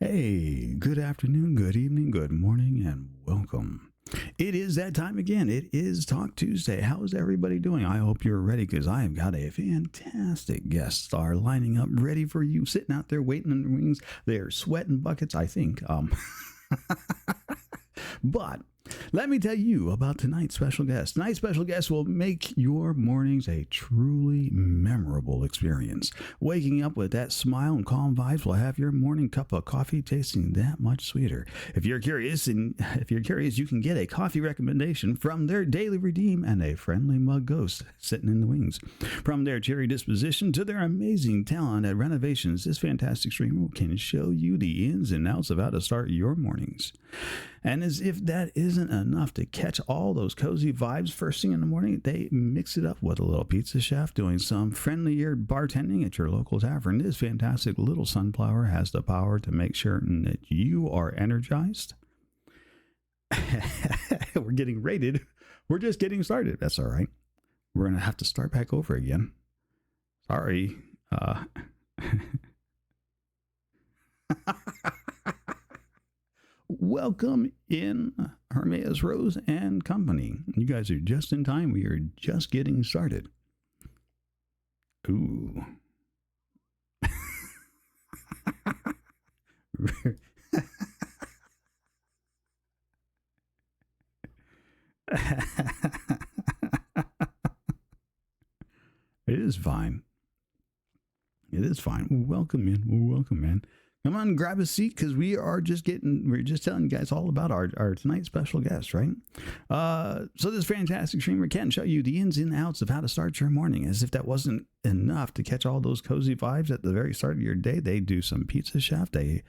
Hey, good afternoon, good evening, good morning, and welcome. It is that time again. It is Talk Tuesday. How's everybody doing? I hope you're ready because I have got a fantastic guest star lining up ready for you, sitting out there waiting in the wings. They're sweating buckets, I think. But let me tell you about tonight's special guest. Tonight's special guest will make your mornings a truly memorable experience. Waking up with that smile and calm vibes will have your morning cup of coffee tasting that much sweeter. If you're curious, you can get a coffee recommendation from their daily redeem and a friendly mug ghost sitting in the wings. From their cheery disposition to their amazing talent at renovations, this fantastic streamer can show you the ins and outs of how to start your mornings. And as if that isn't enough to catch all those cozy vibes first thing in the morning, they mix it up with a little pizza chef doing some friendly-eared bartending at your local tavern. This fantastic little sunflower has the power to make certain that you are energized. We're getting rated. We're just getting started. That's all right. We're going to have to start back over again. Sorry. Welcome in, Hermes Rose and Company. You guys are just in time. We are just getting started. Ooh. It is fine. It is fine. Welcome in. Welcome in. Come on, grab a seat because we're just telling you guys all about our tonight's special guest, right? So this fantastic streamer can show you the ins and outs of how to start your morning. As if that wasn't enough to catch all those cozy vibes at the very start of your day, they do some pizza chef. They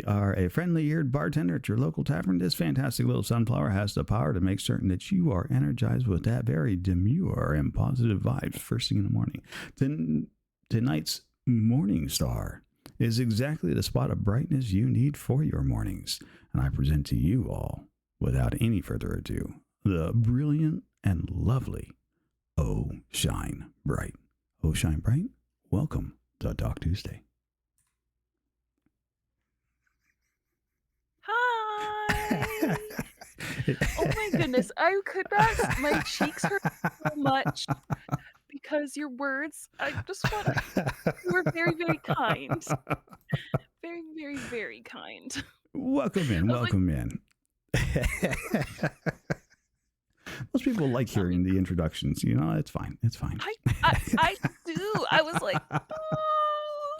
are a friendly-eared bartender at your local tavern. This fantastic little sunflower has the power to make certain that you are energized with that very demure and positive vibes first thing in the morning. Tonight's morning star is exactly the spot of brightness you need for your mornings. And I present to you all, without any further ado, the brilliant and lovely Oh Shine Bright. Oh Shine Bright, welcome to Talk Tuesday. Hi. Oh my goodness, I could not. My cheeks hurt so much because your words. I just want. You were very, very kind. Very, very, very kind. Welcome in, I was like, welcome in. Most people like hearing the introductions. You know, it's fine. It's fine. I do. I was like, oh,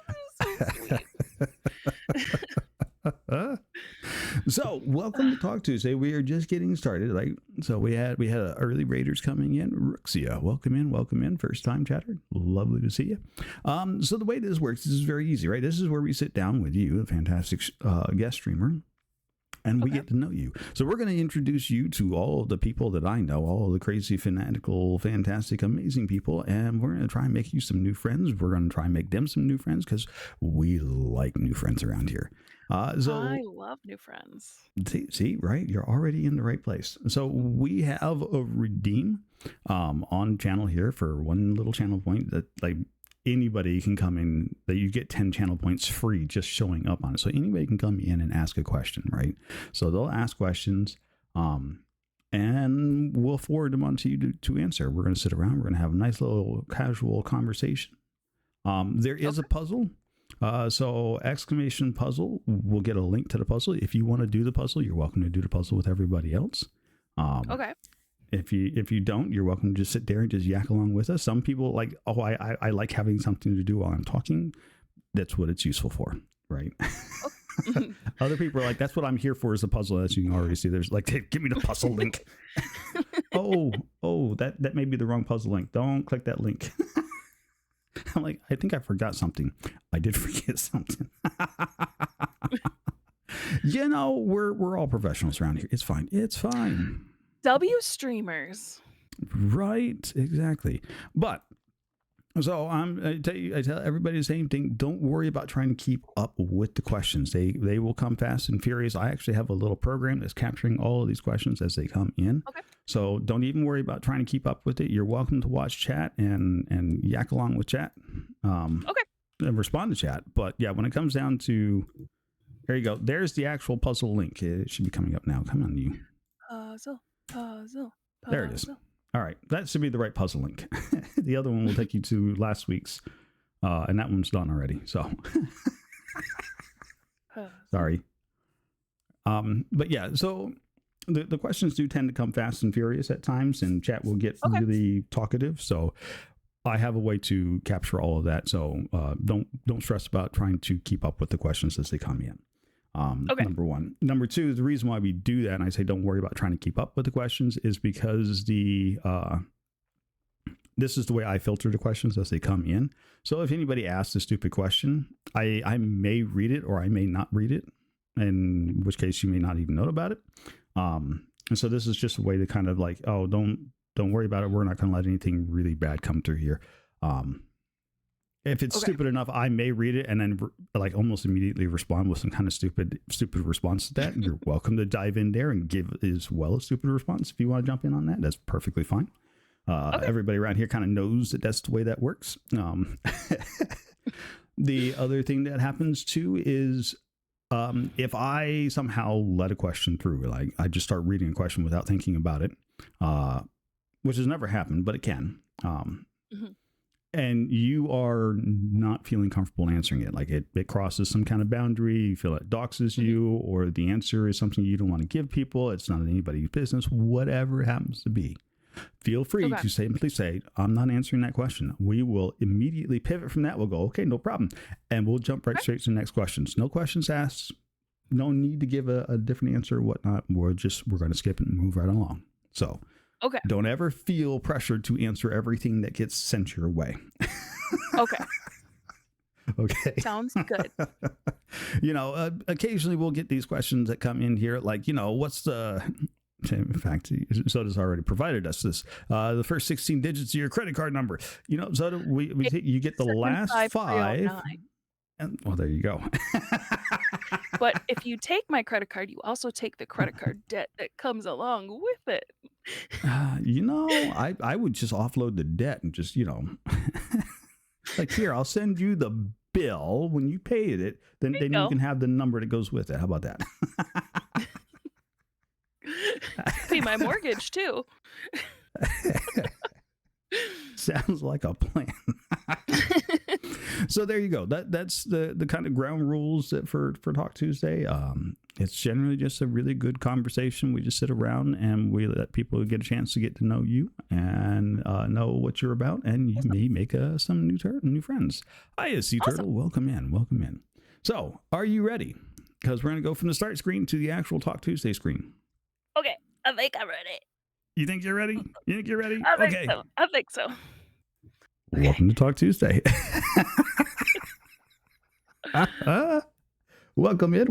this is so sweet. So welcome to Talk Tuesday. We are just getting started. So we had early raiders coming in. Ruxia, welcome in. First time chatter. Lovely to see you. So the way this works, this is very easy, right? This is where we sit down with you, a fantastic guest streamer, and we get to know you. So we're going to introduce you to all of the people that I know, all of the crazy, fanatical, fantastic, amazing people, and we're going to try and make you some new friends. We're going to try and make them some new friends because we like new friends around here. So I love new friends. see, right? You're already in the right place. So we have a redeem on channel here for one little channel point that anybody can come in, that you get 10 channel points free just showing up on it. So anybody can come in and ask a question, right? So they'll ask questions and we'll forward them on to you to answer. We're going to sit around. We're going to have a nice little casual conversation. There is a puzzle. So exclamation puzzle, we'll get a link to the puzzle. If you want to do the puzzle, you're welcome to do the puzzle with everybody else. Okay. If you don't, you're welcome to just sit there and just yak along with us. Some people like, I like having something to do while I'm talking. That's what it's useful for, right? Okay. Other people are like, that's what I'm here for, is the puzzle. As you can already see, there's like, hey, give me the puzzle link. That may be the wrong puzzle link. Don't click that link. I'm like, I think I forgot something. I did forget something. You know, we're all professionals around here. It's fine. It's fine. W streamers. Right. Exactly. But so I tell everybody the same thing. Don't worry about trying to keep up with the questions. They will come fast and furious. I actually have a little program that's capturing all of these questions as they come in. Okay. So don't even worry about trying to keep up with it. You're welcome to watch chat and yak along with chat. Okay. And respond to chat. But yeah, when it comes down to There you go. There's the actual puzzle link. It should be coming up now. Come on, you. Puzzle, puzzle, puzzle. There it is. All right. That should be the right puzzle link. The other one will take you to last week's, and that one's done already. So sorry. But yeah, so the questions do tend to come fast and furious at times, and chat will get really talkative. So I have a way to capture all of that. So don't stress about trying to keep up with the questions as they come in. Number one. Number two, the reason why we do that, and I say don't worry about trying to keep up with the questions, is because this is the way I filter the questions as they come in. So if anybody asks a stupid question, I may read it or I may not read it, in which case you may not even know about it. And so this is just a way to kind of like, oh, don't worry about it. We're not going to let anything really bad come through here. If it's stupid enough, I may read it and then like almost immediately respond with some kind of stupid response to that. You're welcome to dive in there and give as well a stupid response. If you want to jump in on that, that's perfectly fine. Everybody around here kind of knows that that's the way that works. The other thing that happens too is if I somehow let a question through, like I just start reading a question without thinking about it, which has never happened, but it can. And you are not feeling comfortable answering it. Like it crosses some kind of boundary. You feel it doxes you, or the answer is something you don't want to give people. It's not anybody's business, whatever it happens to be. Feel free to simply say, I'm not answering that question. We will immediately pivot from that. We'll go, okay, no problem. And we'll jump right straight to the next questions. No questions asked. No need to give a different answer or whatnot. We're going to skip it and move right along. So don't ever feel pressured to answer everything that gets sent your way. Okay. Sounds good. Occasionally we'll get these questions that come in here like, what's the... In fact, Zoda's already provided us this. The first 16 digits of your credit card number. Zoda, you get the last 5. And, well, there you go. But if you take my credit card, you also take the credit card debt that comes along with it. I would just offload the debt and just, like, here, I'll send you the bill. When you paid it, then you can have the number that goes with it. How about that? Pay my mortgage too. Sounds like a plan. So there you go. That's the kind of ground rules that for Talk Tuesday. It's generally just a really good conversation. We just sit around and we let people get a chance to get to know you and know what you're about, and you may make some new friends. Hiya, Sea Turtle. Welcome in. So, are you ready? Because we're going to go from the start screen to the actual Talk Tuesday screen. Okay, I think I'm ready. You think you're ready? You think you're ready? I think so. Welcome to Talk Tuesday. Welcome in.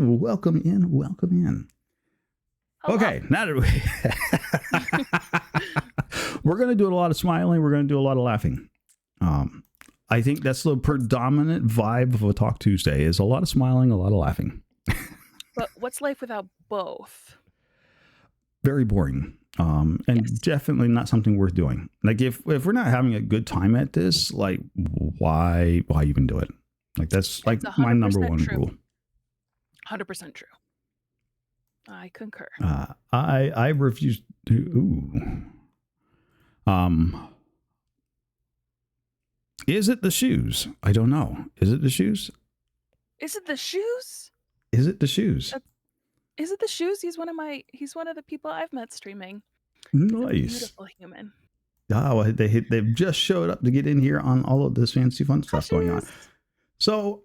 Hello. Okay, now that we're going to do a lot of smiling. We're going to do a lot of laughing. I think that's the predominant vibe of a Talk Tuesday is a lot of smiling, a lot of laughing. But what's life without both? Very boring. And definitely not something worth doing. Like if we're not having a good time at this, like why even do it? Like that's like my number one rule. 100% true. I concur. I refuse to. Is it the shoes? I don't know. Is it the shoes? Is it the shoes? Is it the shoes? Is it the shoes? He's one of the people I've met streaming. Nice. Beautiful human. Oh, they've just showed up to get in here on all of this fancy fun stuff going on. So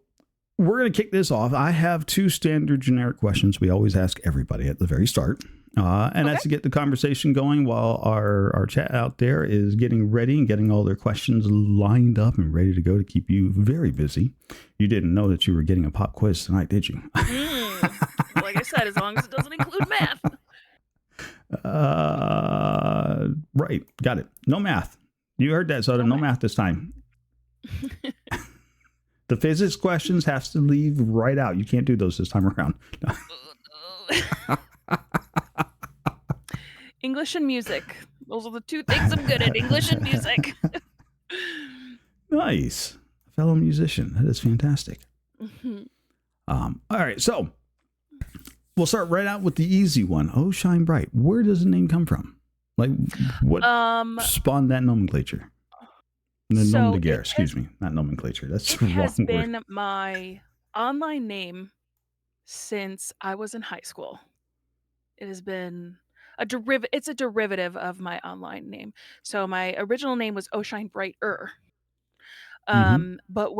we're going to kick this off. I have 2 standard generic questions we always ask everybody at the very start. And that's to get the conversation going while our chat out there is getting ready and getting all their questions lined up and ready to go to keep you very busy. You didn't know that you were getting a pop quiz tonight, did you? Like I said, as long as it doesn't include math. Right. Got it. No math. You heard that, Zoda. No math this time. The physics questions have to leave right out. You can't do those this time around. English and music. Those are the 2 things I'm good at. English and music. Nice. A fellow musician. That is fantastic. All right. So we'll start right out with the easy one. Oh, shine bright. Where does the name come from? Like, what Um, spawned that nomenclature? The nom de so guerre, excuse me, not nomenclature. That's it the has wrong word. been my online name since I was in high school. It has been it's a derivative of my online name. So my original name was Oshine Brighter. Mm-hmm. But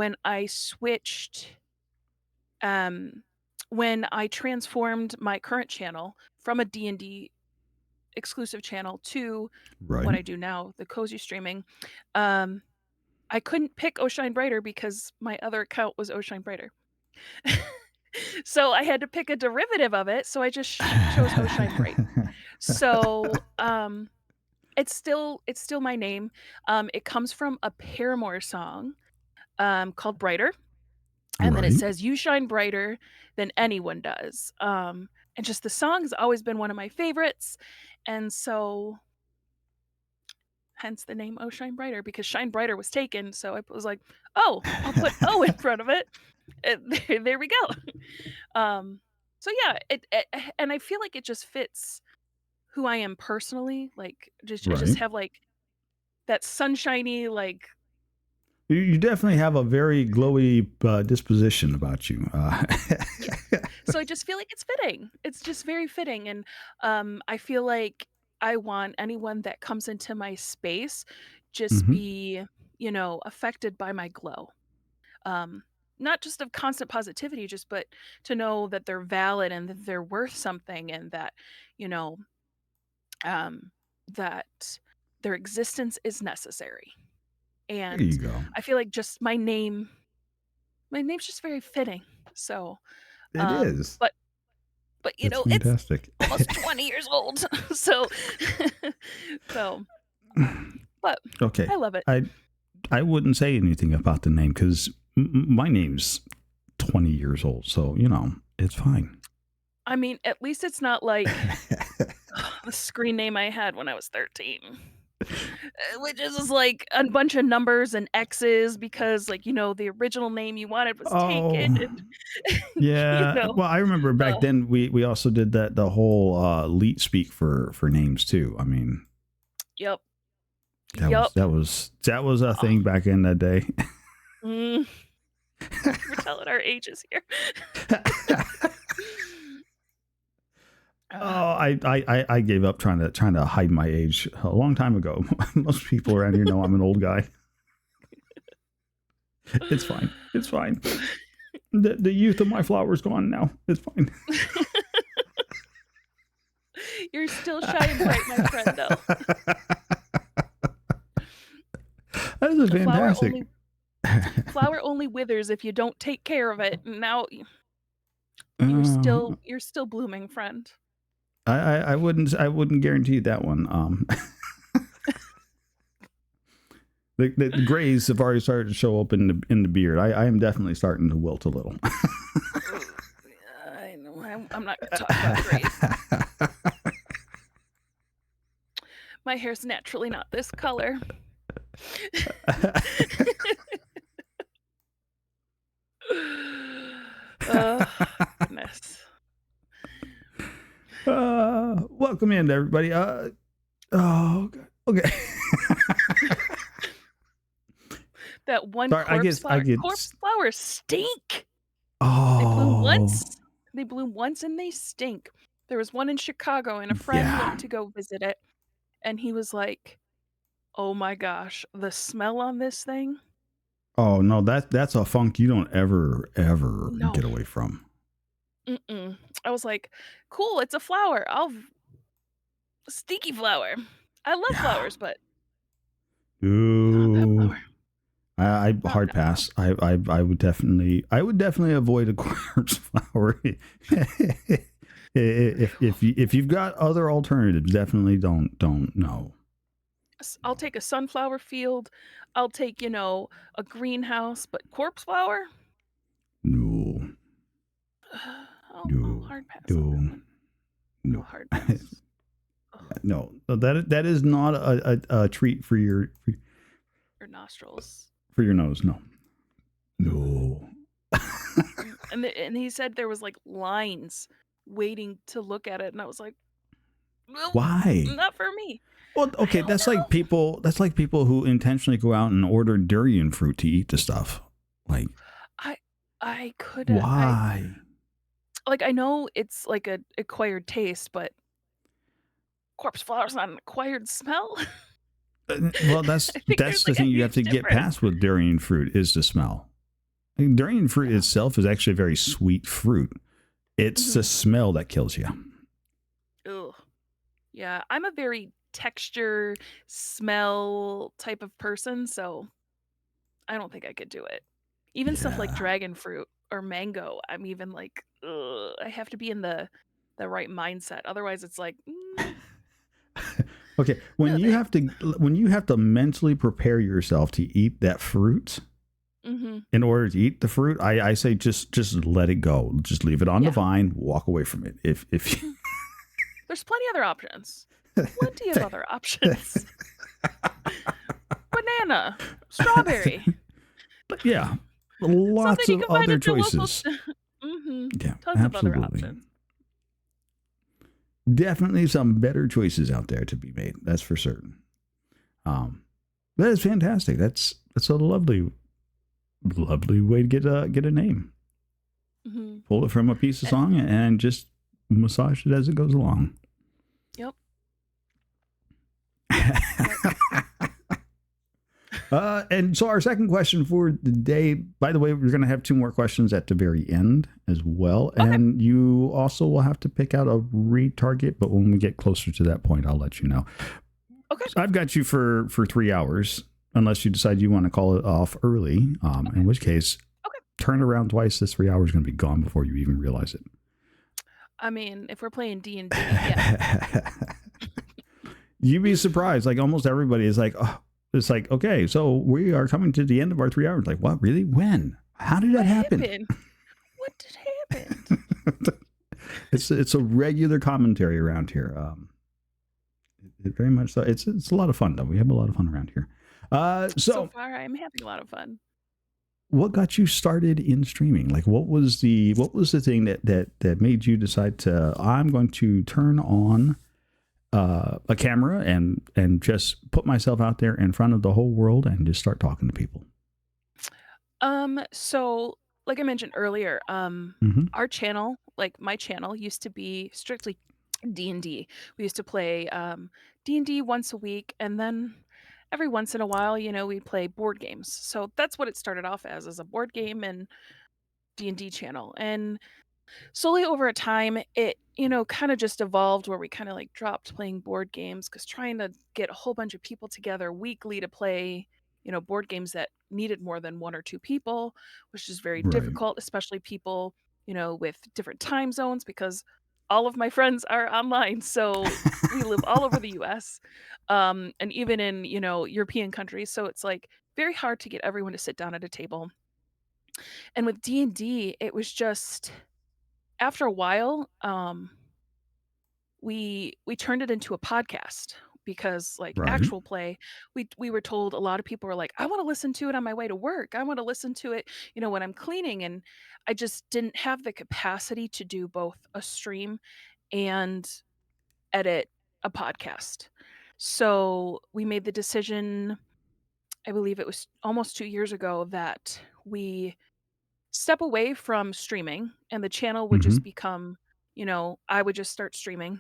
um, when I transformed my current channel from a D&D exclusive channel to Right. what I do now, the Cozy streaming, um, I couldn't pick Oshine Brighter because my other account was Oshine Brighter. So I had to pick a derivative of it, so I just chose Oshine Bright. So, it's still my name. It comes from a Paramore song, called Brighter, and then it Right. says, "You shine brighter than anyone does." And just the song has always been one of my favorites, and so hence the name "Oh Shine Brighter" because "Shine Brighter" was taken, so I was like, "Oh, I'll put O in front of it." And there we go. So yeah, and I feel like it just fits who I am personally. Like, I just Right. have like that sunshiny, like You definitely have a very glowy disposition about you. yeah. So I just feel like it's fitting. It's just very fitting, and I feel like I want anyone that comes into my space just Mm-hmm. be, affected by my glow. Um, Not just of constant positivity, just but to know that they're valid and that they're worth something, and that you know um, that their existence is necessary. There you And go. I feel like just my name's just very fitting. So, It is. but It's it's fantastic. almost 20 years old. So, so, but Okay. I love it. I wouldn't say anything about the name because my name's 20 years old. So, it's fine. I mean, at least it's not like the screen name I had when I was 13. Which is just like a bunch of numbers and X's because, like, the original name you wanted was taken, Oh, and you yeah. know, Well, I remember back uh, then we also did the whole leet speak for names too. I mean, yep, that was yep. that was that was a Oh, thing back in the day. mm, we're telling our ages here. Oh, Uh, I gave up trying to hide my age a long time ago. Most people around here know I'm an old guy. It's fine. It's fine. The youth of my flower is gone now. It's fine. You're still shy and bright, my friend, though. This is The fantastic. flower only withers if you don't take care of it. And now Uh, you're still blooming, friend. I wouldn't guarantee that one. The grays have already started to show up in the beard. I am definitely starting to wilt a little. I know. I'm not gonna talk about grays. My hair's naturally not this color. Oh, goodness. Welcome in, everybody. Oh, God. Okay. That one Sorry, corpse I flower. get. Corpse flowers stink. They bloom Oh, once. They bloom once and they stink. There was one in Chicago, and a friend yeah. went to go visit it, and he was like, "Oh my gosh, the smell on this thing." Oh no, that's a funk you don't ever No. get away from. Mm-mm. I was like, "Cool, it's a flower. Stinky flower. I love Yeah. flowers, but not that Ooh. flower. I Not hard that flower." pass. I would definitely avoid a corpse flower. If you've got other alternatives, definitely don't no. I'll take a sunflower field. I'll take, a greenhouse, but corpse flower? No. I'll No. hard pass on that No. one. I'll No. hard pass. Ugh, No. That is not a treat your nostrils. for your nose. No. No. And he said there was like lines waiting to look at it, and I was like, "Nope, Why? not for me." Well, I okay, don't that's like know. people. That's like people who intentionally go out and order durian fruit to eat the stuff. Like, I I couldn't. why? I know it's like a acquired taste, but corpse flower is not an acquired smell. Well, I think that's there's the like a thing you have huge to get difference. past with durian fruit is the smell. Like, durian fruit Yeah. itself is actually a very sweet fruit. It's the Mhm. smell that kills you. Ugh. Yeah, I'm a very texture, smell type of person, so I don't think I could do it. Even stuff like Yeah. dragon fruit or mango, I'm even like, ugh, I have to be in the right mindset. Otherwise, it's like, Okay, no thanks. when you have to mentally prepare yourself to eat that fruit Mhm. in order to eat the fruit, I say just let it go. Just leave it on the Yeah. vine, walk away from it. If Mhm. There's plenty other options. Plenty of other options. Banana, strawberry, but yeah, lots something you of can find other at your local choices. Mhm. Yeah, Tons of other absolutely. options. Definitely some better choices out there to be made. That's for certain. Um, that is fantastic. That's a lovely way to get a name. Mhm. Pull it from a piece of And song and just massage it as it goes along. yep, yep. And so our second question for the day, by the way, we're going to have two more questions at the very end as well. Okay, And you also will have to pick out a retarget, but when we get closer to that point, I'll let you know. okay, So I've got you for 3 hours, unless you decide you want to call it off early, okay, in which case, okay. turn around twice. This 3 hours is going to be gone before you even realize I mean, if we're playing D&D, yeah. it. You'd be surprised. Like almost everybody is like, oh, it's like, okay, so we are coming to the end of our 3 hours. Like, what? Really? When? How did that What happen? happened? What did happened? It's a regular commentary around here. It very much so. It's a lot of fun though. We have a lot of fun around here. So So far, I'm having a lot of fun. what got you started in streaming? Like, what was the thing that made you decide to I'm going to turn on a camera and just put myself out there in front of the whole world and just start talking to people. So like I mentioned earlier, Mm-hmm. our channel, like my channel used to be strictly D&D. We used to play D&D once a week, and then every once in a while, we play board games. So that's what it started off as a board game and D&D channel. And slowly over a time, it, kind of just evolved where we kind of like dropped playing board games because trying to get a whole bunch of people together weekly to play, board games that needed more than one or two people was just very Right. difficult, especially people, with different time zones because all of my friends are online. So we live all over the US, and even in, European countries. So it's like very hard to get everyone to sit down at a table. And with D&D, it was just after a while, we turned it into a podcast because like Right. actual play, we were told a lot of people were like, "I wanna listen to it on my way to work. I wanna listen to it, when I'm cleaning," and I just didn't have the capacity to do both a stream and edit a podcast. So, we made the decision, I believe it was almost 2 years ago, that we step away from streaming and the channel would Mm-hmm. just become, I would just start streaming,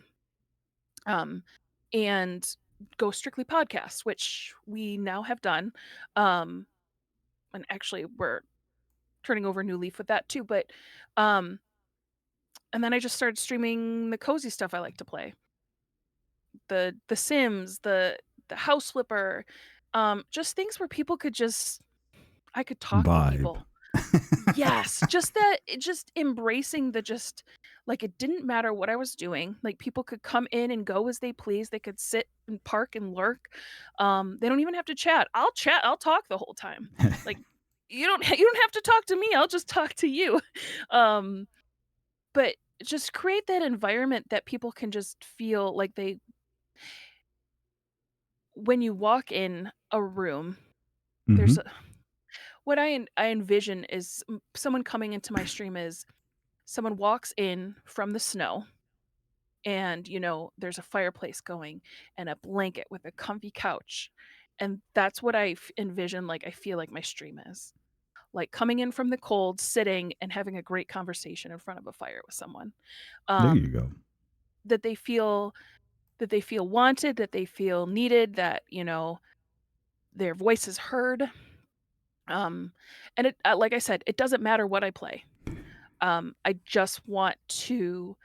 um, and go strictly podcasts, which we now have done. Um, and actually we're turning over a new leaf with that too. But um, and then I just started streaming the cozy stuff I like to play. The Sims, the House Flipper, just things where people could just I could talk to Vibe. people. Yes, just that just embracing the just like, it didn't matter what I was doing, like, people could come in and go as they please, they could sit and park and lurk, they don't even have to chat, I'll talk the whole time, like, you don't have to talk to me, I'll just talk to you, um, but just create that environment that people can just feel like they when you walk in a room, Mm-hmm. there's a what I envision is someone coming into my stream is someone walks in from the snow and, there's a fireplace going and a blanket with a comfy couch. And that's what envision, like, I feel like my stream is. Like coming in from the cold, sitting and having a great conversation in front of a fire with someone. There Um, you go. that they feel wanted, that they feel needed, that, their voice is heard. Um, and like I said, it doesn't matter what I play. I just want to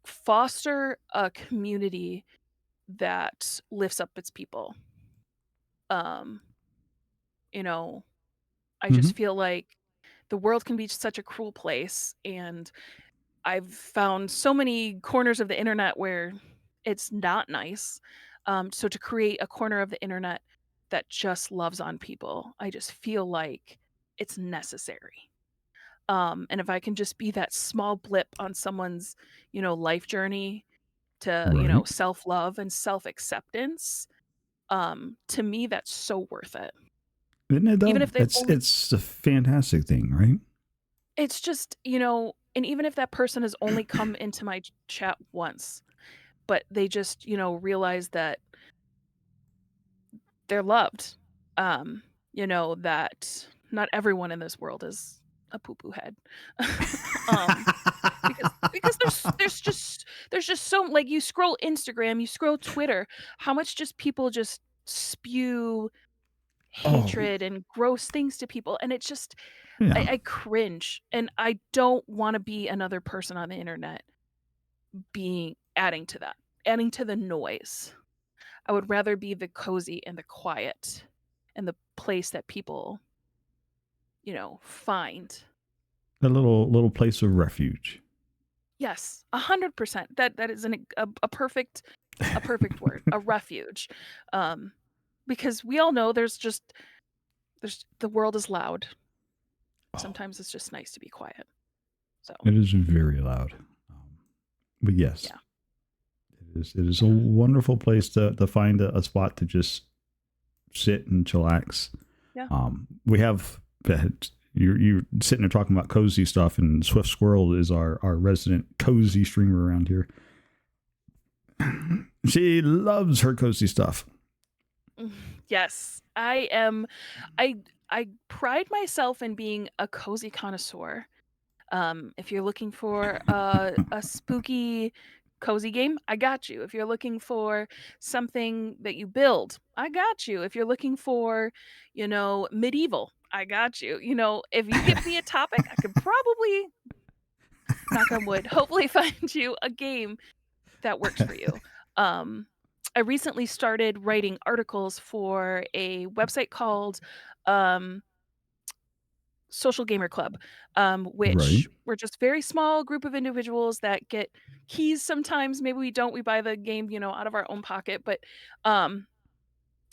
foster a community that lifts up its people. Um, you know, I Hmm. just feel like the world can be such a cruel place, and I've found so many corners of the internet where it's not nice. So to create a corner of the internet that just loves on people, I just feel like it's necessary. And if I can just be that small blip on someone's, life journey to, Right. self-love and self-acceptance, to me, that's so worth it. Isn't it Even though? if they've only It's a fantastic thing, right? it's just, and even if that person has only come into my chat once, but they just, realize that they're loved. That not everyone in this world is a poo-poo head. um, because there's just so, like, you scroll Instagram, you scroll Twitter, how much just people just spew Oh, hatred and gross things to people, and it's just yeah. I cringe, and I don't wanna be another person on the internet being adding to the noise. I would rather be the cozy and the quiet and the place that people, find. A little place of refuge. Yes, 100%. That is a perfect word, a refuge. Um, because we all know there's the world is loud. Oh, Sometimes it's just nice to be quiet. So, it is very loud. But yes, yeah. it is a Yeah. wonderful place to find a spot to just sit and chillax. Yeah. We have you're sitting there talking about cozy stuff, and Swift Squirrel is our resident cozy streamer around here. She loves her cozy stuff. Yes. I pride myself in being a cozy connoisseur. If you're looking for a spooky, cozy game, I got you. If you're looking for something that you build, I got you. If you're looking for, medieval, I got you. If you give me a topic, I could probably, knock on wood, hopefully find you a game that works for you. Um, I recently started writing articles for a website called um, Social Gamer Club, Right. which we're just very small group of individuals that get keys sometimes. Maybe we don't. We buy the game, out of our own pocket, but um,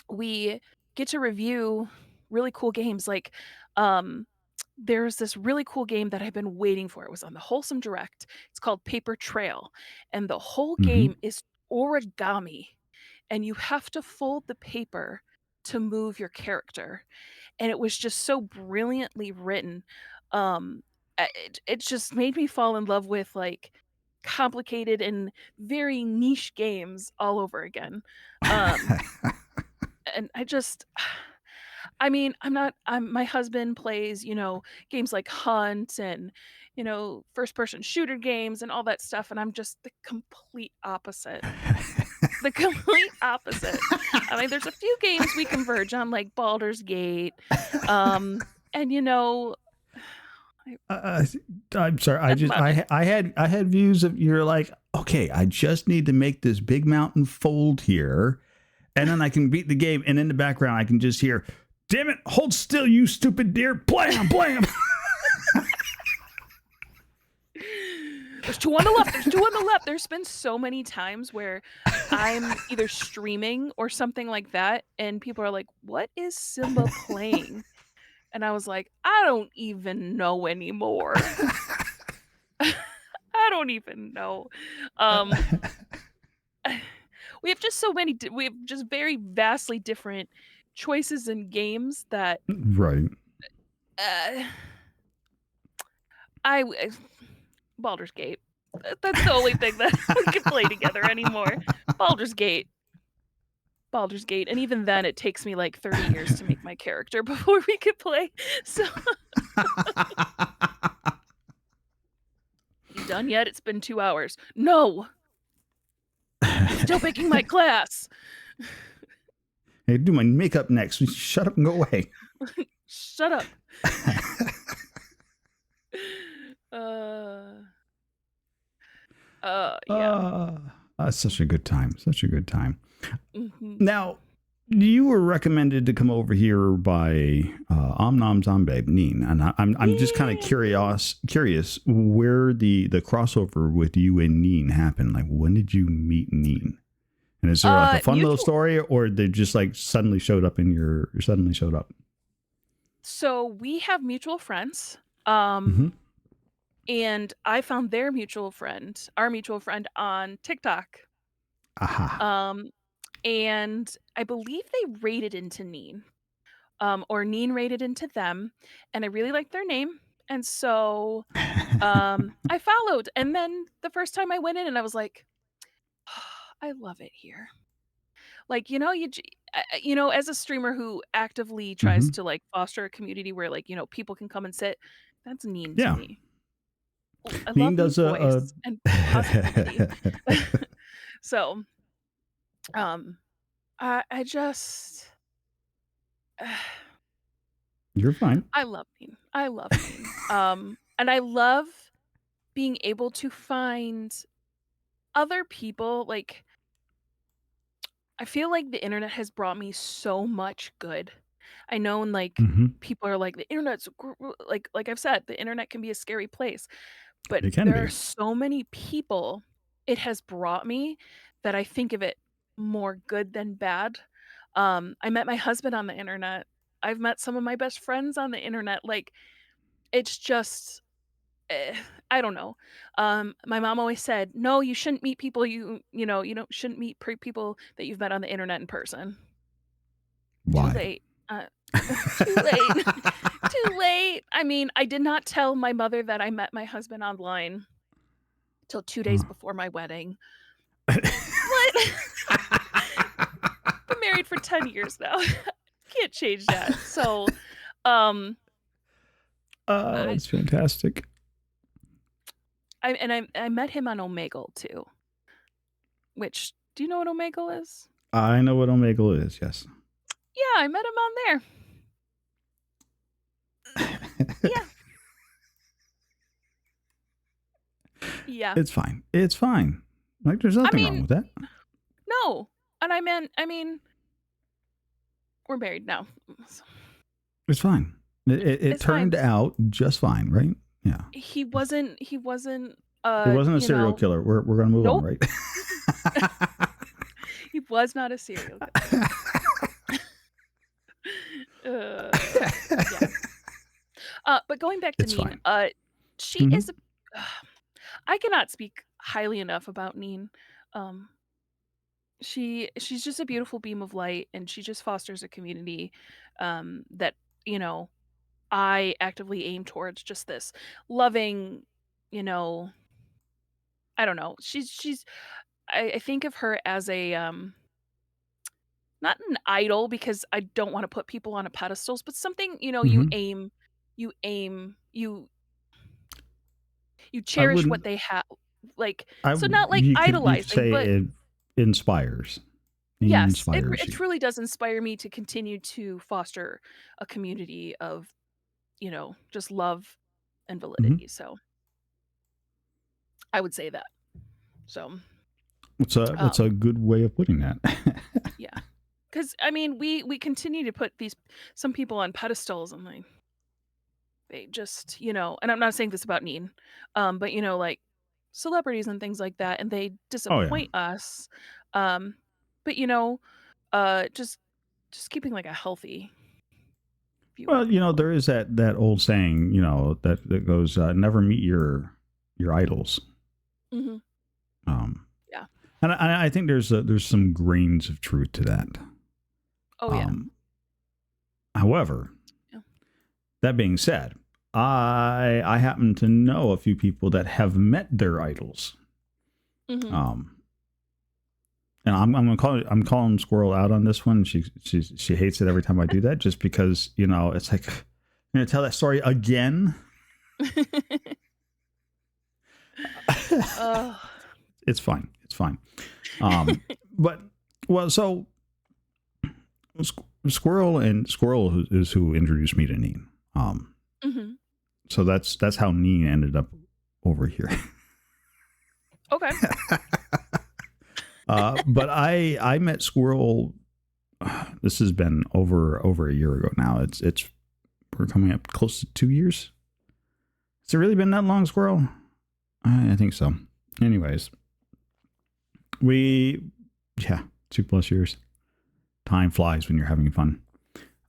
we get to review really cool games. Like, um, there's this really cool game that I've been waiting for. It was on the Wholesome Direct. It's called Paper Trail, and the whole Mm-hmm. game is origami, and you have to fold the paper to move your character, and it was just so brilliantly written. It just made me fall in love with, like, complicated and very niche games all over again. Um, and I just I mean, my husband plays, games like Hunt and, first person shooter games and all that stuff, and I'm just the complete opposite. The complete opposite. I mean, there's a few games we converge on, like Baldur's Gate, and, I uh, I'm sorry. I that's just about it. I had views of you're like, okay, I just need to make this big mountain fold here, and then I can beat the game. And in the background, I can just hear, "Damn it, hold still, you stupid deer!" Blam, blam. There's 2 on the left, there's 2 on the left. There's been so many times where I'm either streaming or something like that, and people are like, "What is Simba playing?" And I was like, "I don't even know anymore." I don't even know. Um, we have just so many we have just very vastly different choices in games that, Right. uh, I w Baldur's Gate. That's the only thing that we can play together anymore. Baldur's Gate. Baldur's Gate, and even then, it takes me like 30 years to make my character before we can play. So, you done yet? It's been 2 hours. No, still picking my class. Hey, do my makeup next. Shut up and go away. Shut up. Yeah. Such a good time. Such a good time. Mhm. Now, you were recommended to come over here by Omnom Zombie Neen, and I'm just kind of curious where the crossover with you and Neen happened. Like, when did you meet Neen? And is there like a fun little story, or they just like suddenly showed up in your suddenly showed up? So we have mutual friends. Mhm. And I found our mutual friend on TikTok. Aha. And I believe they raided into Neen. Or Neen raided into them, and I really liked their name. And so I followed. And then the first time I went in and I was like, I love it here. Like, as a streamer who actively tries Mhm. to like foster a community where like, people can come and sit, that's Neen to Yeah. me. I Neen love does Neen's voice and positivity. So, um, I just You're fine. I love Neen. I love Neen. And I love being able to find other people. Like, I feel like the internet has brought me so much good. I know, and like Mhm. people are like, the internet's like I've said, the internet can be a scary place, but It can there are be. so many people it has brought me that I think of it more good than bad. I met my husband on the internet. I've met some of my best friends on the internet. Like, it's just eh, I don't know. My mom always said, "No, you shouldn't meet people you don't shouldn't meet people that you've met on the internet in person." Too Why? late. Too late. Too late. I mean, I did not tell my mother that I met my husband online till 2 days Oh. before my wedding. What? Been married for 10 years now. Can't change that. So, um, I That's fantastic. I met him on Omegle too, which do you know what Omegle is? I know what Omegle is. Yes. Yeah, I met him on there. Yeah. Yeah. It's fine. It's fine. Like, there's I nothing wrong mean, with that. no. And I mean, we're married now. So It's fine. It it's turned fine. out just fine, right? Yeah. He wasn't It wasn't a serial killer. We're gonna move on, nope. right? He was not a serial killer. Yeah. But going back to It's Neen, fine. she Mhm. is a I cannot speak highly enough about Neen. Um, she's just a beautiful beam of light, and she just fosters a community that, you know, I actively aim towards just this loving, you know, I don't know. I think of her as a not an idol because I don't want to put people on a pedestals, but something, Mhm. you I cherish what wouldn't. they have, like, I so not like you could idolizing, say but it inspires. It yes, inspires it you. truly does inspire me to continue to foster a community of, just love and Mhm. validity. So I would say that. So, That's a um, good way of putting that. yeah, because I mean, we continue to put some people on pedestals, and they just, and I'm not saying this about Neen, but like celebrities and things like that, and they Oh yeah. disappoint us. Um, but just keeping like a healthy view of Well, people. there is that old saying, that goes, "Never meet your idols." Hmm. Um, Yeah. and I think there's some grains of truth to that. Oh yeah. Um, However, Yeah. that being said, I happen to know a few people that have met their idols. Mhm. Um, and I'm calling Squirrel out on this one. She hates it every time I do that, just because it's like, I'm gonna tell that story again. Oh. It's fine. It's fine. But well, so Squirrel is who introduced me to Neen. Mhm. So that's how Neen ended up over here. Okay. But I met Squirrel. This has been over a year ago now. It's we're coming up close to 2 years. Has it really been that long, Squirrel? I think so. Anyways, yeah, 2+ years. Time flies when you're having fun.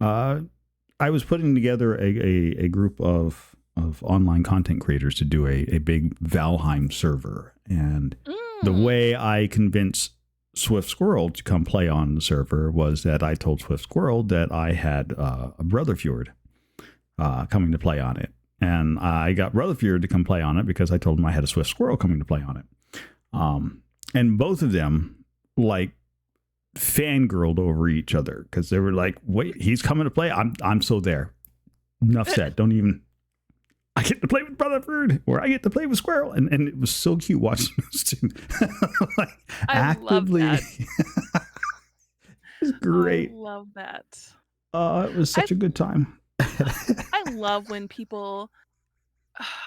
I was putting together a group of online content creators to do a big Valheim server, and the Mm. way I convinced Swift Squirrel to come play on the server was that I told Swift Squirrel that I had a Brotherfjord coming to play on it. And I got Rutherford to come play on it because I told him I had a Swift Squirrel coming to play on it. And both of them like fangirled over each other because they were like, "Wait, he's coming to play. I'm so there." Enough said. Don't even. I get to play with Rutherford, or I get to play with Squirrel, and it was so cute watching those two like I love actively. that. It's Oh, I great. love that. It was I such a good time. I love when people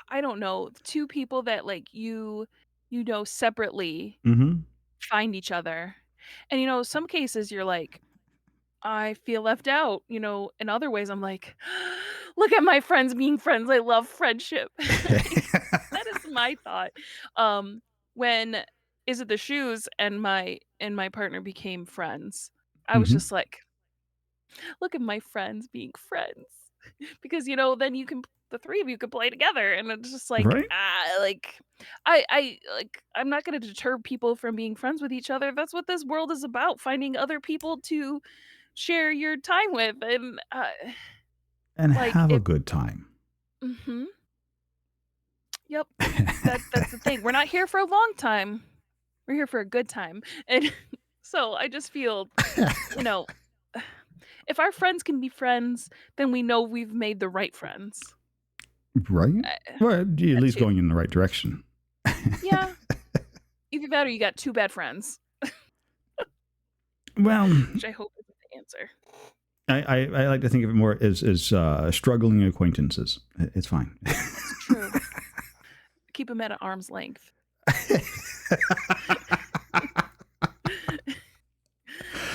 I don't know, two people that like separately Mm-hmm. find each other. And some cases you're like, I feel left out, in other ways I'm like, look at my friends being friends. I love friendship. That is my thought. Um when Is It the Shoes and my partner became friends. I was Mm-hmm. just like, look at my friends being friends. Because, then the 3 of you could play together, and it's just like, Right? I'm not gonna deter people from being friends with each other. That's what this world is about, finding other people to share your time with, and, And like, have a if good time. Mhm. Yep. That's the thing. We're not here for a long time. We're here for a good time, and so I just feel, you know, if our friends can be friends, then we know we've made the right friends. Right? Well, you're at That least too. going in the right direction. Yeah. Either that or you got 2 bad friends, Well, which I hope isn't the answer. I like to think of it more as struggling acquaintances. It's fine. That's true. Keep them at an arm's length.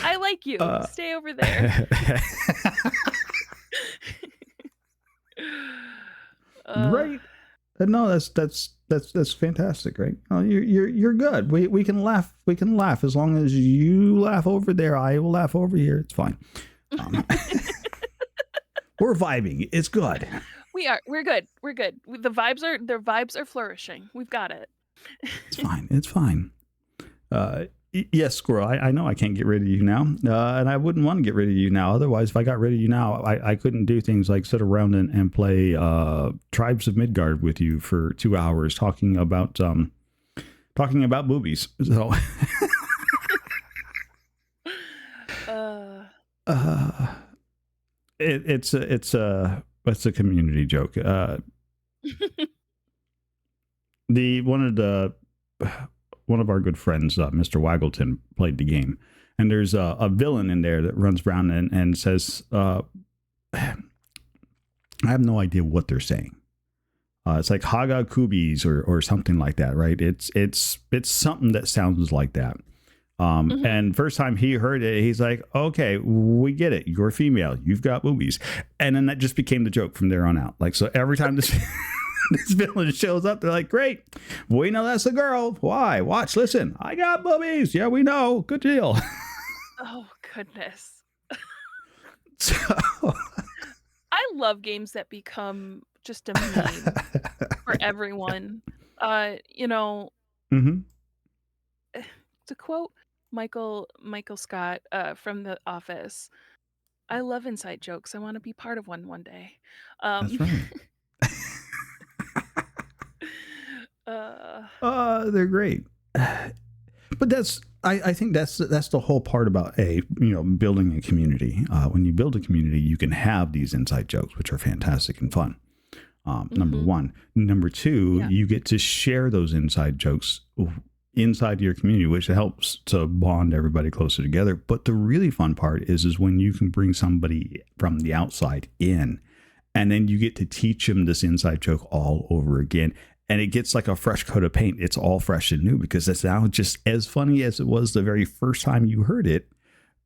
I like you. uh, Stay over there. Uh, right? No, that's fantastic, right? Oh, you're good. We can laugh. We can laugh as long as you laugh over there. I will laugh over here. It's fine. Um, we're vibing. It's good. we're good. We're good. The vibes are flourishing. We've got it. It's fine. It's fine. Yes, Squirrel. I know I can't get rid of you now, and I wouldn't want to get rid of you now. Otherwise, if I got rid of you now, I couldn't do things like sit around and play Tribes of Midgard with you for 2 hours talking about boobies. So, Uh, uh, it's a community joke. The one of our good friends, Mr. Waggleton, played the game, and there's a villain in there that runs around and says, I have no idea what they're saying. It's like Haga Kubis or something like that, right? It's something that sounds like that. mhm. And first time he heard it, he's like, "Okay, we get it. You're female. You've got boobies." And then that just became the joke from there on out. Like, so every time this this villain shows up, they're like, "Great, we know that's a girl. Why? Watch, listen. I got boobies. Yeah, we know. Good deal." Oh, goodness. So, I love games that become just a meme for everyone. Uh, you know, hmm to quote Michael Scott, from The Office, "I love inside jokes. I wanna be part of one day." that's Um, right. Uh, They're great. But I think that's the whole part about building a community. When you build a community, you can have these inside jokes, which are fantastic and fun. Number mhm. one. Number two, Yeah. you get to share those inside jokes inside your community, which helps to bond everybody closer together. But the really fun part is when you can bring somebody from the outside in, and then you get to teach them this inside joke all over again. And it gets like a fresh coat of paint. It's all fresh and new because it's now just as funny as it was the very first time you heard it.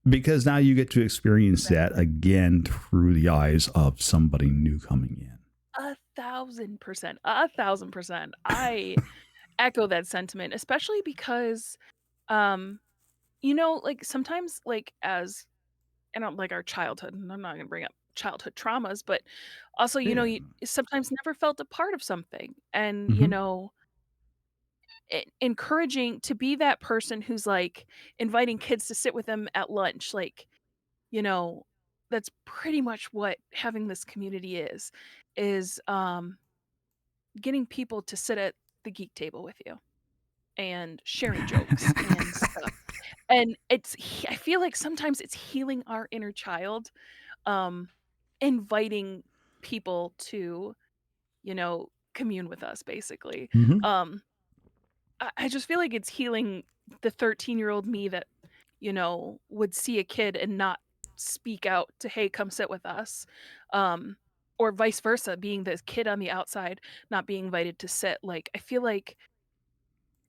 Because now you get to experience that Exactly. again through the eyes of somebody new coming in. 1,000%. 1,000%. I echo that sentiment, especially because, um, like, sometimes, like, as and like, our childhood, and I'm not gonna bring up childhood traumas, but also, Yeah. you sometimes never felt a part of something, and, Hmm. encouraging to be that person who's, like, inviting kids to sit with them at lunch, like, you know, that's pretty much what having this community is, getting people to sit at the geek table with you and sharing jokes and stuff. And I feel like sometimes it's healing our inner child, um, inviting people to, commune with us basically. Hmm. Um, I just feel like it's healing the 13-year-old me that, would see a kid and not speak out to, "Hey, come sit with us." Um, or vice versa, being the kid on the outside, not being invited to sit. Like, I feel like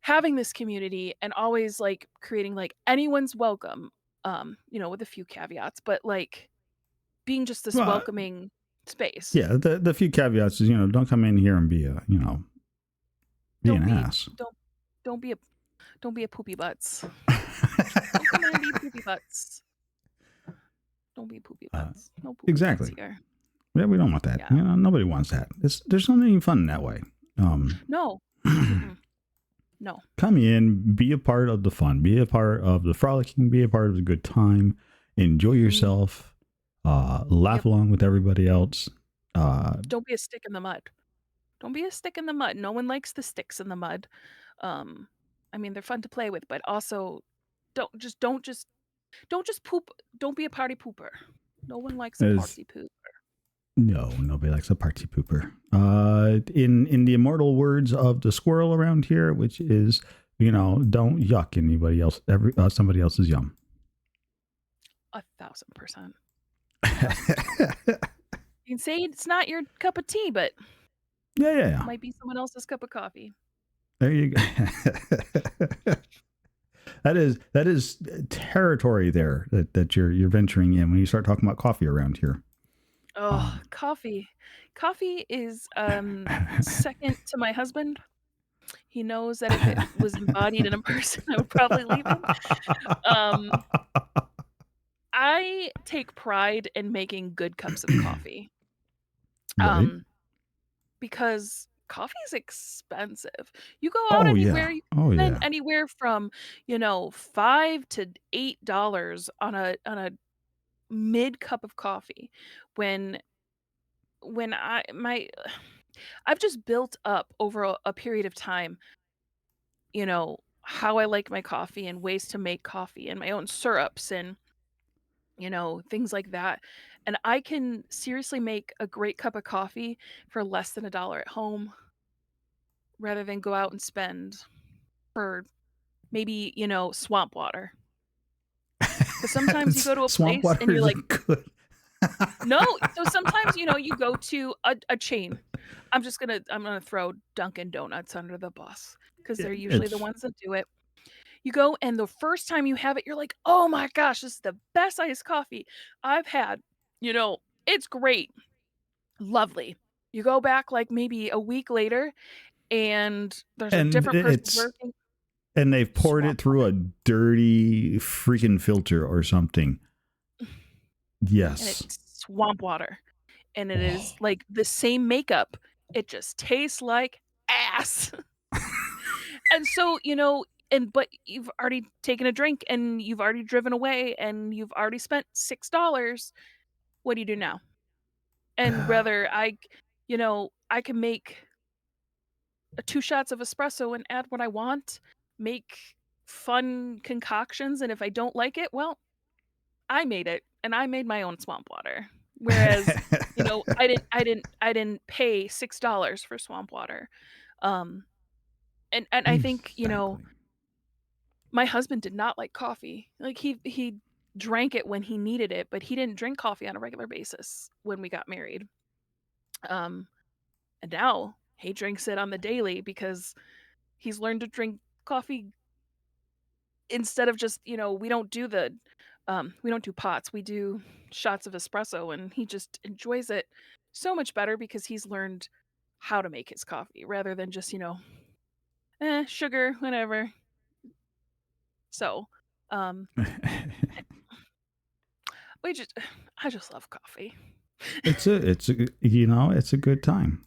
having this community and always, like, creating, like, anyone's welcome, with a few caveats, but, like, being just this Well, welcoming space. yeah. The few caveats is don't come in here and be an Don't be ass. don't don't be a don't be a poopy butts. Don't come in and be poopy butts. Don't be poopy uh, butts. No poopy butts exactly. here. Yeah, we don't want that. Yeah. Nobody wants that. There's nothing fun in that way. No. Mm-mm. No. Come in, be a part of the fun, be a part of the frolicking, be a part of the good time, enjoy Mhm. yourself, laugh Yep. along with everybody else. Uh, Don't be a stick in the mud. Don't be a stick in the mud. No one likes the sticks in the mud. Um, I mean, they're fun to play with, but also don't just poop. Don't be a party pooper. No one likes a is party poop. no, nobody likes a party pooper. In the immortal words of the squirrel around here, which is don't yuck anybody else, somebody else's yum. 1,000%. 1,000%. Yeah, You can say it's not your cup of tea, but yeah, yeah. might be someone else's cup of coffee. There you go. That is territory there that you're venturing in when you start talking about coffee around here. Oh, Um, coffee. Coffee is, second to my husband. He knows that if it was embodied in a person, I would probably leave him. Um, I take pride in making good cups of coffee, right? um, because coffee is expensive. You go out Oh anywhere, yeah. you Oh spend yeah. anywhere from, 5 to $8 on a mid cup of coffee when I've just built up over a period of time, how I like my coffee and ways to make coffee and my own syrups and, things like that. And I can seriously make a great cup of coffee for less than $1 at home rather than go out and spend for maybe, swamp water. Because sometimes you go to a Swamp place and water you're like, isn't good. no. So sometimes, you go to a chain. I'm gonna throw Dunkin' Donuts under the bus because 'cause they're usually the It's ones that do it. You go, and the first time you have it, you're like, "Oh my gosh, this is the best iced coffee I've had." It's great, lovely. You go back, like, maybe a week later, and there's a and different person it's working. and they've poured Swamp it through a dirty freaking filter or something. and Yes. it's swamp water, and it is, Oh. like, the same makeup. It just tastes like ass. And so, but you've already taken a drink, and you've already driven away, and you've already spent $6. What do you do now? And whether I can make 2 shots of espresso and add what I want, make fun concoctions, and if I don't like it, well, I made it, and I made my own swamp water. Whereas, I didn't pay $6 for swamp water. Um, and I think, Exactly. my husband did not like coffee. Like, he drank it when he needed it, but he didn't drink coffee on a regular basis when we got married. Um, and now he drinks it on the daily because he's learned to drink coffee instead of just, we don't do pots, we do shots of espresso, and he just enjoys it so much better because he's learned how to make his coffee rather than just, sugar, whatever. So, um, we just I just love coffee. it's a good time.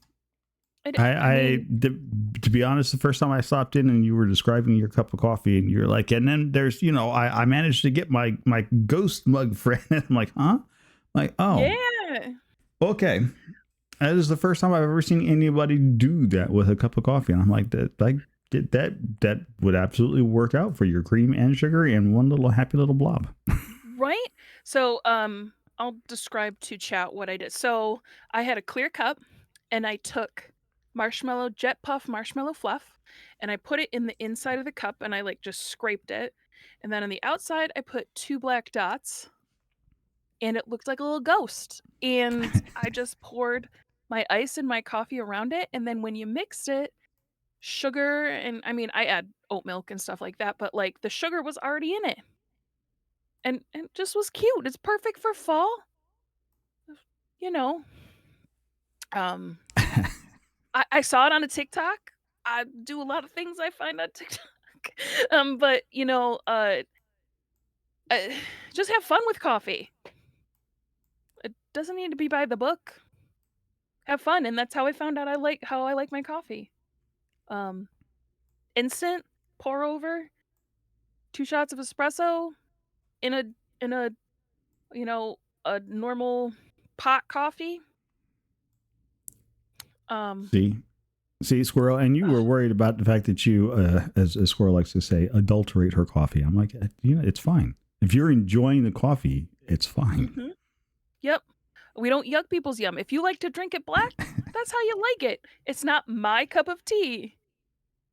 I mean, To be honest, the first time I stopped in and you were describing your cup of coffee and you're like, and then there's, I managed to get my ghost mug friend. And I'm like, huh? Like, oh, yeah. okay. That is the first time I've ever seen anybody do that with a cup of coffee. And I'm like, that would absolutely work out for your cream and sugar and one little happy little blob. Right? So, I'll describe to chat what I did. So, I had a clear cup and I took marshmallow Jet Puff marshmallow fluff and I put it in the inside of the cup and I like just scraped it. And then on the outside I put 2 black dots and it looked like a little ghost. And I just poured my ice and my coffee around it and then when you mixed it, sugar and I mean I add oat milk and stuff like that, but like the sugar was already in it. And just was cute. It's perfect for fall, you know? Um, I saw it on a TikTok. I do a lot of things I find on TikTok. But, uh, just have fun with coffee. It doesn't need to be by the book. Have fun, and that's how I found out I like my coffee. Um, instant, pour over, 2 shots of espresso in a, you know, a normal pot coffee. Um, See, Squirrel, and you were ugh, worried about the fact that you, as Squirrel likes to say, adulterate her coffee. I'm like, it's fine. If you're enjoying the coffee, it's fine. mhm. Yep. We don't yuck people's yum. If you like to drink it black, that's how you like it. It's not my cup of tea.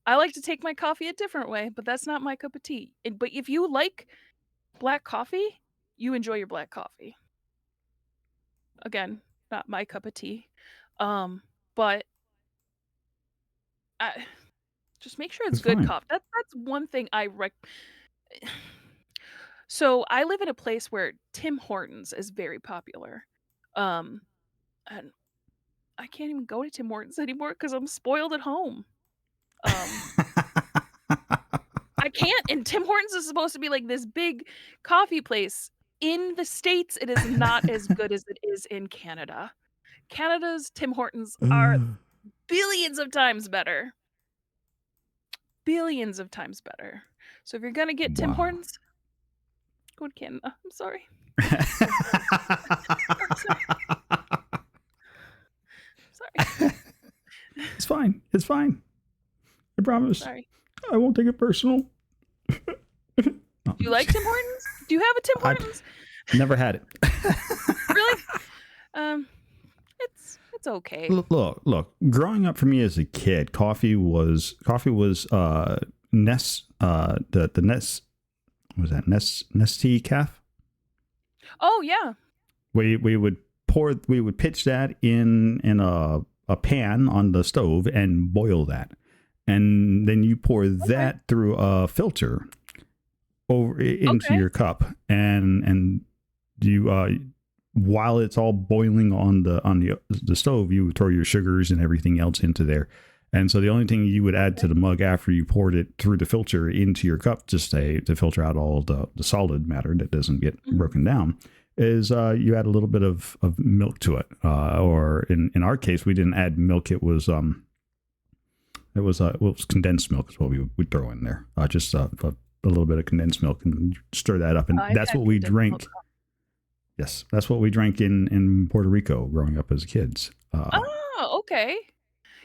I like to take my coffee a different way, but that's not my cup of tea. But if you like black coffee, you enjoy your black coffee. Again, not my cup of tea. But I just make sure it's It's good fine. coffee. That's one thing I So I live in a place where Tim Hortons is very popular. Um, and I can't even go to Tim Hortons anymore because I'm spoiled at home. Um, I can't, and Tim Hortons is supposed to be like this big coffee place. In the States, it is not as good as it is in Canada. Canada's Tim Hortons are billions of times better. Billions of times better. So if you're gonna get Tim Wow. Hortons, go to Canada. I'm sorry. I'm sorry. Sorry. It's fine. It's fine. I promise. Sorry. I won't take it personal. No. Do you like Tim Hortons? Do you have a Tim I've Hortons? never had it. Really? Um, it's okay. Look. Growing up for me as a kid, coffee was Nest the Nest, what was that, Nestea calf. Oh, yeah. We would pitch that in a pan on the stove and boil that, and then you pour Okay. that through a filter over into Okay. your cup, and you while it's all boiling on the stove, you would throw your sugars and everything else into there. And so the only thing you would add to the mug after you poured it through the filter into your cup, just to filter out all the solid matter that doesn't get Mhm. broken down, is you add a little bit of milk to it. Or in our case, we didn't add milk. It was condensed milk is what we would throw in there. Just a little bit of condensed milk and stir that up. And I've that's had what we condensed milk. drank. Yes, that's what we drank in Puerto Rico growing up as kids. Oh, okay.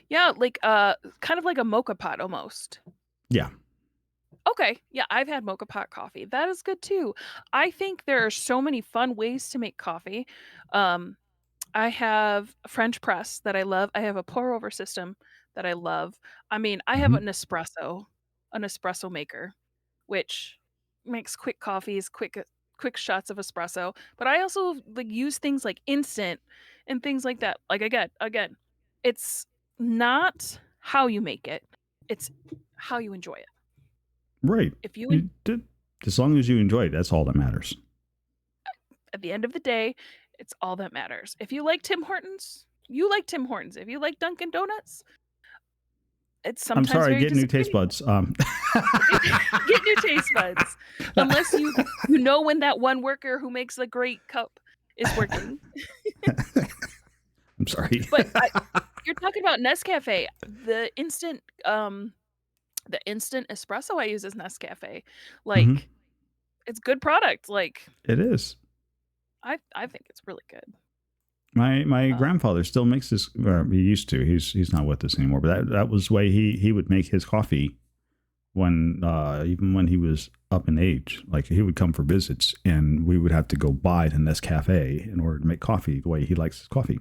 Yeah, like kind of like a mocha pot almost. Yeah. Okay, yeah, I've had mocha pot coffee. That is good too. I think there are so many fun ways to make coffee. Um, I have a French press that I love. I have a pour over system that I love. I mean, I have Hmm. an espresso maker, which makes quick coffees, quick shots of espresso. But I also like use things like instant and things like that. Like again, it's not how you make it; it's how you enjoy it. Right. If you You did, as long as you enjoy it, that's all that matters. At the end of the day, it's all that matters. If you like Tim Hortons, you like Tim Hortons. If you like Dunkin' Donuts, it's I'm sometimes sorry, very get new taste disappointing. buds. Get new taste buds. Unless you know when that one worker who makes the great cup is working. I'm sorry. But you're talking about Nescafe. The instant espresso I use is Nescafe. Hmm. Like, it's good product. Like, It is. I think it's really good. My Um, grandfather still makes this. He used to. He's not with us anymore. But that was the way he would make his coffee when even when he was up in age. Like he would come for visits, and we would have to go buy to Nescafe in order to make coffee the way he likes his coffee,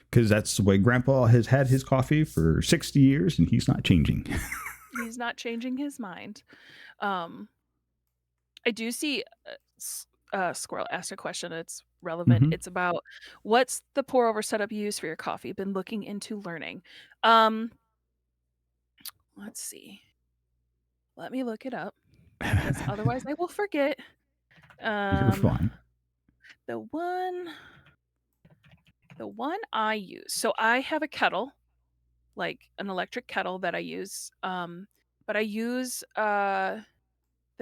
because that's the way Grandpa has had his coffee for 60 years, and he's not changing. he's not changing his mind. Um, I do see Squirrel asked a question that's relevant. Hmm. It's about what's the pour over setup you use for your coffee? Been looking into learning. Um, let's see. Let me look it up because otherwise I will forget. You're Um, fine. the one the one I use. So I have a kettle, like an electric kettle that I use. But I use the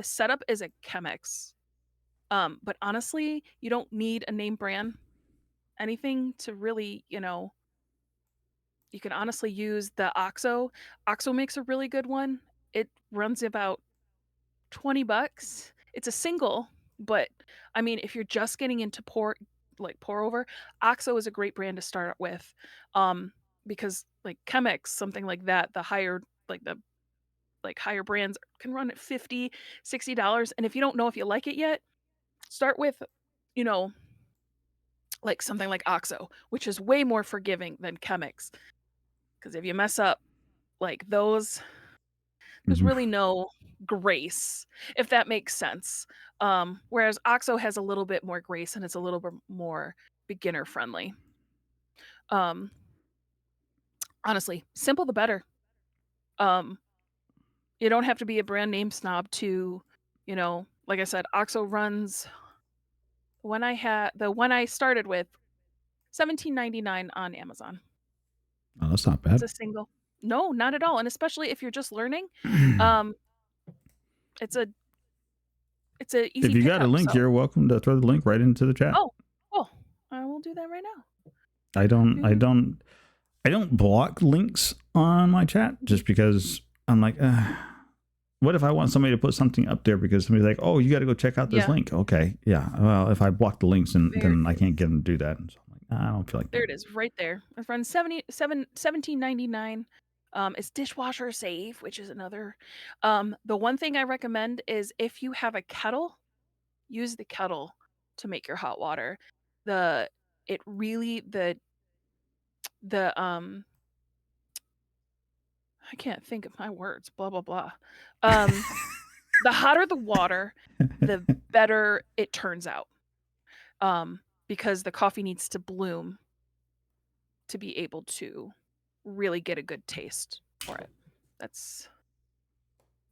setup is a Chemex. But honestly, you don't need a name brand anything to really, you can honestly use the OXO. OXO makes a really good one. It runs about 20 bucks. It's a single, but I mean, if you're just getting into pour over, OXO is a great brand to start with. Um, because like Chemex, something like that, the higher brands can run at 50, $60. And if you don't know if you like it yet, start with, you know, like something like OXO, which is way more forgiving than Chemex. Because if you mess up, like there's Hmm. really no grace, if that makes sense. Whereas OXO has a little bit more grace and it's a little bit more beginner friendly. Um, Honestly, simple the better. Um, you don't have to be a brand name snob to, like I said, OXO runs the one I started with, 17.99 on Amazon. Oh, that's not It's bad. a single. No, not at all. And especially if you're just learning, um, it's a If easy you got a pickup. link, So, you're welcome to throw the link right into the chat. oh, cool. I will do that right now. I don't, I Do don't, I don't block links on my chat Mhm. just because I'm like, what if I want somebody to put something up there because somebody's like, oh, you got to go check out this Yeah, link. Okay, yeah. Well, if I block the links, and there then I it can't is. get them to do that. And so I'm like, nah, I don't feel like There doing it is, right there. It runs 17.99. It's dishwasher safe, which is another. The one thing I recommend is if you have a kettle, use the kettle to make your hot water. The it really the I can't think of my words. Blah blah blah. Um, the hotter the water, the it. better it turns out. Because the coffee needs to bloom to be able to really get a good taste for it. That's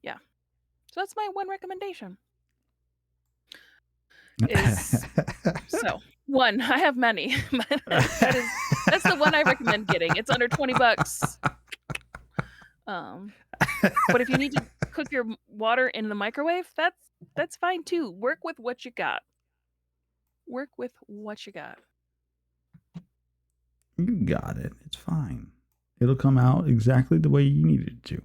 yeah. So that's my one recommendation is so one, I have many, but that's the one I recommend getting. It's under 20 bucks. Um, but if you need to cook your water in the microwave, that's fine too. Work with what you got. Work with what you got. You got it. It's fine. It'll come out exactly the way you need it to.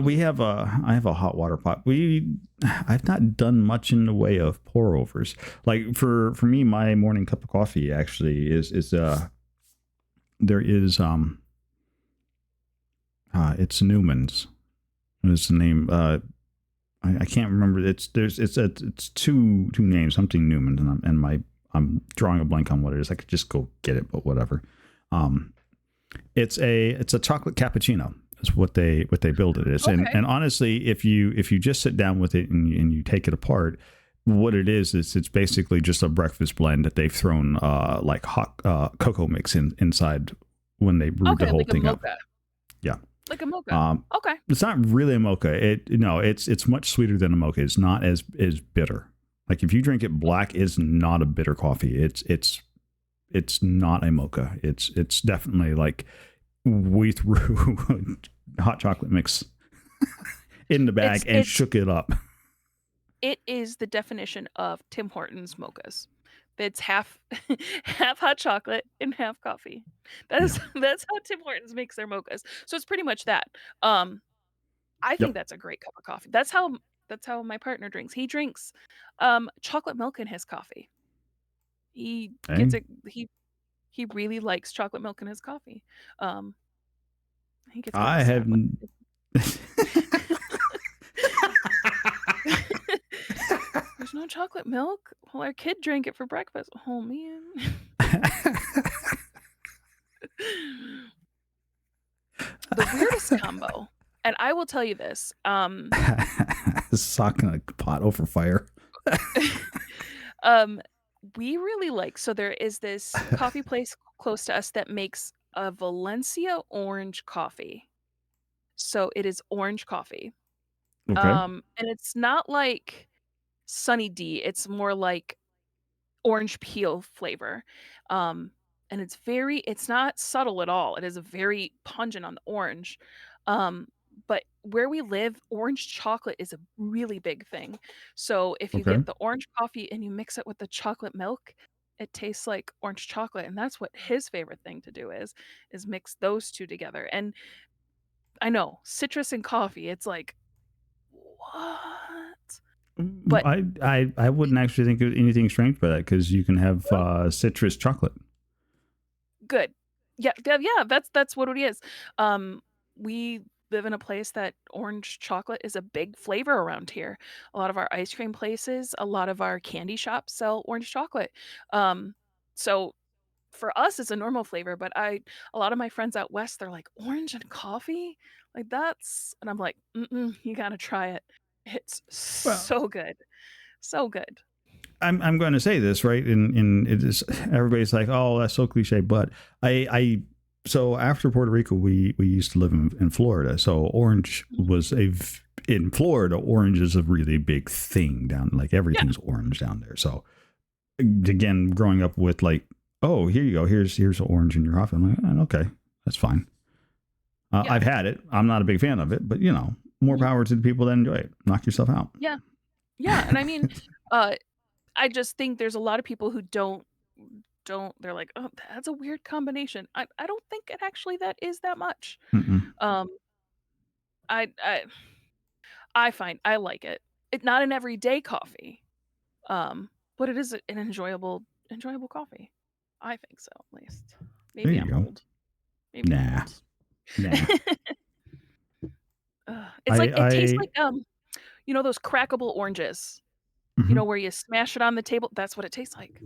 We have I have a hot water pot. I've not done much in the way of pour overs. Like for me, my morning cup of coffee actually is there is It's Newman's. It's the name. I can't remember. It's two names. Something Newman, I'm drawing a blank on what it is. I could just go get it, but whatever. Um, it's a chocolate cappuccino. Is what they build it as. Okay. And honestly, if you just sit down with it and you take it apart, what it is it's basically just a breakfast blend that they've thrown like hot cocoa mix inside when they brewed the Okay, whole like a thing up. mocha. Yeah. Like a mocha. Um, Okay. it's not really a mocha. It's much sweeter than a mocha. It's not as bitter. Like if you drink it black, it's not a bitter coffee. It's not a mocha. It's definitely like we threw hot chocolate mix in the bag and It's shook it up. it is the definition of Tim Hortons mochas. It's half half hot chocolate and half coffee. Yeah. That's how Tim Hortons makes their mochas. So it's pretty much that. Um, I think Yep. that's a great cup of coffee. That's how my partner drinks. He drinks chocolate milk in his coffee. He gets Hey, it he really likes chocolate milk in his coffee. Um, he gets very I sad have. when there's no chocolate milk. Well, our kid drank it for breakfast. Oh man. The weirdest combo, and I will tell you this. Socking a pot over fire. Um, we really like so there is this coffee place close to us that makes a Valencia orange coffee. So it is orange coffee. Okay. And it's not like Sunny D, it's more like orange peel flavor. Um, and it's not subtle at all. It is a very pungent on the orange. Um, but where we live, orange chocolate is a really big thing. So if you Okay. get the orange coffee and you mix it with the chocolate milk, it tastes like orange chocolate. And that's what his favorite thing to do is mix those two together. And I know, citrus and coffee, it's like, what? But I wouldn't actually think of anything strange by that because you can have citrus chocolate. good. Yeah, that's what it is. We live in a place that orange chocolate is a big flavor around here. A lot of our ice cream places, a lot of our candy shops sell orange chocolate. Um, so for us, it's a normal flavor, but a lot of my friends out west, they're like, "Orange and coffee? Like, that's" and I'm like, "Mm-mm, you gotta try it. It's Well, so good. So good." I'm going to say this right, in it is everybody's like, oh, that's so cliche, but I so after Puerto Rico, we used to live in Florida, so orange Mhm. was in Florida, orange is a really big thing down, like Yeah, everything's orange down there. So again, growing up with like, oh, here you go, here's orange in your coffee. I'm like, okay, that's fine. yeah. I've had it. I'm not a big fan of it, but more Mhm. power to the people that enjoy it. Knock yourself out. Yeah. Yeah, and I mean, uh, I just think there's a lot of people who don't they're like, "Oh, that's a weird combination." I don't think it actually that is that much. Mm-mm. Um, I I I find I like it. It's not an everyday coffee, but it is an enjoyable coffee. I think so, at least. There Maybe you I'm go. old. Maybe I'm Nah, old. nah. It's like it tastes I like, those crackable oranges, mhm. where you smash it on the table? That's what it tastes like.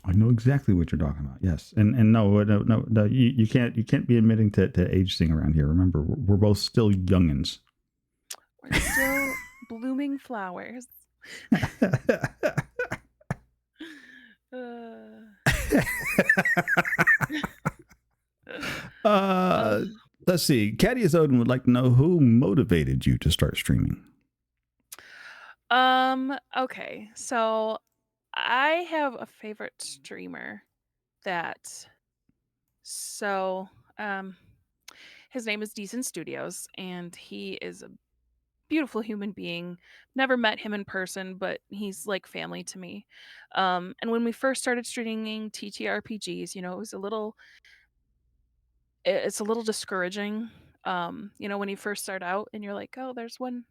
I know exactly what you're talking about. Yes, and no, you can't be admitting to age thing around here. Remember, we're both still youngins. We're still blooming flowers. Uh, uh, ugh. let's see. Caddy Odin would like to know who motivated you to start streaming. Okay. So I have a favorite streamer that so um his name is Decent Studios and he is a beautiful human being. Never met him in person, but he's like family to me. And when we first started streaming TTRPGs, it's a little discouraging. When you first start out and you're like, "Oh, there's one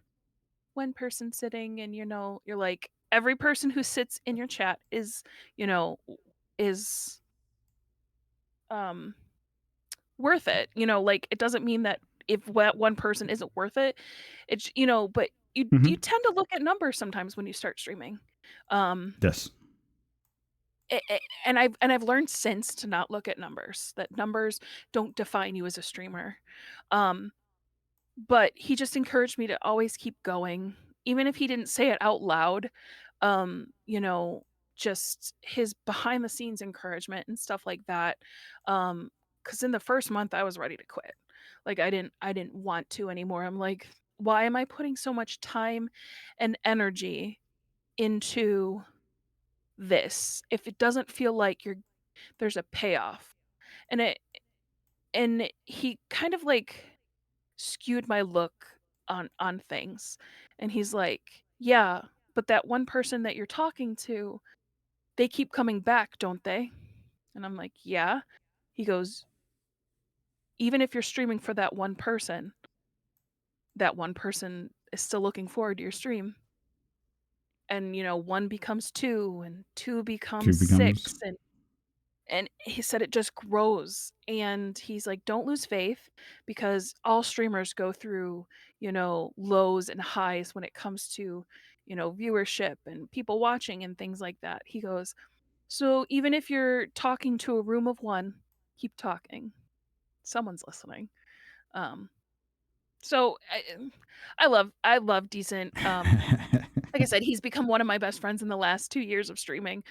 person sitting," and you're like every person who sits in your chat is, you know, is um worth it. Like, it doesn't mean that if that one person isn't worth it, but you Hmm. tend to look at numbers sometimes when you start streaming. Um, Yes. and I've learned since to not look at numbers, that numbers don't define you as a streamer. Um, but he just encouraged me to always keep going, even if he didn't say it out loud. Um, you know, just his behind the scenes encouragement and stuff like that. Because in the first month I was ready to quit. Like, I didn't want to anymore. I'm like, why am I putting so much time and energy into this if it doesn't feel like there's a payoff? And it and he kind of like skewed my look on things. And he's like, "Yeah, but that one person that you're talking to, they keep coming back, don't they?" And I'm like, "Yeah." He goes, "Even if you're streaming for that one person is still looking forward to your stream. And, one becomes two, and two Two becomes becomes six, and he said it just grows. And he's like, don't lose faith, because all streamers go through, lows and highs when it comes to, viewership and people watching and things like that. He goes, so even if you're talking to a room of one, keep talking. Someone's listening. Um, so I love Decent. Like I said, he's become one of my best friends in the last 2 years of streaming.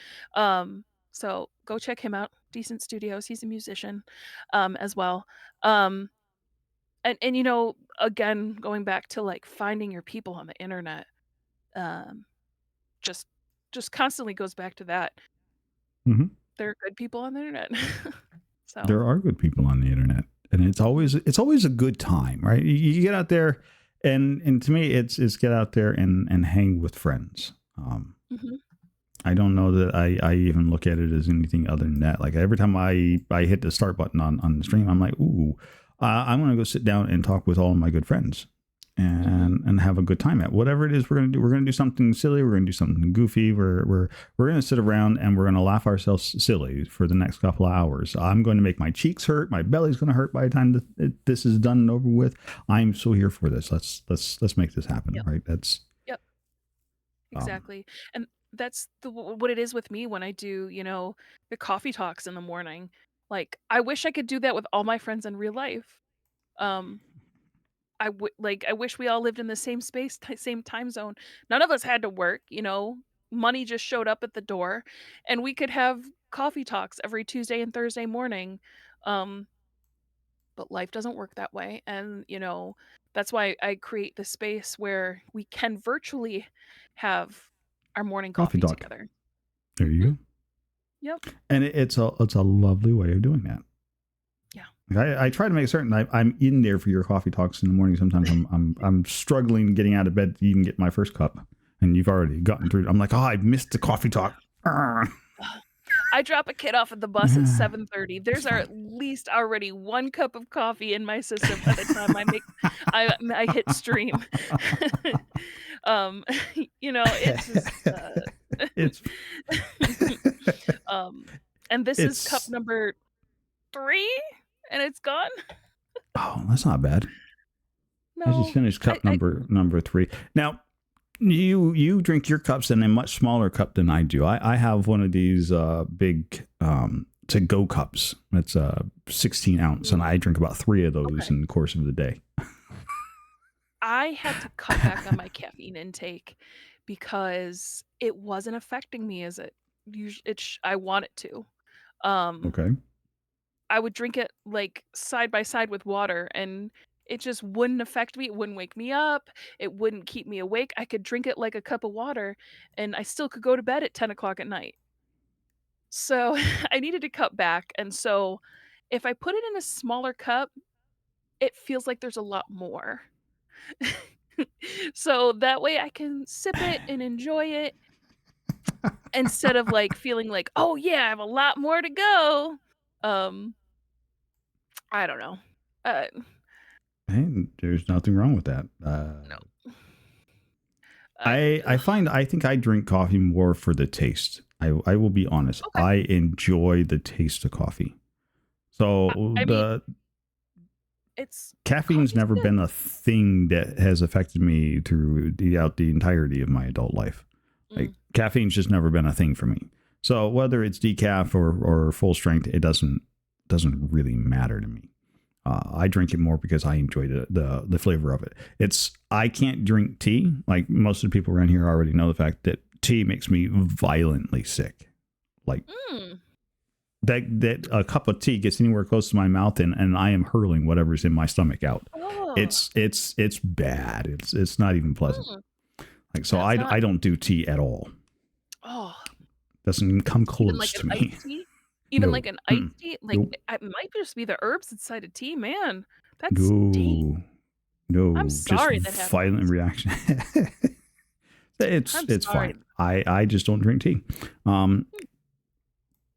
So go check him out, Decent Studios. He's a musician, as well. Um, and again, going back to, like, finding your people on the internet, um, just just constantly goes back to that. Mhm. There are good people on the internet. So, There are good people on the internet, and it's always a good time, right? You get out there, and to me, it's get out there and hang with friends. mhm, I don't know that I even look at it as anything other than that. Like every time I hit the start button on the stream, I'm like, ooh, I'm gonna go sit down and talk with all of my good friends mhm, and have a good time at whatever it is we're gonna do. We're gonna do something silly. We're gonna do something goofy. We're gonna sit around and we're gonna laugh ourselves silly for the next couple of hours. I'm going to make my cheeks hurt. My belly's gonna hurt by the time this is done and over with. I'm so here for this. Let's make this happen. yep, Right? That's yep. um, Exactly. And that's what it is with me when I do, the coffee talks in the morning. Like, I wish I could do that with all my friends in real life. Um, I wish we all lived in the same space, same time zone. None of us had to work, money just showed up at the door, and we could have coffee talks every Tuesday and Thursday morning. Um, but life doesn't work that way. And, that's why I create the space where we can virtually have our morning coffee coffee talk. together. There you Mhm. go. Yep. And it's a lovely way of doing that. Yeah. Like I try to make certain I'm in there for your coffee talks in the morning. Sometimes I'm struggling getting out of bed to even get my first cup, and you've already gotten through. I'm like, oh, I missed the coffee talk. I drop a kid off at the bus at 7:30. It's There's at fine. least already 1 cup of coffee in my system by the time I hit stream. Um, it's just, it's um, and this is cup it's number 3, and it's gone? oh, that's not bad. I just No. finished I cup I number 3. Now you drink your cups in a much smaller cup than I do. I have one of these big to go cups. It's a 16 ounce, and mm, I drink about 3 of those okay. in the course of the day. I had to cut back on my caffeine intake because it wasn't affecting me as I want it to. Um Okay. I would drink it, like, side by side with water, and it just wouldn't affect me, it wouldn't wake me up, it wouldn't keep me awake. I could drink it like a cup of water, and I still could go to bed at 10 o'clock at night. So, I needed to cut back, and so, if I put it in a smaller cup, it feels like there's a lot more. So, that way I can sip it and enjoy it instead of, like, feeling like, "Oh, yeah, I have a lot more to go." Um, I don't know. Uh, Hey, there's nothing wrong with that. no. I think I drink coffee more for the taste. I will be honest. Okay. I enjoy the taste of coffee. So I mean, the It's Caffeine's coffee's never good. been a thing that has affected me throughout the entirety of my adult life. Like Mm, caffeine's just never been a thing for me. So whether it's decaf or full strength, it doesn't really matter to me. I drink it more because I enjoy the flavor of it. I can't drink tea. Like most of the people around here already know the fact that tea makes me violently sick. Like mm. that a cup of tea gets anywhere close to my mouth and I am hurling whatever's in my stomach out. Oh, It's bad. It's not even pleasant. mm. Like so That's not. I don't do tea at all. Oh, Doesn't even come even like close an to me. iced tea? Even No. like an iced Mm-mm. tea? Like, Nope. it might just be the herbs inside a tea, man. That's dang. No. I'm No. Just sorry that violent happens. reaction. I'm It's sorry. fine. I just don't drink tea. Um,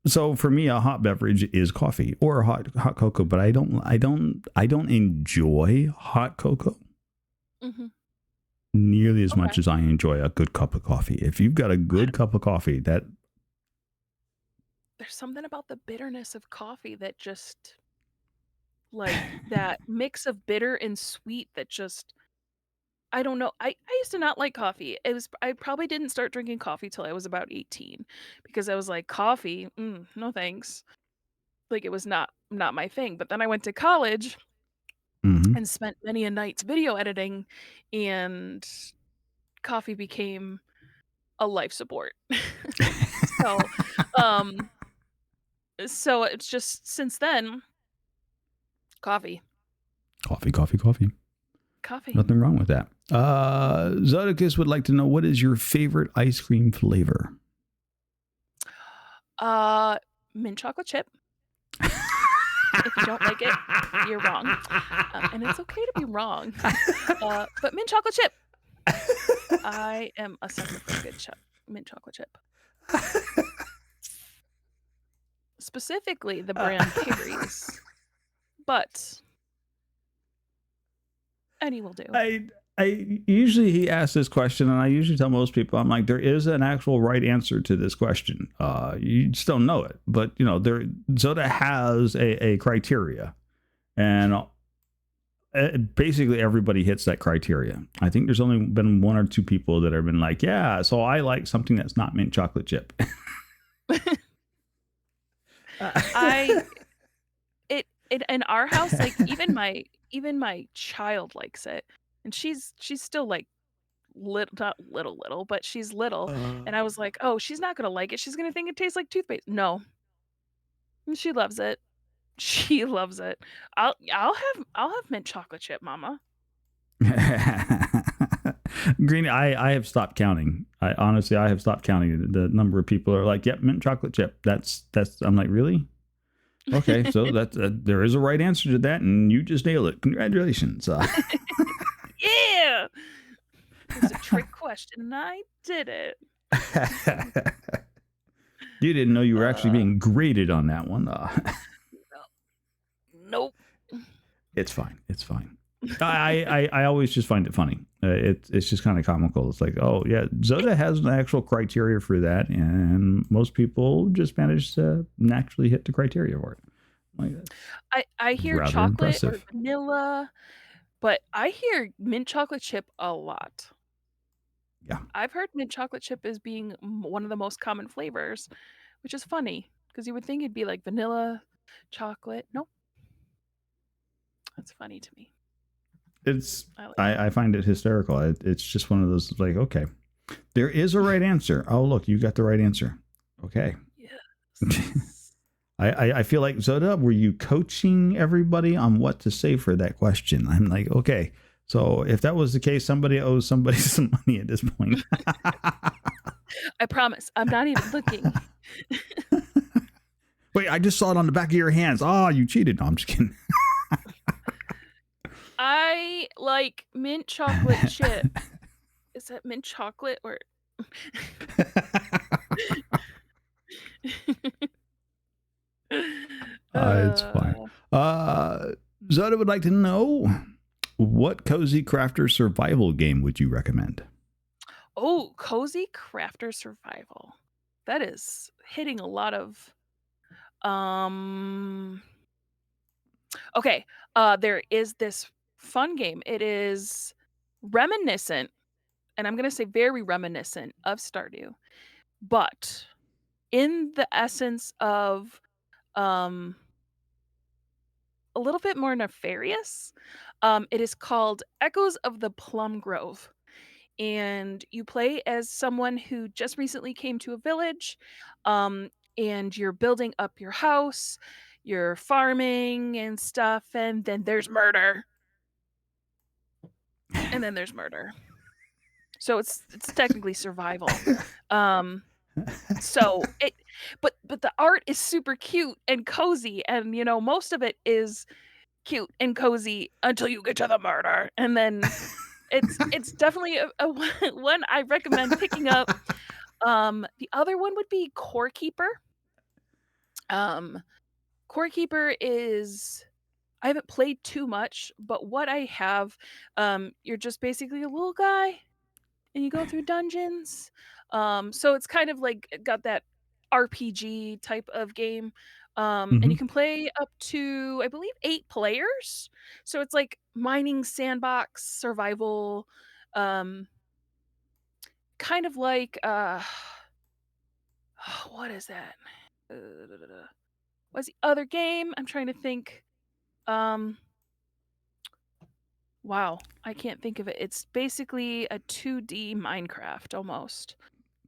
so for me, a hot beverage is coffee or hot cocoa, but I don't enjoy hot cocoa Mhm. nearly as Okay. much as I enjoy a good cup of coffee. If you've got a I good don't cup of coffee, that There's something about the bitterness of coffee that just like, that mix of bitter and sweet that just I don't know. I used to not like coffee. I probably didn't start drinking coffee till I was about 18 because I was like, "Coffee? No thanks." Like, it was not my thing, but then I went to college mhm. and spent many a nights video editing, and coffee became a life support. So, um, so it's just since then, coffee, Coffee, coffee, coffee. coffee. Nothing wrong with that. Mhm. Zodicus would like to know, what is your favorite ice cream flavor? Uh, Mint chocolate chip. If you don't like it, you're wrong, and it's okay to be wrong. But mint chocolate chip. I am a sucker for a good mint chocolate chip. Specifically the brand Piggeries, but any will do. I I usually he asks this question, and I usually tell most people, I'm like, there is an actual right answer to this question. You just don't know it, but there Zoda has a criteria, and basically everybody hits that criteria. I think there's only been one or two people that have been like, yeah, so I like something that's not mint chocolate chip. I it in our house, like, even my child likes it, and she's still, like, not little, but she's little, Uh, and I was like, "Oh, she's not gonna like it, she's gonna think it tastes like toothpaste." No, she loves it. She loves it. I'll have mint chocolate chip, mama. Green, I have stopped counting. I honestly, I have stopped counting the number of people who are like, "Yep, mint chocolate chip." That's. I'm like, really? Okay, so that there is a right answer to that, and you just nailed it. Congratulations. Yeah! It was a trick question, and I did it. You didn't know you were actually Uh, being graded on that one. no nope. It's fine. It's fine. I always just find it funny. It's just kind of comical. It's like, oh yeah, Zoda has an actual criteria for that, and most people just manage to naturally hit the criteria for it. Like, that's I hear rather chocolate or impressive. vanilla, but I hear mint chocolate chip a lot. Yeah, I've heard mint chocolate chip as being one of the most common flavors, which is funny because you would think it'd be like vanilla, chocolate. Nope, that's funny to me. it's I like it. I find it hysterical. It's just one of those like, okay, there is a right answer. Oh look, you got the right answer. Okay. Yes. I feel like, Zoda, were you coaching everybody on what to say for that question? I'm like, okay, so if that was the case, somebody owes somebody some money at this point. I promise. I'm not even looking. Wait, I just saw it on the back of your hands. Oh, you cheated. No, I'm just kidding. I like mint chocolate chip. Is that mint chocolate or It's fine. uh Uh, Zoda would like to know, what cozy crafter survival game would you recommend? oh, cozy crafter survival. That is hitting a lot of um Okay, there is this fun game. It is reminiscent, and I'm gonna say very reminiscent of Stardew, but in the essence of, um, a little bit more nefarious. It is called Echoes of the Plum Grove, and you play as someone who just recently came to a village, um, and you're building up your house, you're farming and stuff, and then there's murder, and then there's murder. So it's technically survival. Um, so it but the art is super cute and cozy, and, most of it is cute and cozy until you get to the murder, and then it's definitely a one I recommend picking up. The other one would be Core Keeper. Um, Core Keeper is I haven't played too much, but what I have, you're just basically a little guy and you go through dungeons. So it's kind of like got that RPG type of game. And you Hmm. can play up to, I believe, 8 players. So it's like mining sandbox survival, um, kind of like what is that? What's the other game? I'm trying to think. Um, wow, I can't think of it. It's basically a 2D Minecraft almost.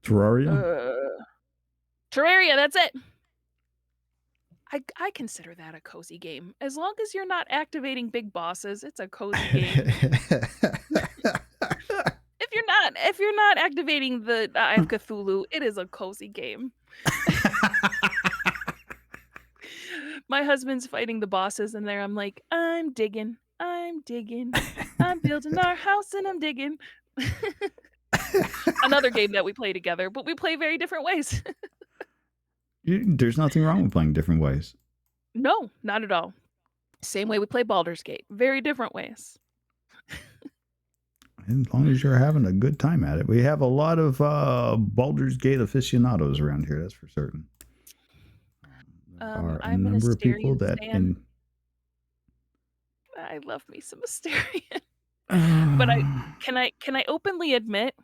Terraria. Uh, Terraria, that's it. I consider that a cozy game. As long as you're not activating big bosses, it's a cozy game. If you're not activating the Eye of Cthulhu, it is a cozy game. My husband's fighting the bosses in there. I'm like, I'm digging. I'm digging. I'm building our house and I'm digging. Another game that we play together, but we play very different ways. There's nothing wrong with playing different ways. No, not at all. Same way we play Baldur's Gate. Very different ways. As long as you're having a good time at it. We have a lot of Baldur's Gate aficionados around here, that's for certain. There are a I'm an number of people Asterian that stan. I love me some Asterian. But can I openly admit,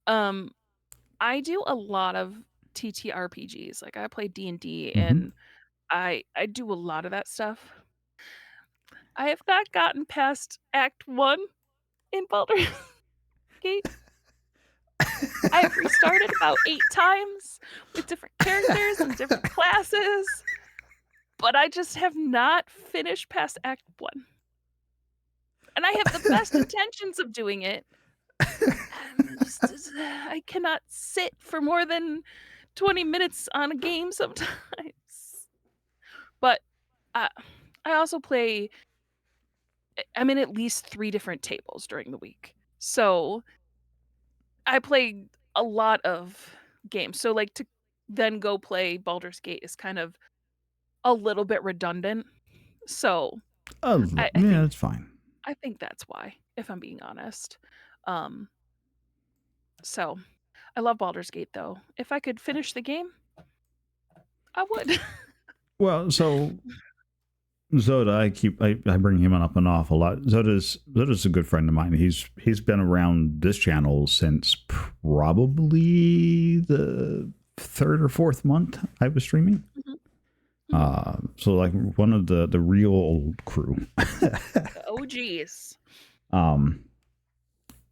um, I do a lot of TTRPGs. Like, I play D&D, Mhm. and I do a lot of that stuff. I have not gotten past Act 1 in Baldur's Gate. I have restarted about 8 times with different characters and different classes, but I just have not finished past Act 1. And I have the best intentions of doing it, and it just is I cannot sit for more than 20 minutes on a game sometimes. But, uh, I also play I'm in at least 3 different tables during the week. So, I play a lot of games. So, like, to then go play Baldur's Gate is kind of a little bit redundant. So, I I Yeah, think that's fine. I think that's why, if I'm being honest. Um, so I love Baldur's Gate though. If I could finish the game, I would. Well, so Zoda, I bring him up and off a lot. Zoda's a good friend of mine. He's been around this channel since probably the third or fourth month I was streaming. Mhm, mhm. So like one of the real old crew. The OGs. um,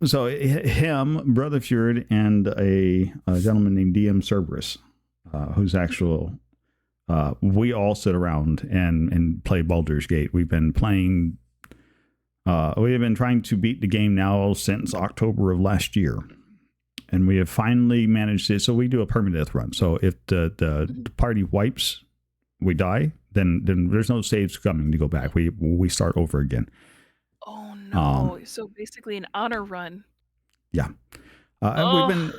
so him, Brother Fjord, and a gentleman named DM Cerberus, who's actual. We all sit around and play Baldur's Gate. We've been playing. We have been trying to beat the game now since October of last year, and we have finally managed it. So we do a permadeath run. So if the Mhm. party wipes, we die. Then there's no saves coming to go back. We start over again. Oh Um, no. So basically an honor run. yeah. And we've Oh,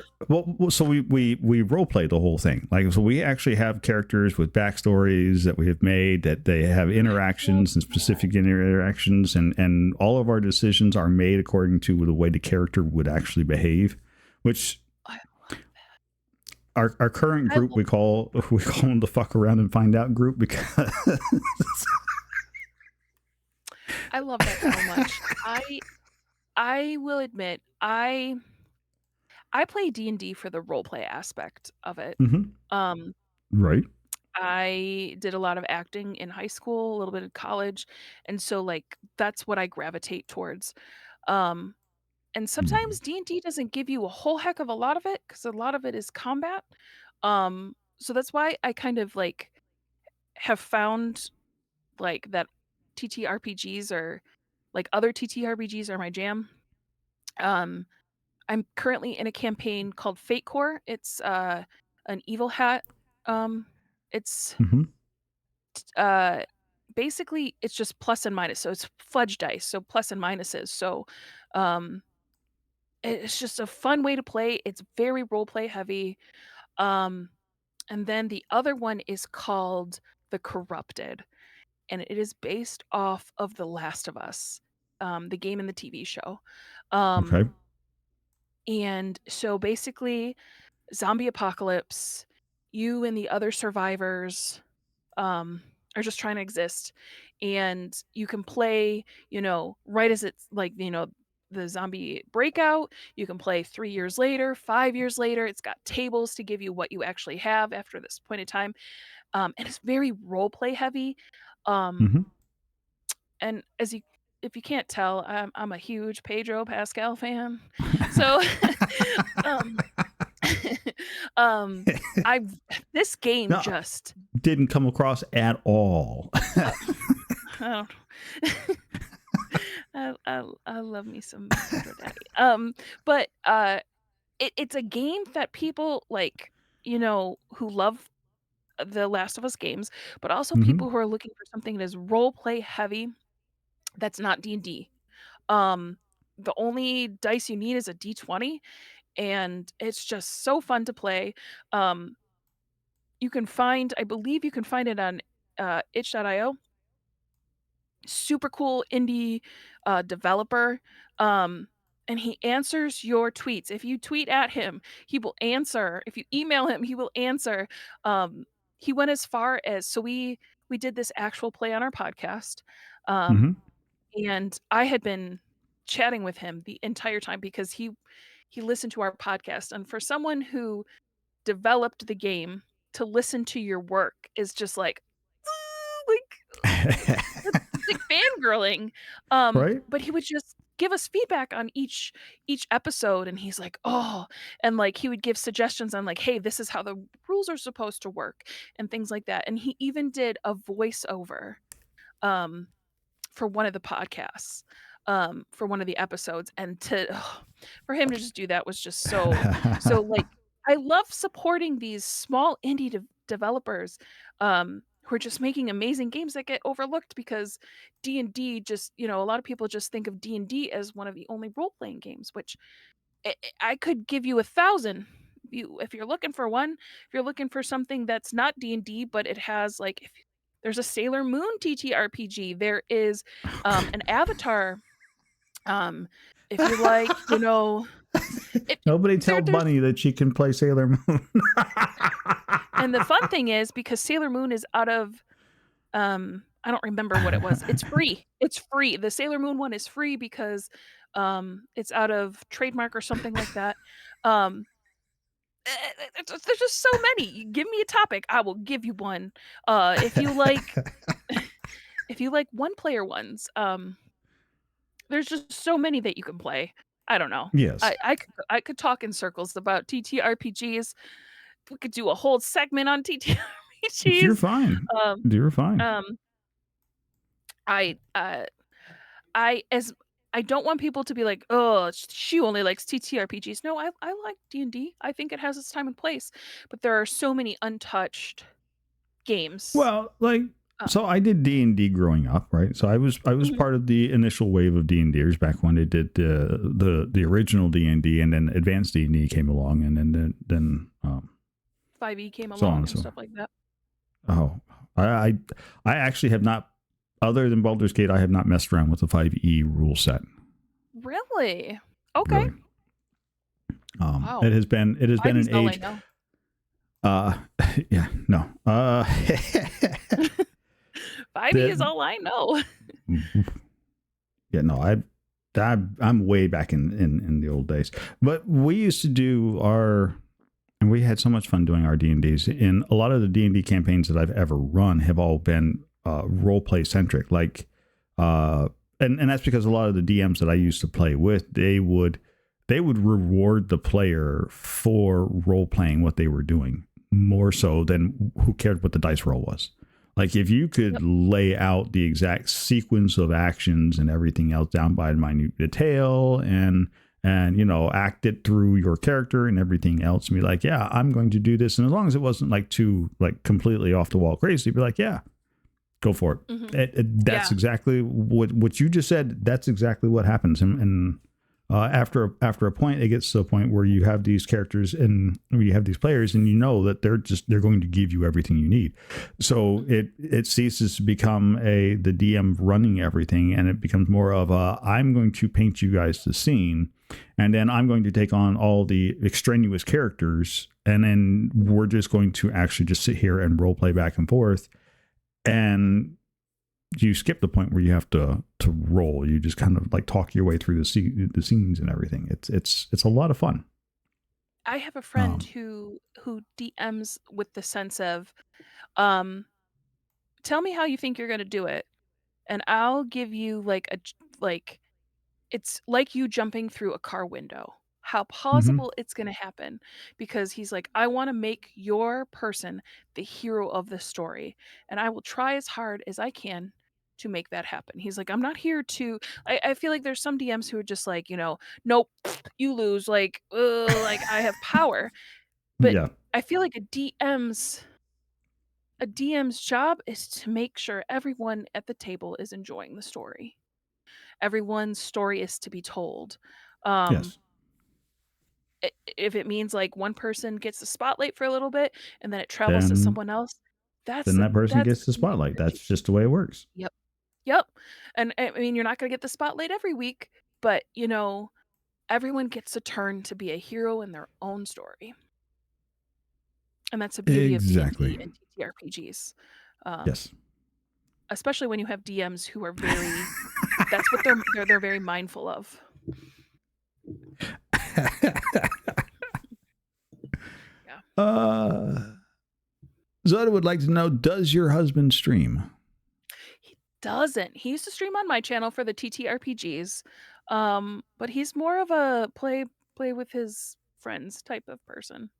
been so we role play the whole thing. Like so, we actually have characters with backstories that we have made that they have I love interactions and that. specific interactions, and all of our decisions are made according to the way the character would actually behave. Which I love that. our current I group love we call them the fuck around and find out group because I love that so much. I will admit, I play D&D for the role play aspect of it. Hmm. Um, Right. I did a lot of acting in high school, a little bit in college, and so, like, that's what I gravitate towards. Um, and Mhm. sometimes D&D doesn't give you a whole heck of a lot of it because a lot of it is combat. So that's why I kind of, like, have found, like, that TTRPGs or, like, other TTRPGs are my jam. Um, I'm currently in a campaign called Fate Core. It's, an evil hat, um, it's Mhm. uh basically it's just plus and minus, so it's fudge dice, so plus and minuses. So um it's just a fun way to play. It's very role play heavy. um and then the other one is called The Corrupted, and it is based off of The Last of Us, the game and the TV show. um Okay. and so basically, zombie apocalypse, you and the other survivors um, are just trying to exist. And you can play, right as it's like, the zombie breakout. You can play 3 years later, 5 years later. It's got tables to give you what you actually have after this point in time. And it's very role play heavy. Um, Mhm. and if you can't tell, I'm a huge Pedro Pascal fan. So, um, um, I've this game No, just didn't come across at all. uh, I don't I love me some Pedro Daddy. But it's a game that people like, who love the Last of Us games, but also Mhm. people who are looking for something that is role play heavy that's not D&D. Um, the only dice you need is a D20, and it's just so fun to play. Um, I believe you can find it on itch.io. Super cool indie developer. Um, and he answers your tweets. If you tweet at him, he will answer. If you email him, he will answer. Um, he went as far as, so we did this actual play on our podcast. Um, Mhm. and I had been chatting with him the entire time because he listened to our podcast. And for someone who developed the game to listen to your work is just like, like it's like fangirling. Right? But he would just give us feedback on each episode, and he's like, "Oh," and, like, he would give suggestions on, like, "Hey, this is how the rules are supposed to work," and things like that, and he even did a voiceover, um, for one of the podcasts, for one of the episodes, and for him to just do that was just so, like, I love supporting these small indie developers, who are just making amazing games that get overlooked because D&D just, a lot of people just think of D&D as one of the only role-playing games, which I could give you 1,000. If you're looking for one, if you're looking for something that's not D&D, but it has, like, if there's a Sailor Moon TTRPG, there is, an Avatar, um, if you like, Nobody there tell there's Bunny that she can play Sailor Moon. and the fun thing is because Sailor Moon is out of, I don't remember what it was. It's free. It's free. The Sailor Moon one is free because, it's out of trademark or something like that. Um, there's just so many. You give me a topic, I will give you one. If you like if you like one-player ones, there's just so many that you can play. I don't know. Yes. I could talk in circles about TTRPGs. We could do a whole segment on You're TTRPGs. fine. Um, You're fine. um, I I as I don't want people to be like, "Oh, she only likes TTRPGs." No, I like D&D. I think it has its time and place, but there are so many untouched games. Well, like, Uh, so I did D&D growing up, right? So I was mhm. part of the initial wave of D&Ders back when they did the original D&D, and then advanced D&D came along, and then 5e came so on along and and so. stuff like that. Oh, I actually have not, other than Baldur's Gate, I have not messed around with the 5e rule set. Really? Okay. Really. Wow. It has been 5e is an all I age. know. Uh, yeah, no. 5e is The all I know. Yeah, no, I'm way back in the old days. But we used to do our, and we had so much fun doing our D&Ds. And a lot of the D&D campaigns that I've ever run have all been role play centric. Like, and that's because a lot of the DMs that I used to play with, they would reward the player for role playing what they were doing more so than who cared what the dice roll was. Like if you could Yep. lay out the exact sequence of actions and everything else down by minute detail and act it through your character and everything else and be like, yeah, I'm going to do this. And as long as it wasn't like too like completely off the wall crazy, be like, yeah, go for it. Mhm. That's Yeah. exactly what you just said. That's exactly what happens. And after a point, it gets to a point where you have these characters and you have these players, and you know that they're going to give you everything you need. So it ceases to become the DM running everything, and it becomes more of I'm going to paint you guys the scene, and then I'm going to take on all the extraneous characters, and then we're just going to actually just sit here and role play back and forth, and you skip the point where you have to roll. You just kind of like talk your way through the scenes and everything. It's a lot of fun. I have a friend who DMs with the sense of, tell me how you think you're gonna do it, and I'll give you like it's like you jumping through a car window. How Mm-hmm. plausible it's gonna happen, because he's like, I want to make your person the hero of the story, and I will try as hard as I can to make that happen. He's like, I'm not here to. I feel like there's some DMs who are just like, nope, you lose. Like I have power, but Yeah. I feel like a DM's job is to make sure everyone at the table is enjoying the story. Everyone's story is to be told. Um, Yes. if it means like one person gets the spotlight for a little bit and then it travels to Then someone else, that's that person that's gets the great spotlight. That's energy. just the way it works. Yep. Yep. And I mean, you're not going to get the spotlight every week, but everyone gets a turn to be a hero in their own story. And that's the beauty of Exactly. D&D and TTRPGs. Yes. Especially when you have DMs who are very that's what they're very mindful of. Yeah. Zoda would like to know, does your husband stream? He doesn't. He used to stream on my channel for the TTRPGs. But he's more of a play with his friends type of person.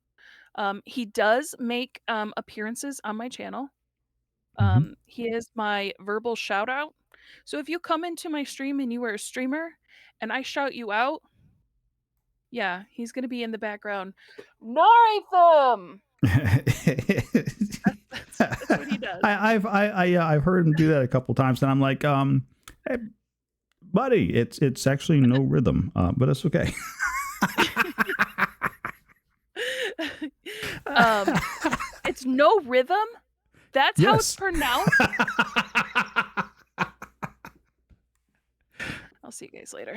He does make appearances on my channel. Mm-hmm. He is my verbal shout out. So if you come into my stream and you are a streamer and I shout you out, yeah, he's gonna be in the background. Norithum! That's what he does. I've heard him do that a couple times, and I'm like, hey, buddy, it's actually no rhythm, but it's okay. It's no rhythm? That's how it's Yes. pronounced? I'll see you guys later.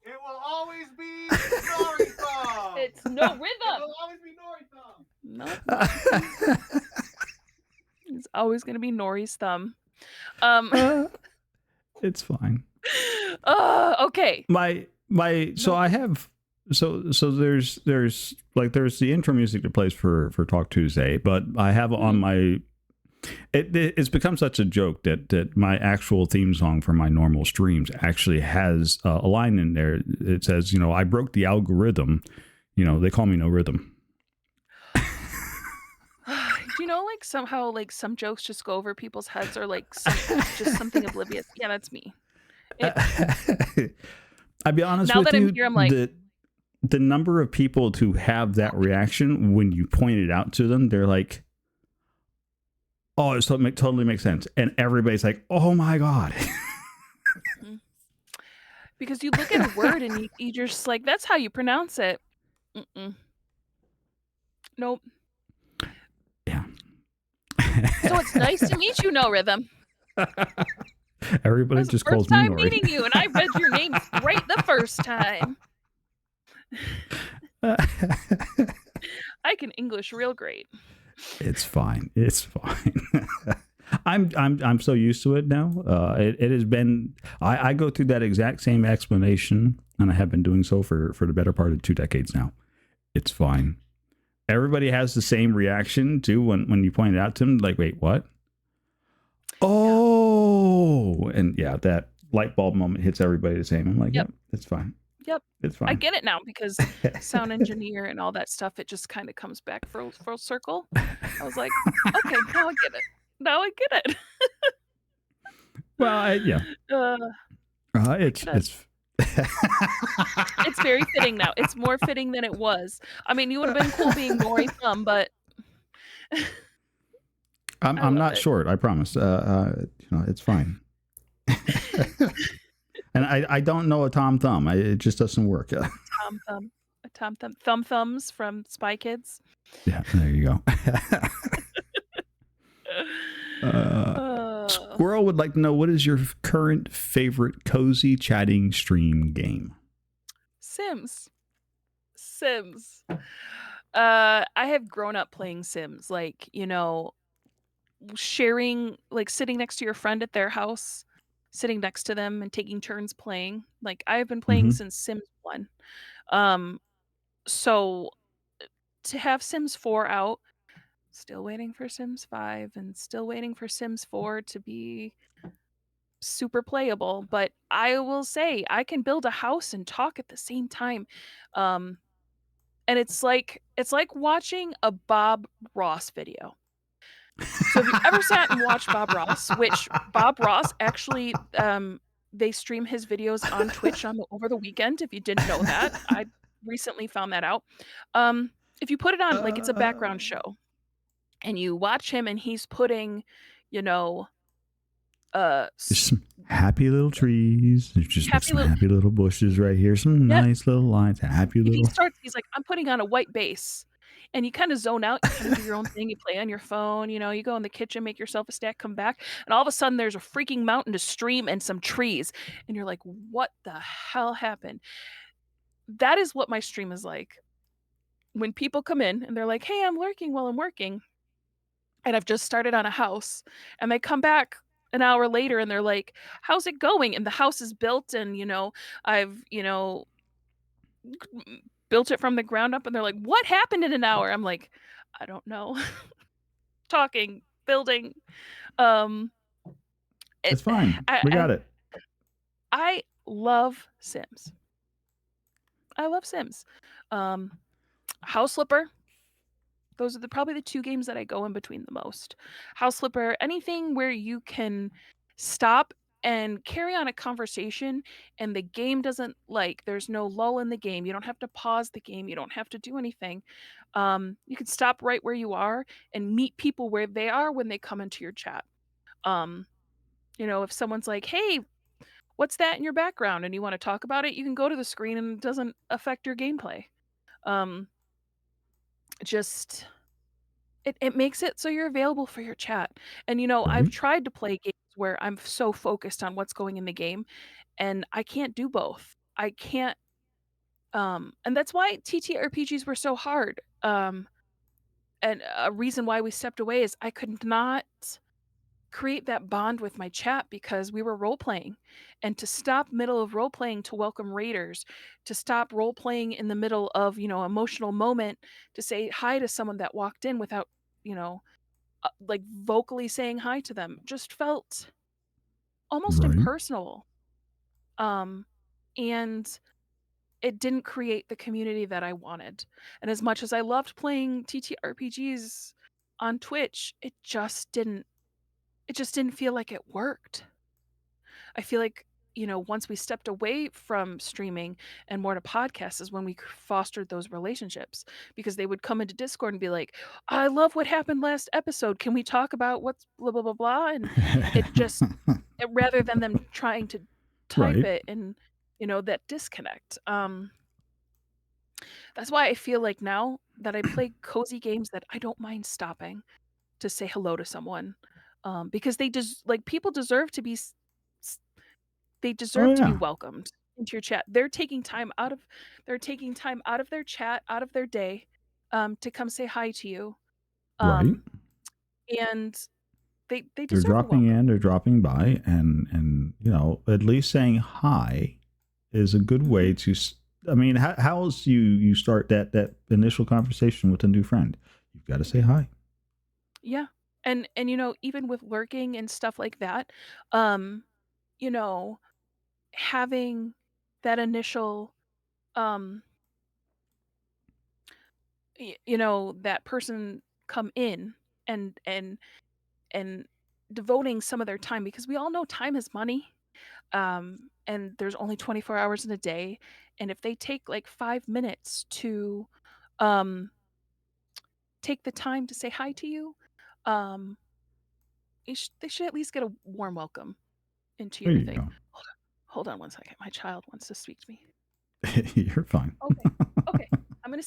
It will always be Nori Thumb. It's no It rhythm. will always be Nori Thumb. Nope. It's always gonna be Nori's thumb. It's fine. Okay. So I have there's the intro music that plays for Talk Tuesday, but I have on my it's become such a joke that my actual theme song for my normal streams actually has a line in there. It says, I broke the algorithm. They call me no rhythm. Do you know, like, somehow, like, some jokes just go over people's heads, or like just something oblivious? Yeah, that's me. I'll be honest Now with that you, I'm here, I'm like, the number of people to have that reaction when you point it out to them, they're like, oh, it totally makes sense. And everybody's like, oh my God. because you look at a word and you're just like, that's how you pronounce it. Nope. Yeah. So it's nice to meet you, No Rhythm. Everybody That's just the calls first me time Nori. meeting you, and I read your name right the first time. I can English real great. It's fine. It's fine. I'm so used to it now. It has been. I go through that exact same explanation, and I have been doing so for the better part of 2 decades now. It's fine. Everybody has the same reaction too when you point it out to them. Like, wait, what? Oh, and yeah, that light bulb moment hits everybody the same. I'm like, Yep. yep, it's fine. Yep. It's fine. I get it now because sound engineer and all that stuff, it just kind of comes back full circle. I was like, okay, now I get it. Now I get it. Well, yeah. It's It's very fitting now. It's more fitting than it was. I mean, you would have been cool being Maury Thumb, but I'm not short. I promise. It's fine. And I don't know a Tom Thumb. It just doesn't work. Tom Thumb, Thumbs from Spy Kids. Yeah, there you go. Squirrel would like to know, what is your current favorite cozy chatting stream game? Sims. I have grown up playing Sims, like, sharing, like sitting next to your friend at their house, sitting next to them and taking turns playing. Like I've been playing since Sims 1. So to have Sims 4 out, still waiting for Sims 5 and still waiting for Sims 4 to be super playable, but I will say I can build a house and talk at the same time. And it's like watching a Bob Ross video. So if you ever sat and watched Bob Ross, which Bob Ross actually they stream his videos on Twitch over the weekend, if you didn't know that. I recently found that out. If you put it on, like it's a background show and you watch him and he's putting, there's some happy little trees. There's just happy little bushes right here. Some nice little lines. He's like, I'm putting on a white base. And you kind of zone out, you kind of do your own thing, you play on your phone, you go in the kitchen, make yourself a stack, come back, and all of a sudden there's a freaking mountain to stream and some trees. And you're like, what the hell happened? That is what my stream is like. When people come in and they're like, hey, I'm lurking while I'm working, and I've just started on a house, and they come back an hour later and they're like, how's it going? And the house is built and, I've, built it from the ground up, and they're like, what happened in an hour? I'm like, I don't know. Talking, building. It's fine. We got it. I love Sims. House Flipper. Those are probably the 2 games that I go in between the most. House Flipper, anything where you can stop and carry on a conversation and the game doesn't, there's no lull in the game. You don't have to pause the game. You don't have to do anything. You can stop right where you are and meet people where they are when they come into your chat. If someone's like, hey, what's that in your background? And you want to talk about it, you can go to the screen and it doesn't affect your gameplay. It makes it so you're available for your chat. And I've tried to play games where I'm so focused on what's going in the game, and I can't do both. I can't and that's why TTRPGs were so hard. And a reason why we stepped away is I could not create that bond with my chat because we were role playing, and to stop middle of role playing to welcome raiders, to stop role playing in the middle of emotional moment to say hi to someone that walked in without like vocally saying hi to them, just felt almost impersonal. And it didn't create the community that I wanted. And as much as I loved playing TTRPGs on Twitch, it just didn't feel like it worked. I feel like, once we stepped away from streaming and more to podcasts is when we fostered those relationships, because they would come into Discord and be like, I love what happened last episode. Can we talk about what's blah, blah, blah, blah? And it just, rather than them trying to type it and, that disconnect. That's why I feel like now that I play cozy games that I don't mind stopping to say hello to someone. Because people deserve to be to be welcomed into your chat. They're taking time out of their chat, out of their day, to come say hi to you. Right. And they They're deserve a dropping welcome. in, they're dropping by, and at least saying hi is a good way Mhm. to. I mean, how else you start that initial conversation with a new friend? You've got to say hi. Yeah. And even with lurking and stuff like that, um, you know, having that initial um that person come in and and devoting some of their time, because we all know time is money. And there's only 24 hours in a day, and if they take like 5 minutes to um take the time to say hi to you, um they should at least get a warm welcome into There your you thing. go. Hold on one second. My child wants to speak to me. You're fine. Okay. Okay. I'm gonna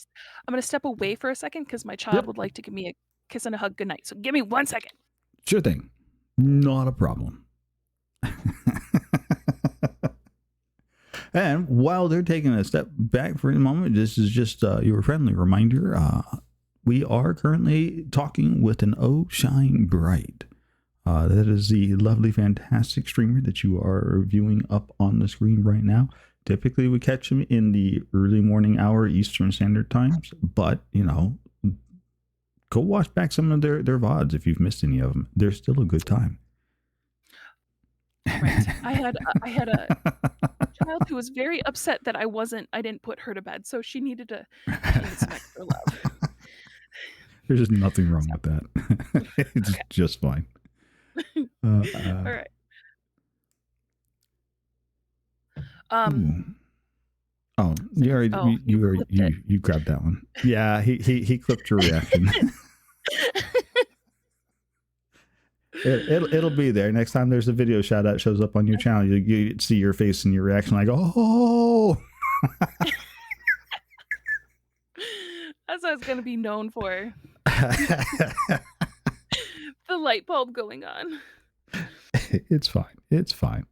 step away for a second because my child Yep. would like to give me a kiss and a hug goodnight. So give me 1 second. Sure thing. Not a problem. And while they're taking a step back for a moment, this is just your friendly reminder. We are currently talking with an Oh Shine Bright. That is the lovely, fantastic streamer that you are viewing up on the screen right now. Typically, we catch them in the early morning hour Eastern Standard Times, but go watch back some of their VODs if you've missed any of them. They're still a good time. Right. I had a child who was very upset that I didn't put her to bed, so she needed some extra love. There's just nothing wrong So, with that. It's okay. just fine. All right. Ooh. Oh, you already you grabbed that one. Yeah, he clipped your reaction. It'll be there next time there's a video shout out shows up on your channel. You see your face and your reaction like, oh. That's what I was gonna be known for. The light bulb going on. It's fine. It's fine.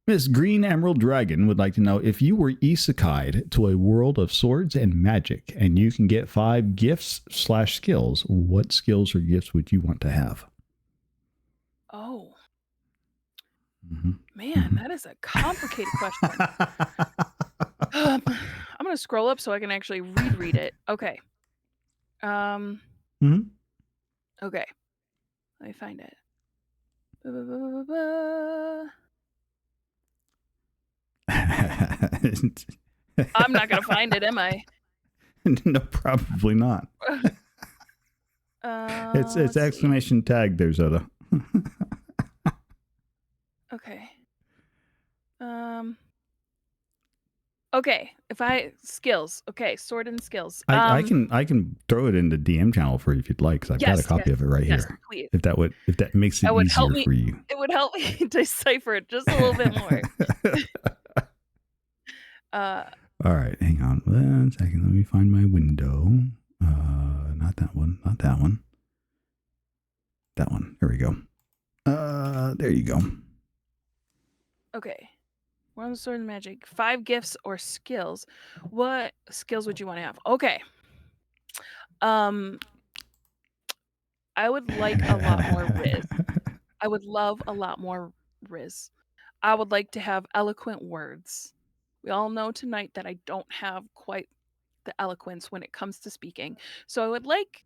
Miss Green Emerald Dragon would like to know, if you were isekai'd to a world of swords and magic and you can get 5 gifts/skills, what skills or gifts would you want to have? Oh. Mm-hmm. Man, that is a complicated question. I'm gonna scroll up so I can actually read it. Okay. Mm-hmm. Okay. Let me find it. I'm not gonna find it, am I? No, probably not. It's let's see. exclamation tag there, Zoda. Okay. Okay. Skills. Okay, sword and skills. I can throw it into DM channel for you if you'd like, because I've got a copy of it right here. Please. If that makes it easier for you. It would help me decipher it just a little bit more. All right, hang on 1 second. Let me find my window. Not that one. Not that one. That one. There we go. There you go. Okay. One sword and magic. 5 gifts or skills. What skills would you want to have? Okay. I would like a lot more Riz. I would love a lot more Riz. I would like to have eloquent words. We all know tonight that I don't have quite the eloquence when it comes to speaking. So I would like,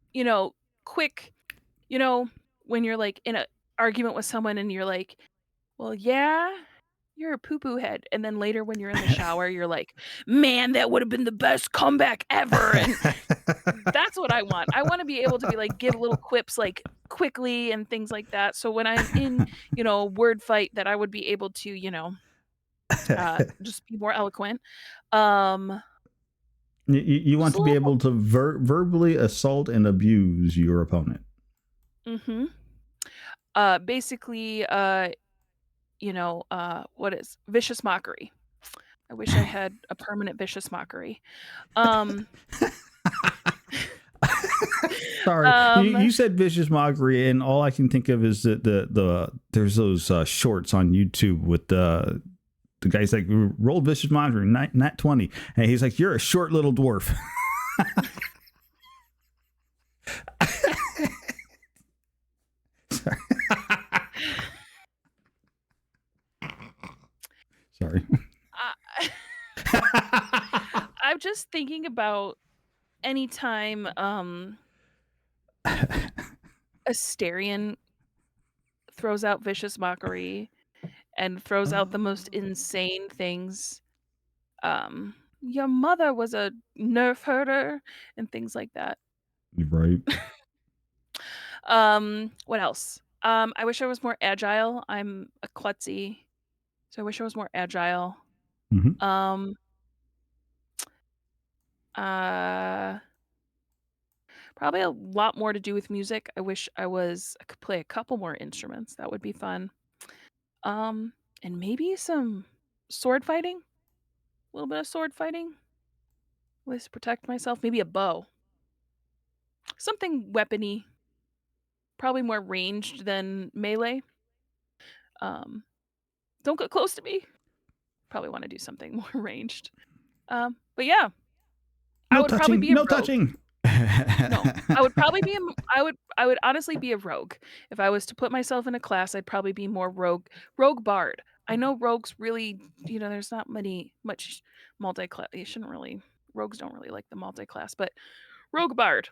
quick, when you're like in an argument with someone and you're like, well, yeah, you're a poo-poo head. And then later when you're in the shower, you're like, man, that would have been the best comeback ever. And that's what I want. I want to be able to be like, give little quips like quickly and things like that. So when I'm in, word fight, that I would be able to, just be more eloquent. You want to be able to verbally assault and abuse your opponent. Mm-hmm. Basically, what is vicious mockery? I wish I had a permanent vicious mockery. Sorry, you said vicious mockery, and all I can think of is the there's those shorts on YouTube with the guy's like, roll vicious mockery, nat 20, and he's like, you're a short little dwarf. just thinking about anytime Asterion throws out vicious mockery and throws out the most insane things. Your mother was a nerf herder and things like that. Right. What else? I wish I was more agile. I'm a klutzy, so I wish I was more agile. Mhm. Probably a lot more to do with music. I wish I could play a couple more instruments. That would be fun. And maybe some sword fighting. A little bit of sword fighting. Ways to protect myself. Maybe a bow. Something weapony. Probably more ranged than melee. Don't get close to me. Probably want to do something more ranged. But yeah, I No would probably touching. be a No rogue. touching. No, I would probably be I would honestly be a rogue. If I was to put myself in a class, I'd probably be more rogue bard. I know rogues really, there's not much multi-class. Rogues don't really like the multi-class, but rogue bard,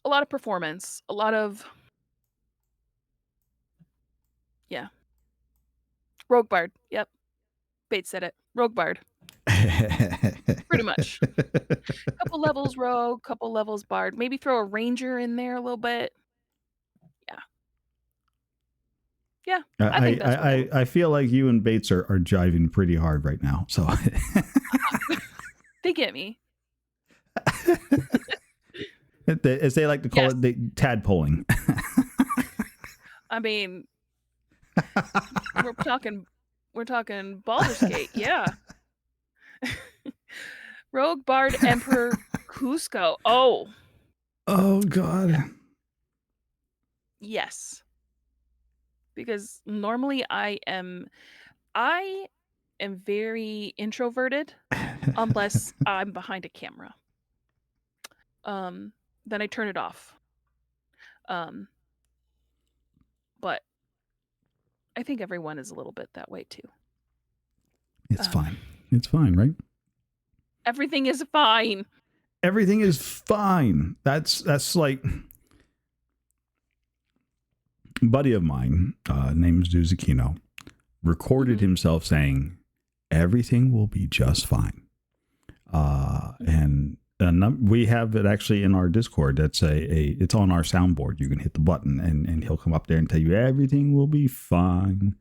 a lot of performance, a lot of rogue bard. Yep, Bates said it. Rogue bard. Pretty much. Couple levels rogue, couple levels bard. Maybe throw a ranger in there a little bit. Yeah, I think that's what I would. I feel like you and Bates are jiving pretty hard right now. So They get me. as they like to call Yes. it, the tadpoling. I mean, we're talking Baldur's Gate, yeah. Rogue Bard Emperor Cusco. Oh, Oh God. yes. Because normally I am very introverted unless I'm behind a camera. Then I turn it off. But I think everyone is a little bit that way too. It's fine. It's fine, right? Everything is fine. Everything is fine. That's like a buddy of mine, named Zuzakino, recorded himself saying, "Everything will be just fine." And we have it actually in our Discord. That's it's on our soundboard. You can hit the button and he'll come up there and tell you everything will be fine.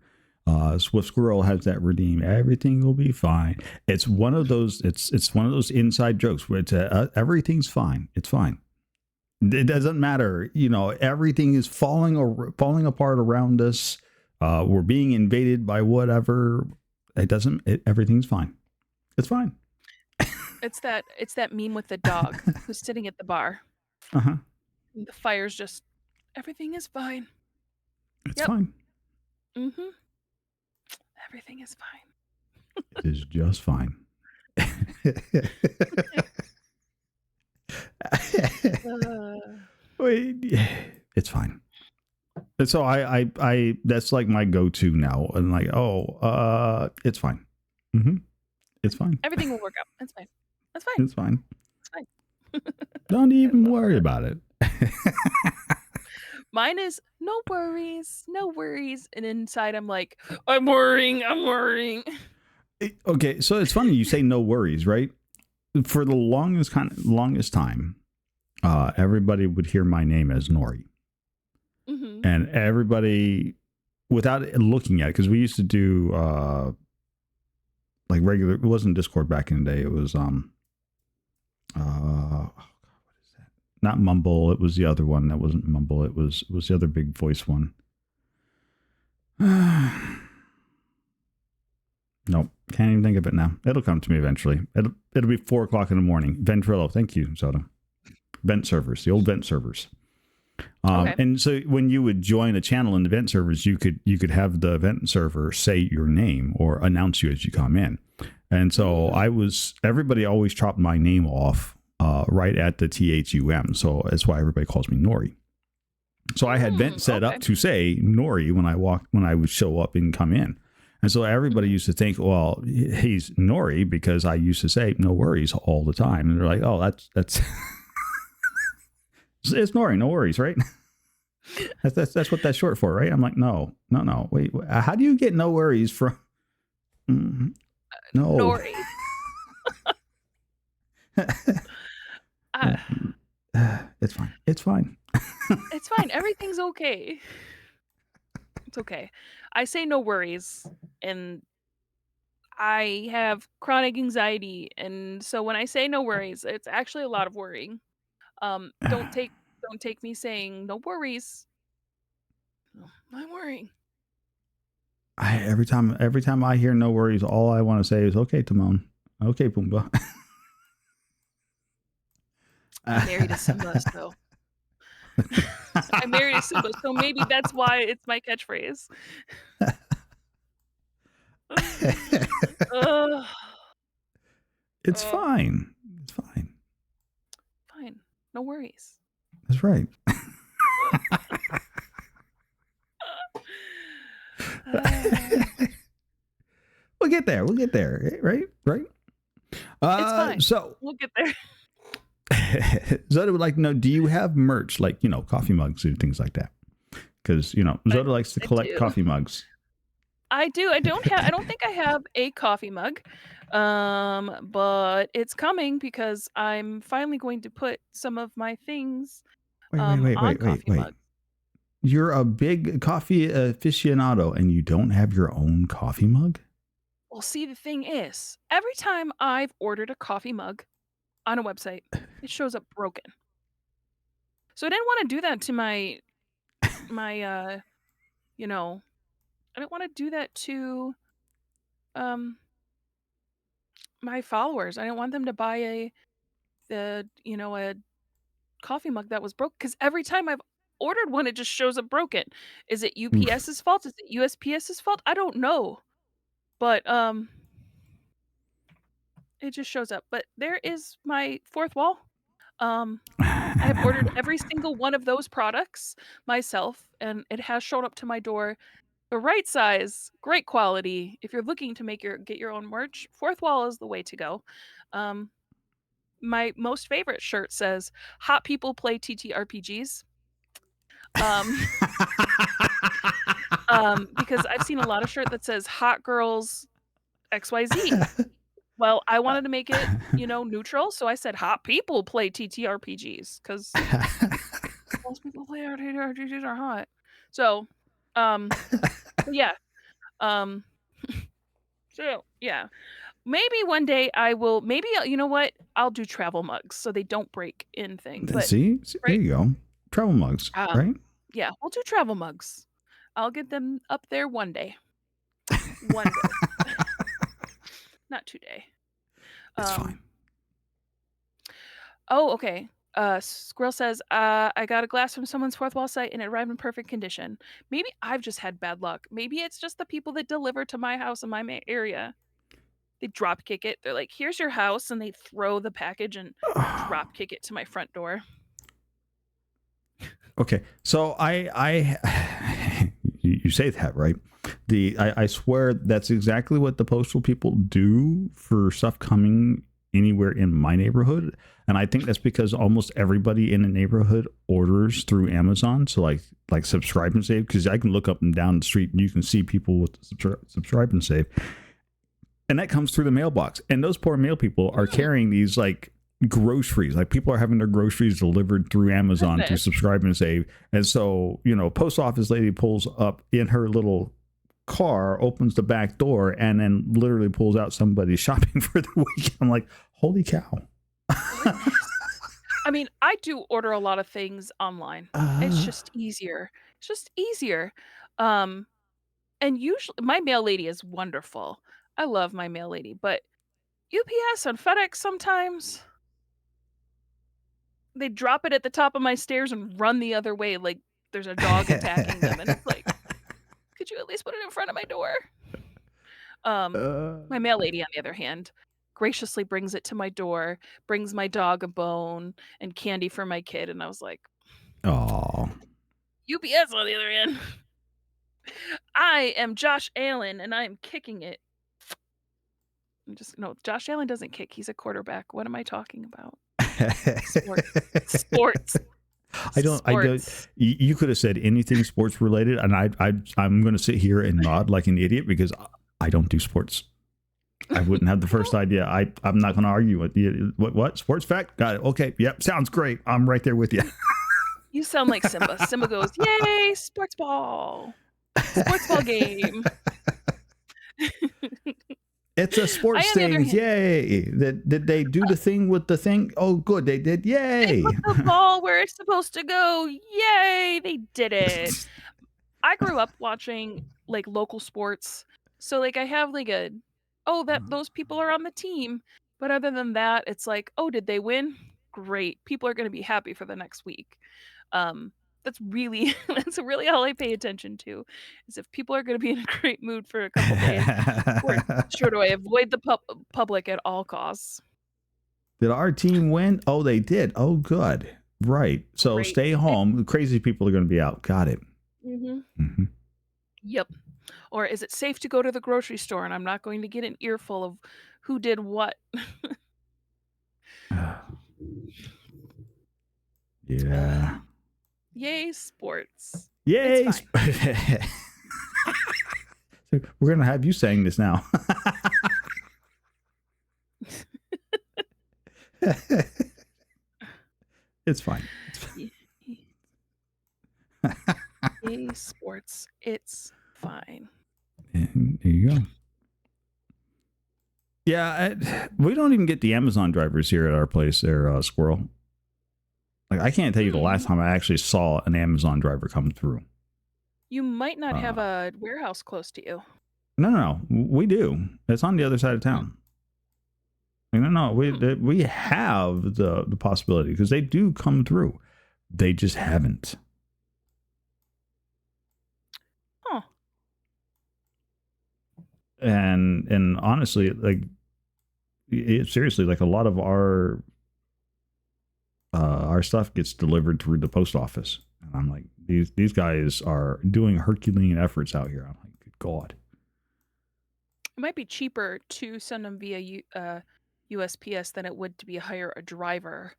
Swift Squirrel has that redeem. Everything will be fine. It's one of those. It's one of those inside jokes where it's everything's fine. It's fine. It doesn't matter. Everything is falling apart around us. We're being invaded by whatever. Everything's fine. It's fine. It's that meme with the dog who's sitting at the bar. Uh-huh. And the fire's just, everything is fine. It's fine. Mm-hmm. Everything is fine. It is just fine. It's fine. And so I that's like my go-to now. And like, it's fine. Mm-hmm. It's fine. Everything will work out. It's fine. That's fine. It's fine. It's fine. Don't even worry about it. Mine is no worries. And inside I'm like, I'm worrying. Okay, so it's funny you say no worries, right? For the longest time, everybody would hear my name as Nori. Mm-hmm. And everybody, without looking at it, because we used to do like regular, it wasn't Discord back in the day. It was what is that? Not Mumble. It was the other one. That wasn't Mumble. It was the other big voice one. Nope, can't even think of it now. It'll come to me eventually. It'll be 4:00 in the morning. Ventrilo, thank you, Soda. Vent servers, the old vent servers. Okay. And so when you would join a channel in the vent servers, you could have the vent server say your name or announce you as you come in. And so everybody always chopped my name off right at the THUM. So that's why everybody calls me Nori. So I had vent set up to say Nori when I would show up and come in. And so everybody used to think, well, he's Nori because I used to say no worries all the time. And they're like, oh, that's it's Nori, no worries, right? That's what that's short for, right? I'm like, no. Wait, how do you get no worries from? No. Nori. It's fine. It's fine. It's fine. Everything's okay. It's okay. I say no worries, and I have chronic anxiety, and so when I say no worries, it's actually a lot of worrying. Don't take me saying no worries. I'm worrying. Every time I hear no worries, all I want to say is okay, Timon. Okay, Pumbaa. I'm married to Simba, so I'm married to Simba, so maybe that's why it's my catchphrase. It's fine. It's fine. Fine. No worries. That's right. We'll get there. Right? It's fine. So we'll get there. Zoda would like to know, do you have merch like, coffee mugs and things like that? Because, Zoda likes to collect coffee mugs. I do. I don't think I have a coffee mug. But it's coming because I'm finally going to put some of my things on coffee mugs. You're a big coffee aficionado and you don't have your own coffee mug? Well, see, the thing is, every time I've ordered a coffee mug on a website, it shows up broken. So I didn't want to do that to my I didn't want to do that to my followers. I didn't want them to buy a coffee mug that was broke, because every time I've ordered one, it just shows up broken. Is it UPS's fault? Is it USPS's fault? I don't know. But it just shows up. But there is my fourth wall. I have ordered every single one of those products myself, and it has shown up to my door. The right size, great quality. If you're looking to get your own merch, fourth wall is the way to go. My most favorite shirt says "Hot people play TTRPGs." Because I've seen a lot of shirt that says "Hot girls XYZ." Well, I wanted to make it, neutral, so I said "Hot people play TTRPGs" because most people play TTRPGs are hot. So, yeah. So yeah. Maybe one day I will. Maybe you know what? I'll do travel mugs so they don't break in things. But See, there you go. Travel mugs, right? Yeah, we'll do travel mugs. I'll get them up there one day. One day. Not today. It's fine. Oh, okay. Squirrel says, I got a glass from someone's fourth wall site and it arrived in perfect condition. Maybe I've just had bad luck. Maybe it's just the people that deliver to my house in my area. They drop kick it. They're like, here's your house. And they throw the package and drop kick it to my front door. Okay. So you say that, right? I swear that's exactly what the postal people do for stuff coming anywhere in my neighborhood. And I think that's because almost everybody in the neighborhood orders through Amazon. So like Subscribe and Save, because I can look up and down the street and you can see people with Subscribe and Save. And that comes through the mailbox. And those poor mail people are carrying these like groceries. Like people are having their groceries delivered through Amazon to Subscribe and Save. And so, post office lady pulls up in her little car, opens the back door, and then literally pulls out somebody shopping for the week. I'm like, holy cow. I mean, I do order a lot of things online. It's just easier. And usually my mail lady is wonderful. I love my mail lady, but UPS and FedEx sometimes they drop it at the top of my stairs and run the other way like there's a dog attacking them, and it's like, could you at least put it in front of my door? My mail lady, on the other hand, graciously brings it to my door, brings my dog a bone and candy for my kid, and I was like, oh, UPS on the other hand. I am Josh Allen, and I am kicking it. No, Josh Allen doesn't kick. He's a quarterback. What am I talking about? Sports. Sports. I don't. Sports. You could have said anything sports related, and I'm going to sit here and nod like an idiot because I don't do sports. I wouldn't have the first idea. I'm not going to argue with you. What sports fact? Got it. Okay. Yep. Sounds great. I'm right there with you. You sound like Simba. Simba goes, "Yay, sports ball! Sports ball game." It's a sports thing. Yay. Did they do the thing with the thing? Oh, good. They did. Yay. They put the ball where it's supposed to go. Yay. They did it. I grew up watching like local sports. So like I have like those people are on the team. But other than that, it's like, oh, did they win? Great. People are going to be happy for the next week. That's really all I pay attention to, is if people are going to be in a great mood for a couple days, or sure do I avoid the public at all costs. Did our team win? Oh, they did. Oh, good. Right. So Great. Stay home. The crazy people are going to be out. Got it. Mm-hmm. Yep. Or is it safe to go to the grocery store and I'm not going to get an earful of who did what? Yeah. Yay, sports. Yay. So we're going to have you saying this now. It's fine. Yay, sports. It's fine. And there you go. Yeah, we don't even get the Amazon drivers here at our place there, Squirrel. Like, I can't tell you the last time I actually saw an Amazon driver come through. You might not have a warehouse close to you. No. We do. It's on the other side of town. No. We have the possibility because they do come through. They just haven't. Huh. And honestly, like, seriously, like a lot of our stuff gets delivered through the post office, and I'm like, these guys are doing Herculean efforts out here. I'm like, good God. It might be cheaper to send them via USPS than it would to hire a driver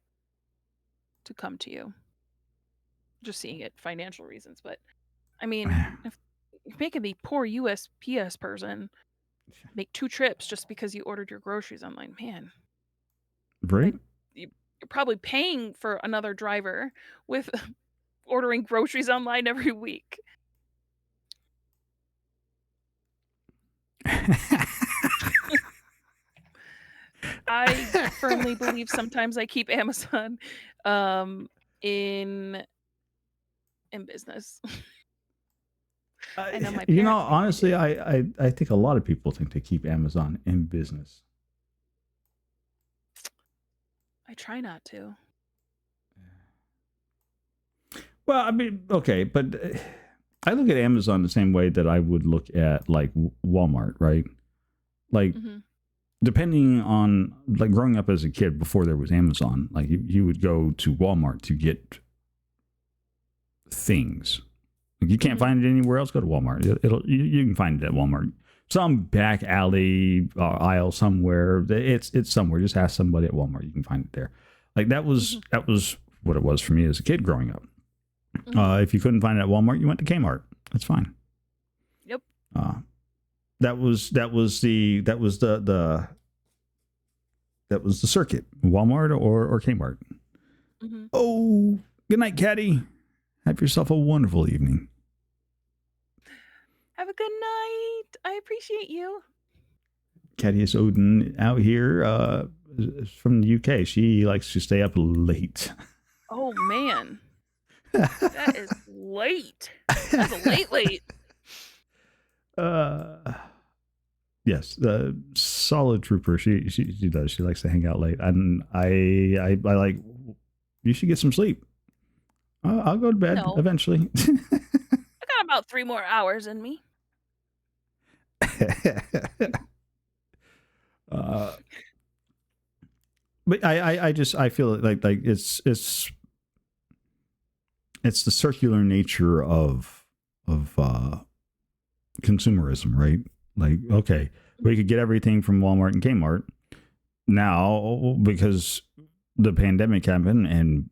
to come to you. Just seeing it financial reasons, but I mean, if you're making the poor USPS person make 2 trips just because you ordered your groceries online, man. Right? You're probably paying for another driver with ordering groceries online every week. I firmly believe sometimes I keep Amazon in business. I know my parents honestly, I think a lot of people think they keep Amazon in business. I try not to. Well, I mean, okay, but I look at Amazon the same way that I would look at like Walmart, right? Like, depending on, like, growing up as a kid before there was Amazon, like you would go to Walmart to get things. Like, you can't find it anywhere else. Go to Walmart. You can find it at Walmart. Some back alley aisle somewhere. It's somewhere. Just ask somebody at Walmart. You can find it there. Like, that was what it was for me as a kid growing up. If you couldn't find it at Walmart, you went to Kmart. That's fine. Yep. That was the circuit. Walmart or Kmart. Oh, good night, Caddy. Have yourself a wonderful evening. Have a good night. I appreciate you. Caddius Odin out here from the UK. She likes to stay up late. Oh, man. That is late. That's late. Yes, the solid trooper. She does. She likes to hang out late, and I like. You should get some sleep. I'll go to bed eventually. I got about 3 more hours in me. But I feel like it's the circular nature of consumerism, right? Like, okay, we could get everything from Walmart and Kmart. Now, because the pandemic happened and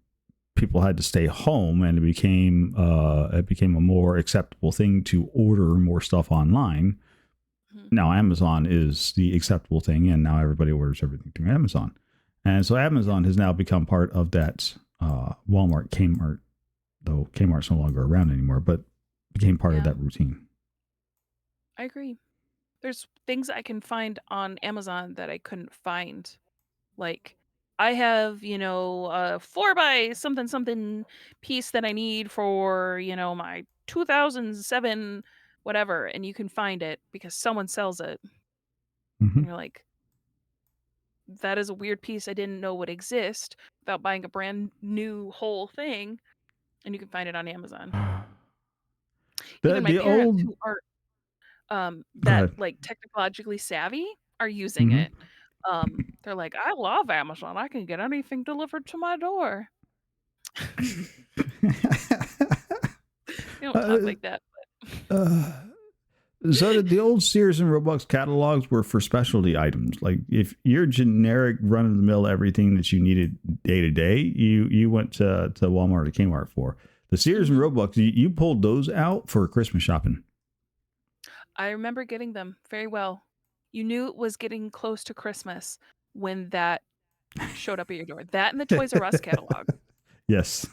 people had to stay home, and it became a more acceptable thing to order more stuff online. Now Amazon is the acceptable thing, and now everybody orders everything through Amazon. And so Amazon has now become part of that Walmart, Kmart, though Kmart's no longer around anymore, but became part of that routine. I agree. There's things I can find on Amazon that I couldn't find. Like, I have, a 4x something something piece that I need for, my 2007 whatever, and you can find it because someone sells it. And you're like, that is a weird piece I didn't know would exist without buying a brand new whole thing, and you can find it on Amazon. Even my parents who aren't like technologically savvy are using it. They're like, I love Amazon. I can get anything delivered to my door. You don't talk like that. So the old Sears and Roebuck catalogs were for specialty items. Like if your generic run of the mill everything that you needed day to day, you went to Walmart or Kmart for. The Sears and Roebucks, you pulled those out for Christmas shopping. I remember getting them very well. You knew it was getting close to Christmas when that showed up at your door. That and the Toys R Us catalog. Yes.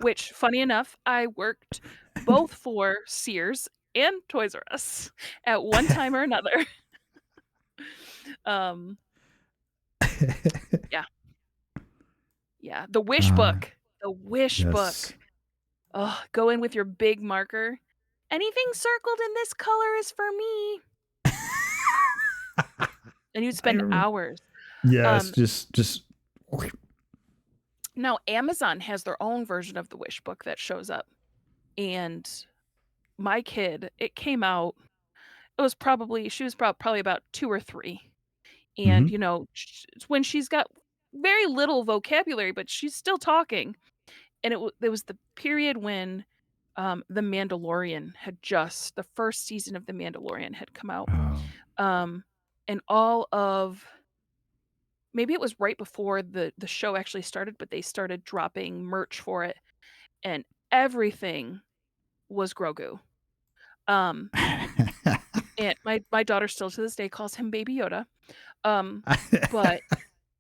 Which, funny enough, I worked both for Sears and Toys R Us at one time or another. Yeah. The Wish book. The Wish book. Oh, go in with your big marker. Anything circled in this color is for me. And you'd spend hours. Yes, just. Now, Amazon has their own version of the Wish book that shows up. And my kid, it came out, she was probably about 2 or 3. And, when she's got very little vocabulary, but she's still talking. And it was the period when The Mandalorian the first season of The Mandalorian had come out. And all of, maybe it was right before the show actually started, but they started dropping merch for it. And everything was Grogu. And my daughter still to this day calls him Baby Yoda. But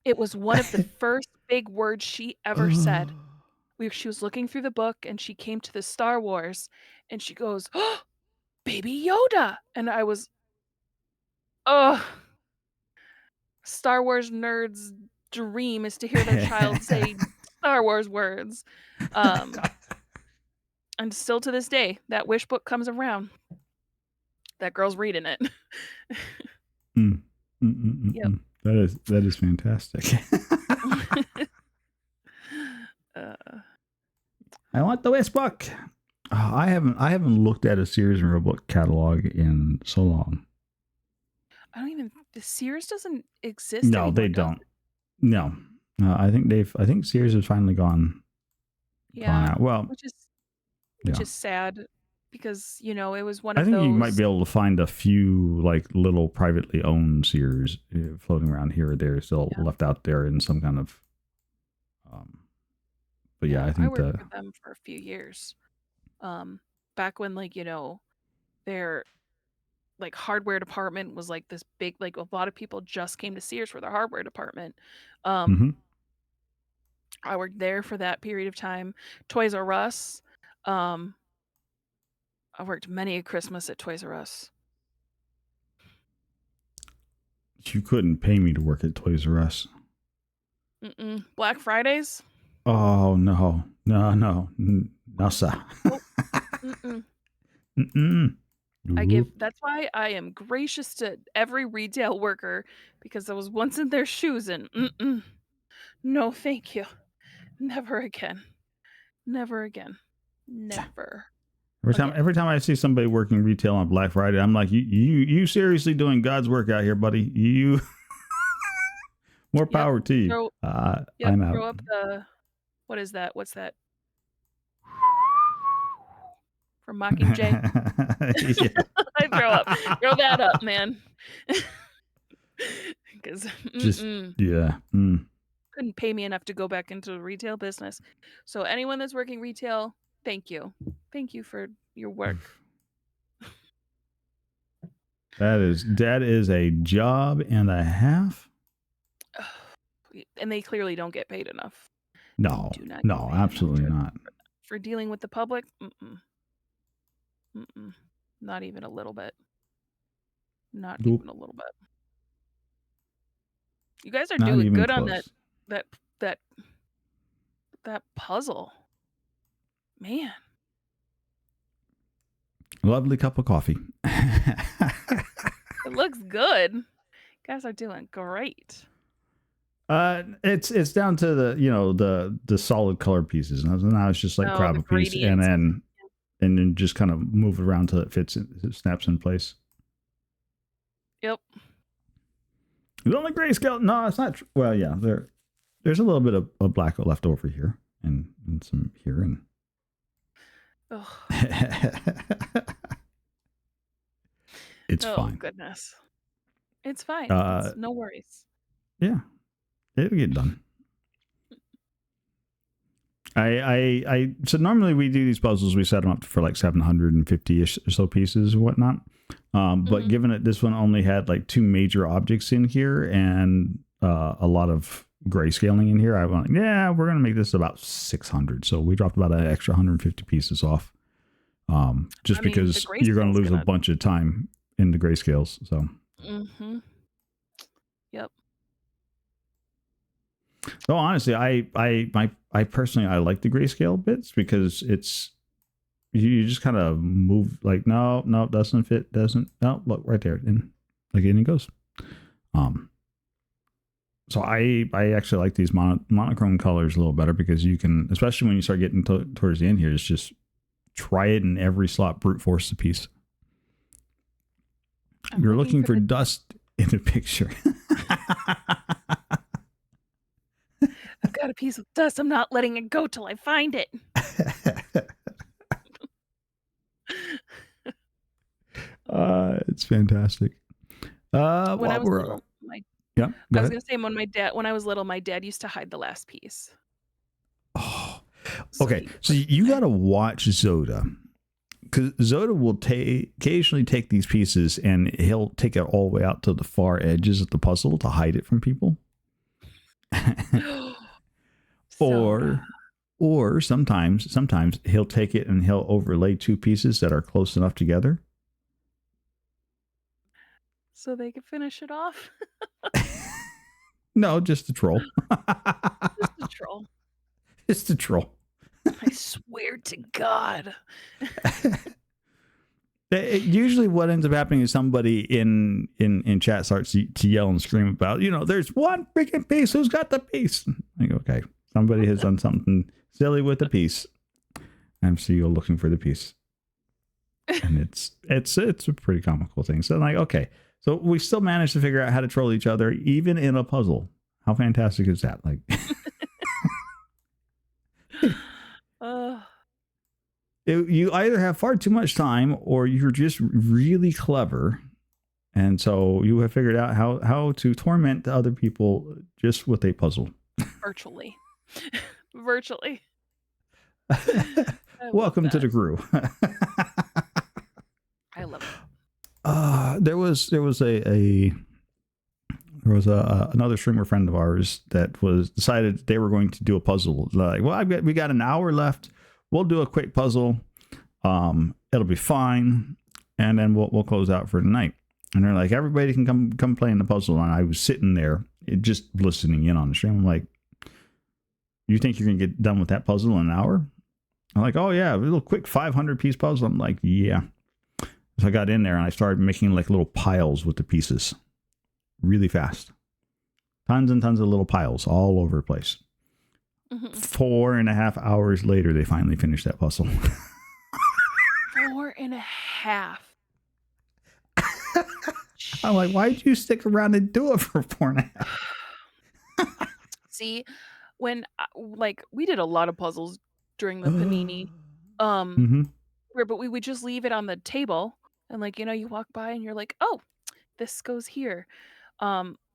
it was one of the first big words she ever said. She was looking through the book and she came to the Star Wars and she goes, "Oh, Baby Yoda." And I was, Star Wars nerds' dream is to hear their child say Star Wars words. And still to this day, that Wish book comes around. That girl's reading it. Yep. That is fantastic. I want the Wish book. I haven't looked at a Sears and Roebuck catalog in so long. The Sears doesn't exist. No, they don't. No, I think Sears has finally gone out. Well, which is sad because it was one of those. I think you might be able to find a few like little privately owned Sears floating around here or there, still left out there in some kind of. But I think I worked with them for a few years. Back when their like hardware department was like this big, like a lot of people just came to Sears for their hardware department. I worked there for that period of time. Toys R Us. I worked many a Christmas at Toys R Us. You couldn't pay me to work at Toys R Us. Black Fridays? Oh, no, sir. That's why I am gracious to every retail worker, because I was once in their shoes and no, thank you. Never again. Never. Every time I see somebody working retail on Black Friday, I'm like, you seriously doing God's work out here, buddy? You more power to you. I'm out. Throw up the, what is that? What's that? from Mockingjay. Yeah. I throw that up, man. Because Just yeah. couldn't pay me enough to go back into the retail business. So anyone that's working retail, thank you for your work. That is a job and a half. And they clearly don't get paid enough. No, absolutely not. For dealing with the public, not even a little bit. Not even a little bit. You guys are doing good on that puzzle. Man. Lovely cup of coffee. It looks good. You guys are doing great. It's down to the solid color pieces. Now it's just like grab a piece and then just kind of move it around till it fits. It snaps in place. Yep. The only grayscale. No, it's not. Well, yeah, there's a little bit of black left over here and some here and. It's fine. Oh goodness, it's fine. No worries. Yeah, it'll get done. So normally we do these puzzles. We set them up for like 750-ish or so pieces and whatnot. But given that this one only had like 2 major objects in here and a lot of grayscaling in here, I went, yeah, we're going to make this about 600. So we dropped about an extra 150 pieces off. Because you're going to lose a bunch of time in the grayscales. So. Yep. Oh, honestly, I personally like the grayscale bits because it's you just kind of move like no doesn't fit, look right there and again it goes. So I actually like these monochrome colors a little better because you can, especially when you start getting towards the end here, it's just try it in every slot, brute force the piece. You're looking for dust in the picture. I've got a piece of dust. I'm not letting it go till I find it. It's fantastic. When I was little, I was gonna say when I was little, my dad used to hide the last piece. Oh, okay. So you got to watch Zoda, because Zoda will occasionally take these pieces and he'll take it all the way out to the far edges of the puzzle to hide it from people. Or sometimes he'll take it and he'll overlay 2 pieces that are close enough together so they can finish it off. No, just a troll. Just a troll. Just a troll. I swear to God. Usually what ends up happening is somebody in chat starts to yell and scream about, there's one freaking piece. Who's got the piece? I go, okay, somebody has done something silly with the piece. I'm so you're looking for the piece. And it's a pretty comical thing. So I'm like, okay, so we still managed to figure out how to troll each other, even in a puzzle. How fantastic is that? Like, you either have far too much time or you're just really clever. And so you have figured out how to torment other people just with a puzzle. Virtually. Virtually. Welcome to the crew. I love it. There was another streamer friend of ours that was decided they were going to do a puzzle. Like, well, we got an hour left. We'll do a quick puzzle. It'll be fine, and then we'll close out for the night. And they're like, everybody can come play in the puzzle. And I was sitting there just listening in on the stream. I'm like, you think you're gonna get done with that puzzle in an hour? I'm like, oh yeah, a little quick 500 piece puzzle. I'm like, yeah. So I got in there and I started making like little piles with the pieces really fast. Tons and tons of little piles all over the place. 4.5 hours later, they finally finished that puzzle. 4.5. I'm like, why'd you stick around and do it for 4.5? See, when we did a lot of puzzles during the Panini. everywhere, but we would just leave it on the table, and, like, you walk by and you're like, "Oh, this goes here."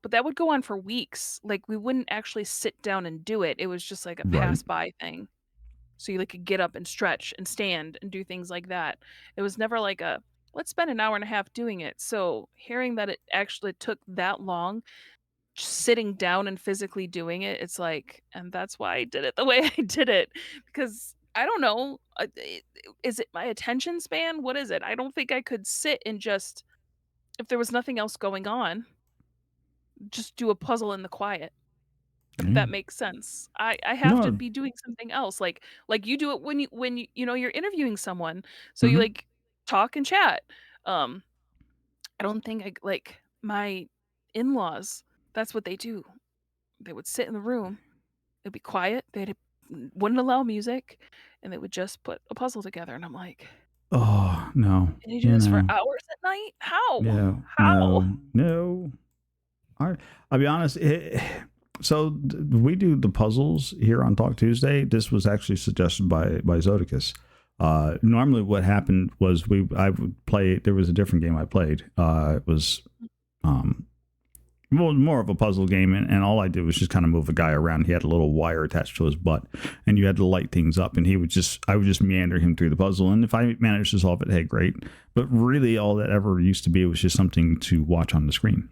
But that would go on for weeks. Like, we wouldn't actually sit down and do it. It was just like a Right. pass by thing. So you, like, could get up and stretch and stand and do things like that. It was never like a, "Let's spend an hour and a half doing it." So hearing that it actually took that long, just sitting down and physically doing it, it's like, and that's why I did it the way I did it, because I don't know, is it my attention span? What is it? I don't think I could sit and just, if there was nothing else going on, just do a puzzle in the quiet, if Yeah. that makes sense. I have to No. be doing something else, like you do it when you're interviewing someone, so you, Mhm. like, talk and chat. Um, I don't think like, my in-laws, that's what they do. They would sit in the room, it'd be quiet, wouldn't allow music, and they would just put a puzzle together, and I'm like, Oh, no. "Can you do You this for know. hours at night? How? Yeah. How?" No. No. I'll be honest. So we do the puzzles here on Talk Tuesday. This was actually suggested by Zodicus. Normally, what happened was I would play. There was a different game I played. It was um, well, more of a puzzle game, and all I did was just kind of move a guy around. He had a little wire attached to his butt, and you had to light things up. And I would just meander him through the puzzle. And if I managed to solve it, hey, great. But really, all that ever used to be was just something to watch on the screen.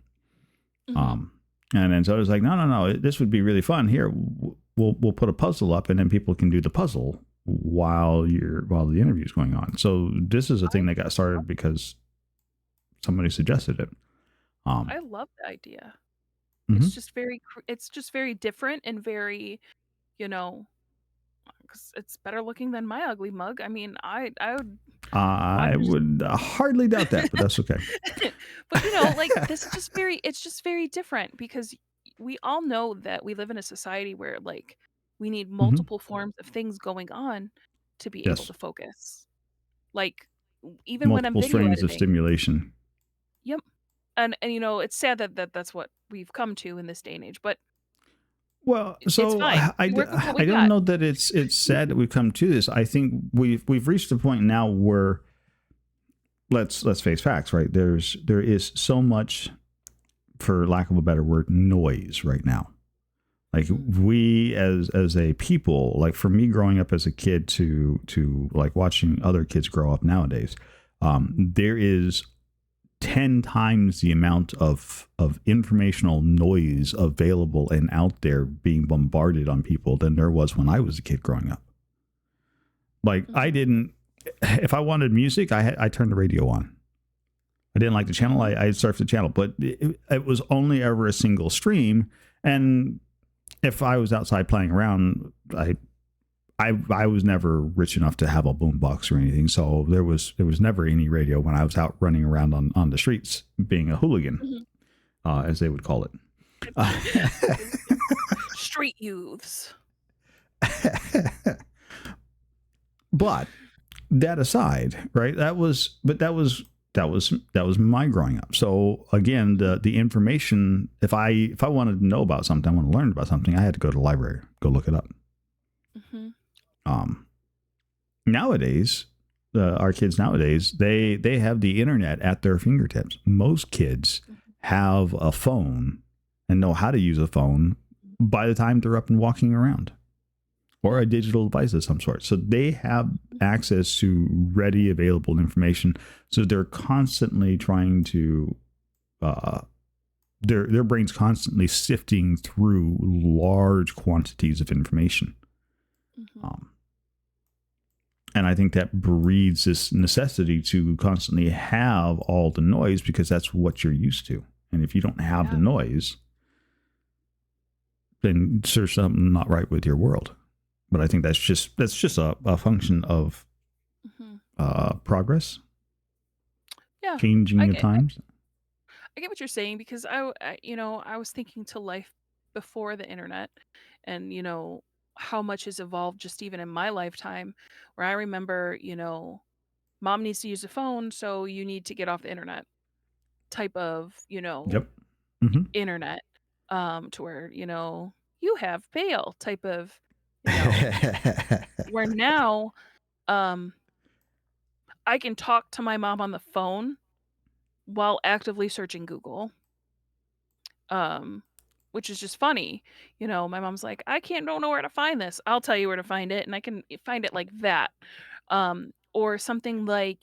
Mhm. And then so I was like, no, this would be really fun. Here, we'll put a puzzle up, and then people can do the puzzle while the interview's going on. So this is a thing that got started because somebody suggested it. I love the idea. Mhm. It's just very different and very, you know, 'cause it's better looking than my ugly mug. I mean, I would why I don't you just would hardly doubt that, but that's okay. but, like, this is just it's just very different because we all know that we live in a society where, like, we need Hmm. multiple forms of things going on to be able Yes, to focus. Like, even when I'm multiple video streams of editing. stimulation. Yep. And, it's sad that that's what we've come to in this day and age, but Well, it's so fine. We work with what we I don't got. know that it's sad that we've come to this. I think we've reached a point now where let's face facts, right? There is so much, for lack of a better word, noise right now. Like Mhm. we as a people, like for me growing up as a kid to like watching other kids grow up nowadays, there is 10 times the amount of informational noise available and out there being bombarded on people than there was when I was a kid growing up. Like I Mhm. didn't, if I wanted music, I turned the radio on. I didn't like the channel. Mhm. I surfed the channel, but it was only ever a single stream. And if I was outside playing around, I was never rich enough to have a boombox or anything, so there was never any radio when I was out running around on the streets, being a hooligan, Mhm. as they would call it. Street youths. But that aside, right? That was my growing up. So again, the information, if I wanted to know about something, I want to learn about something, I had to go to the library, go look it up. Mhm. Um, Nowadays, our kids nowadays, they have the internet at their fingertips. Most kids Mhm. have a phone and know how to use a phone by the time they're up and walking around, or a digital device of some sort. So they have access to ready available information. So they're constantly trying to uh, their brains constantly sifting through large quantities of information. Mhm. Um, and I think that breeds this necessity to constantly have all the noise because that's what you're used to. And if you don't have the Yeah. noise, then there's something not right with your world. But I think that's just a function of Mhm. progress, Yeah. changing I the get times. I get what you're saying because I was thinking to life before the internet, and how much has evolved just even in my lifetime, where I remember, mom needs to use a phone, so you need to get off the internet type of, Yep. Hmm. internet, to where, you have bail type of, you know, where now, um, I can talk to my mom on the phone while actively searching Google. Um, which is just funny. You know, my mom's like, "I can't don't know where to find this." I'll tell you where to find it, and I can find it like that. Or something like,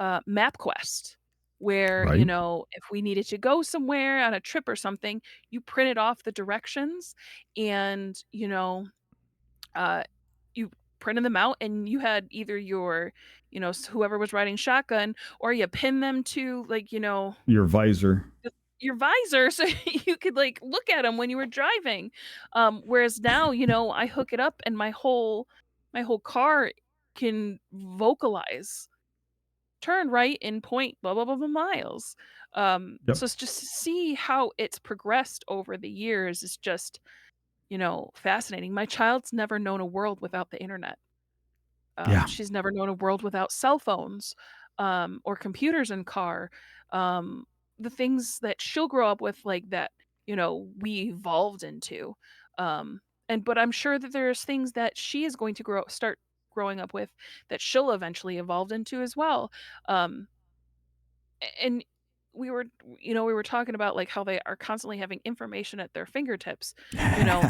MapQuest, where, Right. if we needed to go somewhere on a trip or something, you printed off the directions and, uh, you printed them out and you had either your, whoever was riding shotgun, or you pin them to like, Your visor. your visor so you could like look at them when you were driving. Whereas now, I hook it up and my whole car can vocalize turn right in point blah blah blah blah miles. Yep. So it's just to see how it's progressed over the years is just, fascinating. My child's never known a world without the internet. Yeah. She's never known a world without cell phones, or computers in car. Um, the things that she'll grow up with like that, we evolved into. But I'm sure that there's things that she is going to start growing up with that she'll eventually evolve into as well. Um, and we were we were talking about like how they are constantly having information at their fingertips, you know.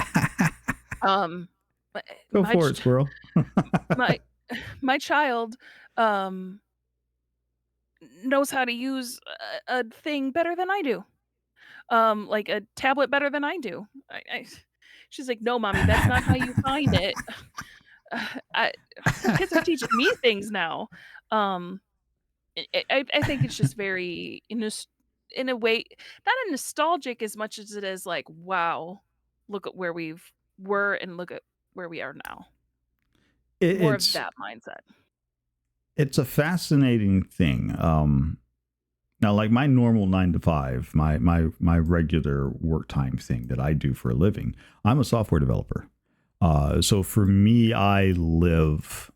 Um, my Go my for it, ch- squirrel. my my child um knows how to use a thing better than I do. Like a tablet better than I do. She's like, "No, mommy, that's not how you find it." I Kids are teaching me things now. Um, I think it's just very in a way not a nostalgic as much as it is like, wow, look at where we've were and look at where we are now. It, More of it's that mindset. it's a fascinating thing. Now, like my normal 9 to 5, my regular work time thing that I do for a living, I'm a software developer. So for me, I live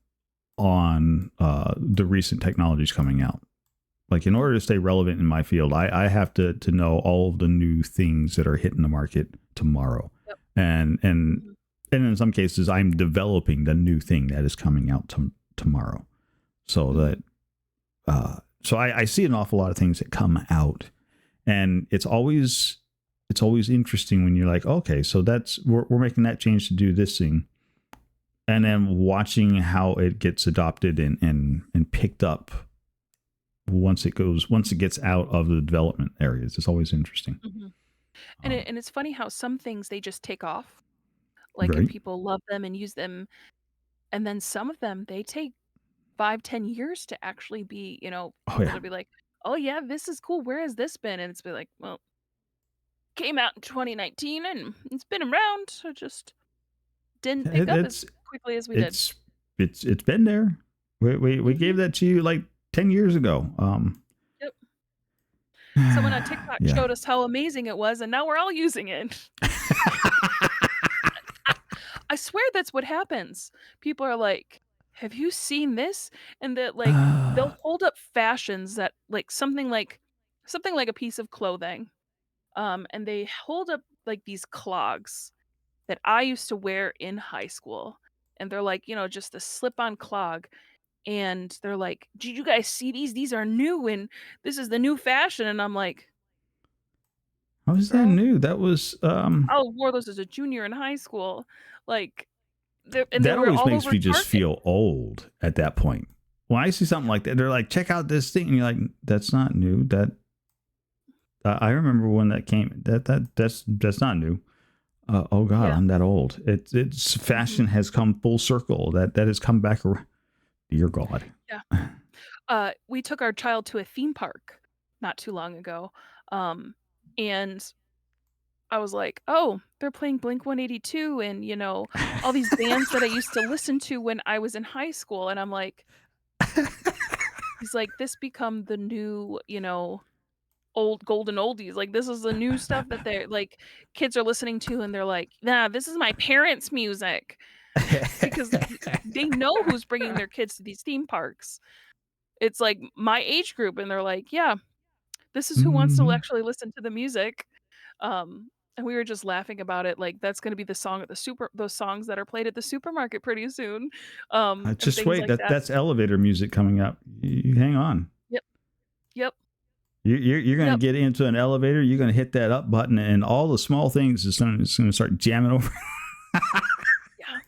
on the recent technologies coming out. Like in order to stay relevant in my field, I have to know all of the new things that are hitting the market tomorrow, Yep. and Mhm. and in some cases, I'm developing the new thing that is coming out tomorrow. So that Mhm. so I see an awful lot of things that come out, and it's always interesting when you're like, okay, so we're making that change to do this thing, and then watching how it gets adopted and picked up once it gets out of the development areas. It's always interesting. Mhm. Um, And it's funny how some things they just take off, like, and right? people love them and use them, and then some of them, they take 5, 10 years to actually be, Oh people yeah. to be like, "Oh, yeah, this is cool. Where has this been?" And it's been like, "Well, came out in 2019 and it's been around, so just didn't pick It, up it's as quickly as we did." it's it's been there. We gave Mhm. that to you like 10 years ago. Yep. Someone on TikTok Yeah. showed us how amazing it was, and now we're all using it. I I swear that's what happens. People are like, "Have you seen this?" And that like they'll hold up fashions that like something like a piece of clothing. And they hold up like these clogs that I used to wear in high school. And they're like, just a slip-on clog. And they're like, "Did you guys see these? These are new and this is the new fashion." And I'm like, How is that "Girl, new? That was I wore those as a junior in high school." Like they that were always all makes over me just Target. feel old at that point. When I see something like that, they're like, check out this thing. And you're like, that's not new. That I remember when that came. That's not new. Oh God, Yeah. I'm that old. It's Mhm. fashion has come full circle. That has come back around. Dear God. Yeah. We took our child to a theme park not too long ago. And I was like, "Oh, they're playing Blink-182 and, all these bands that I used to listen to when I was in high school." And I'm like he's like, "This become the new, old golden oldies. Like, this is the new stuff that they're like, kids are listening to, and they're like, 'Nah, this is my parents' music.'" Because they know who's bringing their kids to these theme parks. It's like my age group, and they're like, "Yeah, this is who wants to Mhm. actually listen to the music." And we were just laughing about it, like, that's gonna be the song at those songs that are played at the supermarket pretty soon, and Just things wait. like that. That's elevator music coming up. You hang on. Yep, yep, You're going to yep. get into an elevator. You're going to hit that up button, and all the small things is going to start jamming over. Yeah.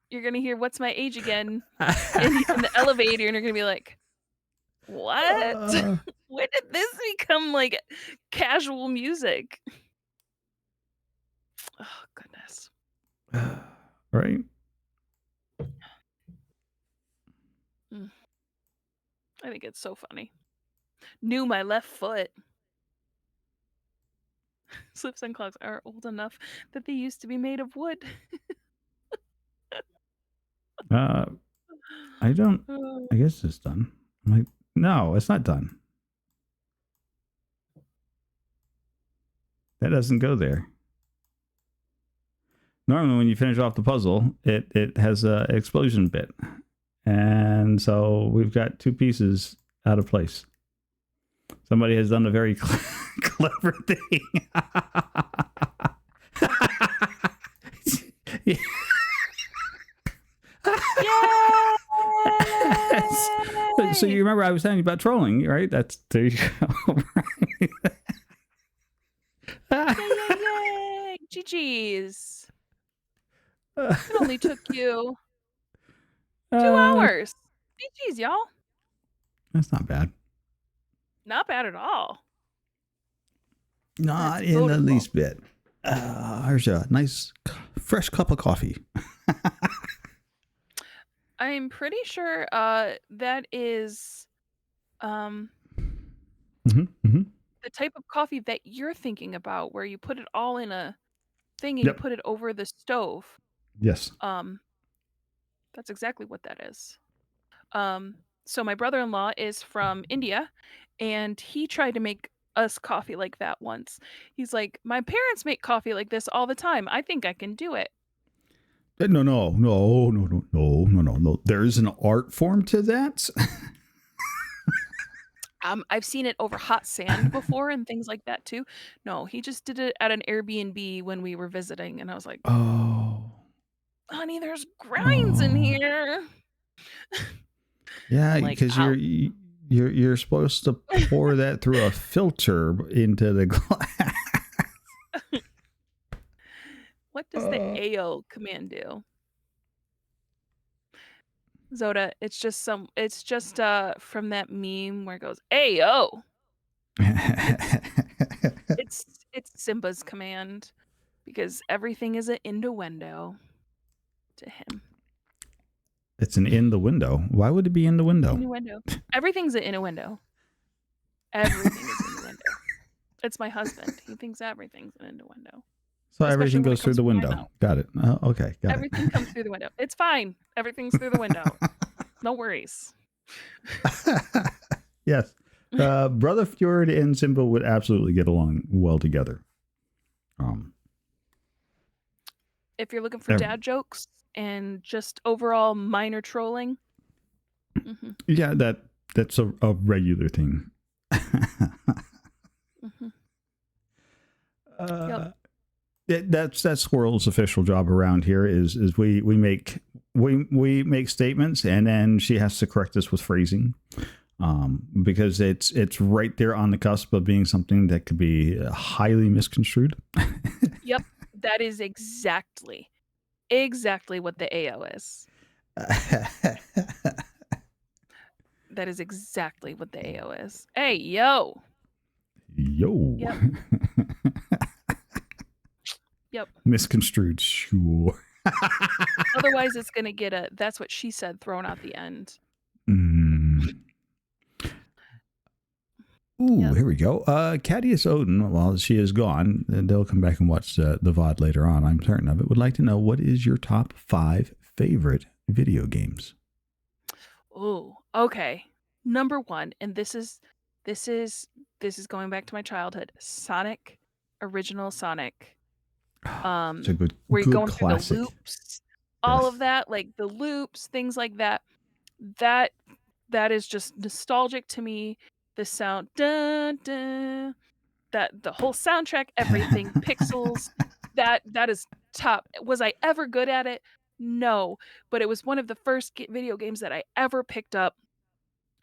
You're gonna hear "What's My Age Again" in the elevator, and you're gonna be like, "What? Uh, When did this become, like, casual music?" Oh, goodness. right? Mm, I think it's so funny. Knew my left foot. Slips and clogs are old enough that they used to be made of wood. Uh, I don't. Oh. I guess it's done. I'm like, no, it's not done. That doesn't go there. Normally, when you finish off the puzzle, it has a explosion bit, and so we've got two pieces out of place. Somebody has done a very clever thing. Yeah. So you remember I was telling you about trolling, right? That's there you go. Yay! GG's. It only took you 2 hours. GG's, y'all. That's not bad. Not bad at all. Not That's in the beautiful. least bit. Here's a nice, fresh cup of coffee. I'm pretty sure that is the type of coffee that you're thinking about, where you put it all in a thing and Yep. you put it over the stove. Yes. That's exactly what that is. So my brother-in-law is from India, and he tried to make us coffee like that once. He's like, "My parents make coffee like this all the time. I think I can do it." No. There is an art form to that. I've seen it over hot sand before and things like that too. No, he just did it at an Airbnb when we were visiting, and I was like, Oh. "Honey, there's grinds in here." Yeah, I'm like, because "Ow." you're supposed to pour that through a filter into the glass. What does the AO command do? Zoda, it's just from that meme where it goes, "AO." It's Simba's command, because everything is an innuendo to him. It's an in the window. Why would it be in the window? Innuendo. Everything's an innuendo. Everything is innuendo. It's my husband. He thinks everything's an innuendo. So Especially everything when it goes through comes the from my window. mouth. Got it. Okay, got Everything comes through the window. It's fine. Everything's through the window. No worries. it. Yes. Brother Fjord and Simba would absolutely get along well together. If you're looking for dad jokes and just overall minor trolling. Yeah, that's a regular thing. Yep. That's Squirrel's official job around here is we make statements, and then she has to correct us with phrasing, because it's right there on the cusp of being something that could be highly misconstrued. Yep, that is exactly what the AO is. That is exactly what the AO is. Hey, yo. Yep. Yep. Misconstrued, sure. Otherwise, it's going to get a "that's what she said" thrown out the end. Ooh, yep. Here we go. Cadius Odin, while she is gone, they'll come back and watch the VOD later on, I'm certain of it, would like to know, what is your top 5 favorite video games? Oh, okay. Number 1, and this is going back to my childhood. Sonic, original Sonic. It's a good where you're going classic. through the loops, all of that, like the loops, things like that. That is just nostalgic to me. The sound, dun, dun, that the whole soundtrack, everything, pixels, that is top. Was I ever good at it? No, but it was one of the first video games that I ever picked up,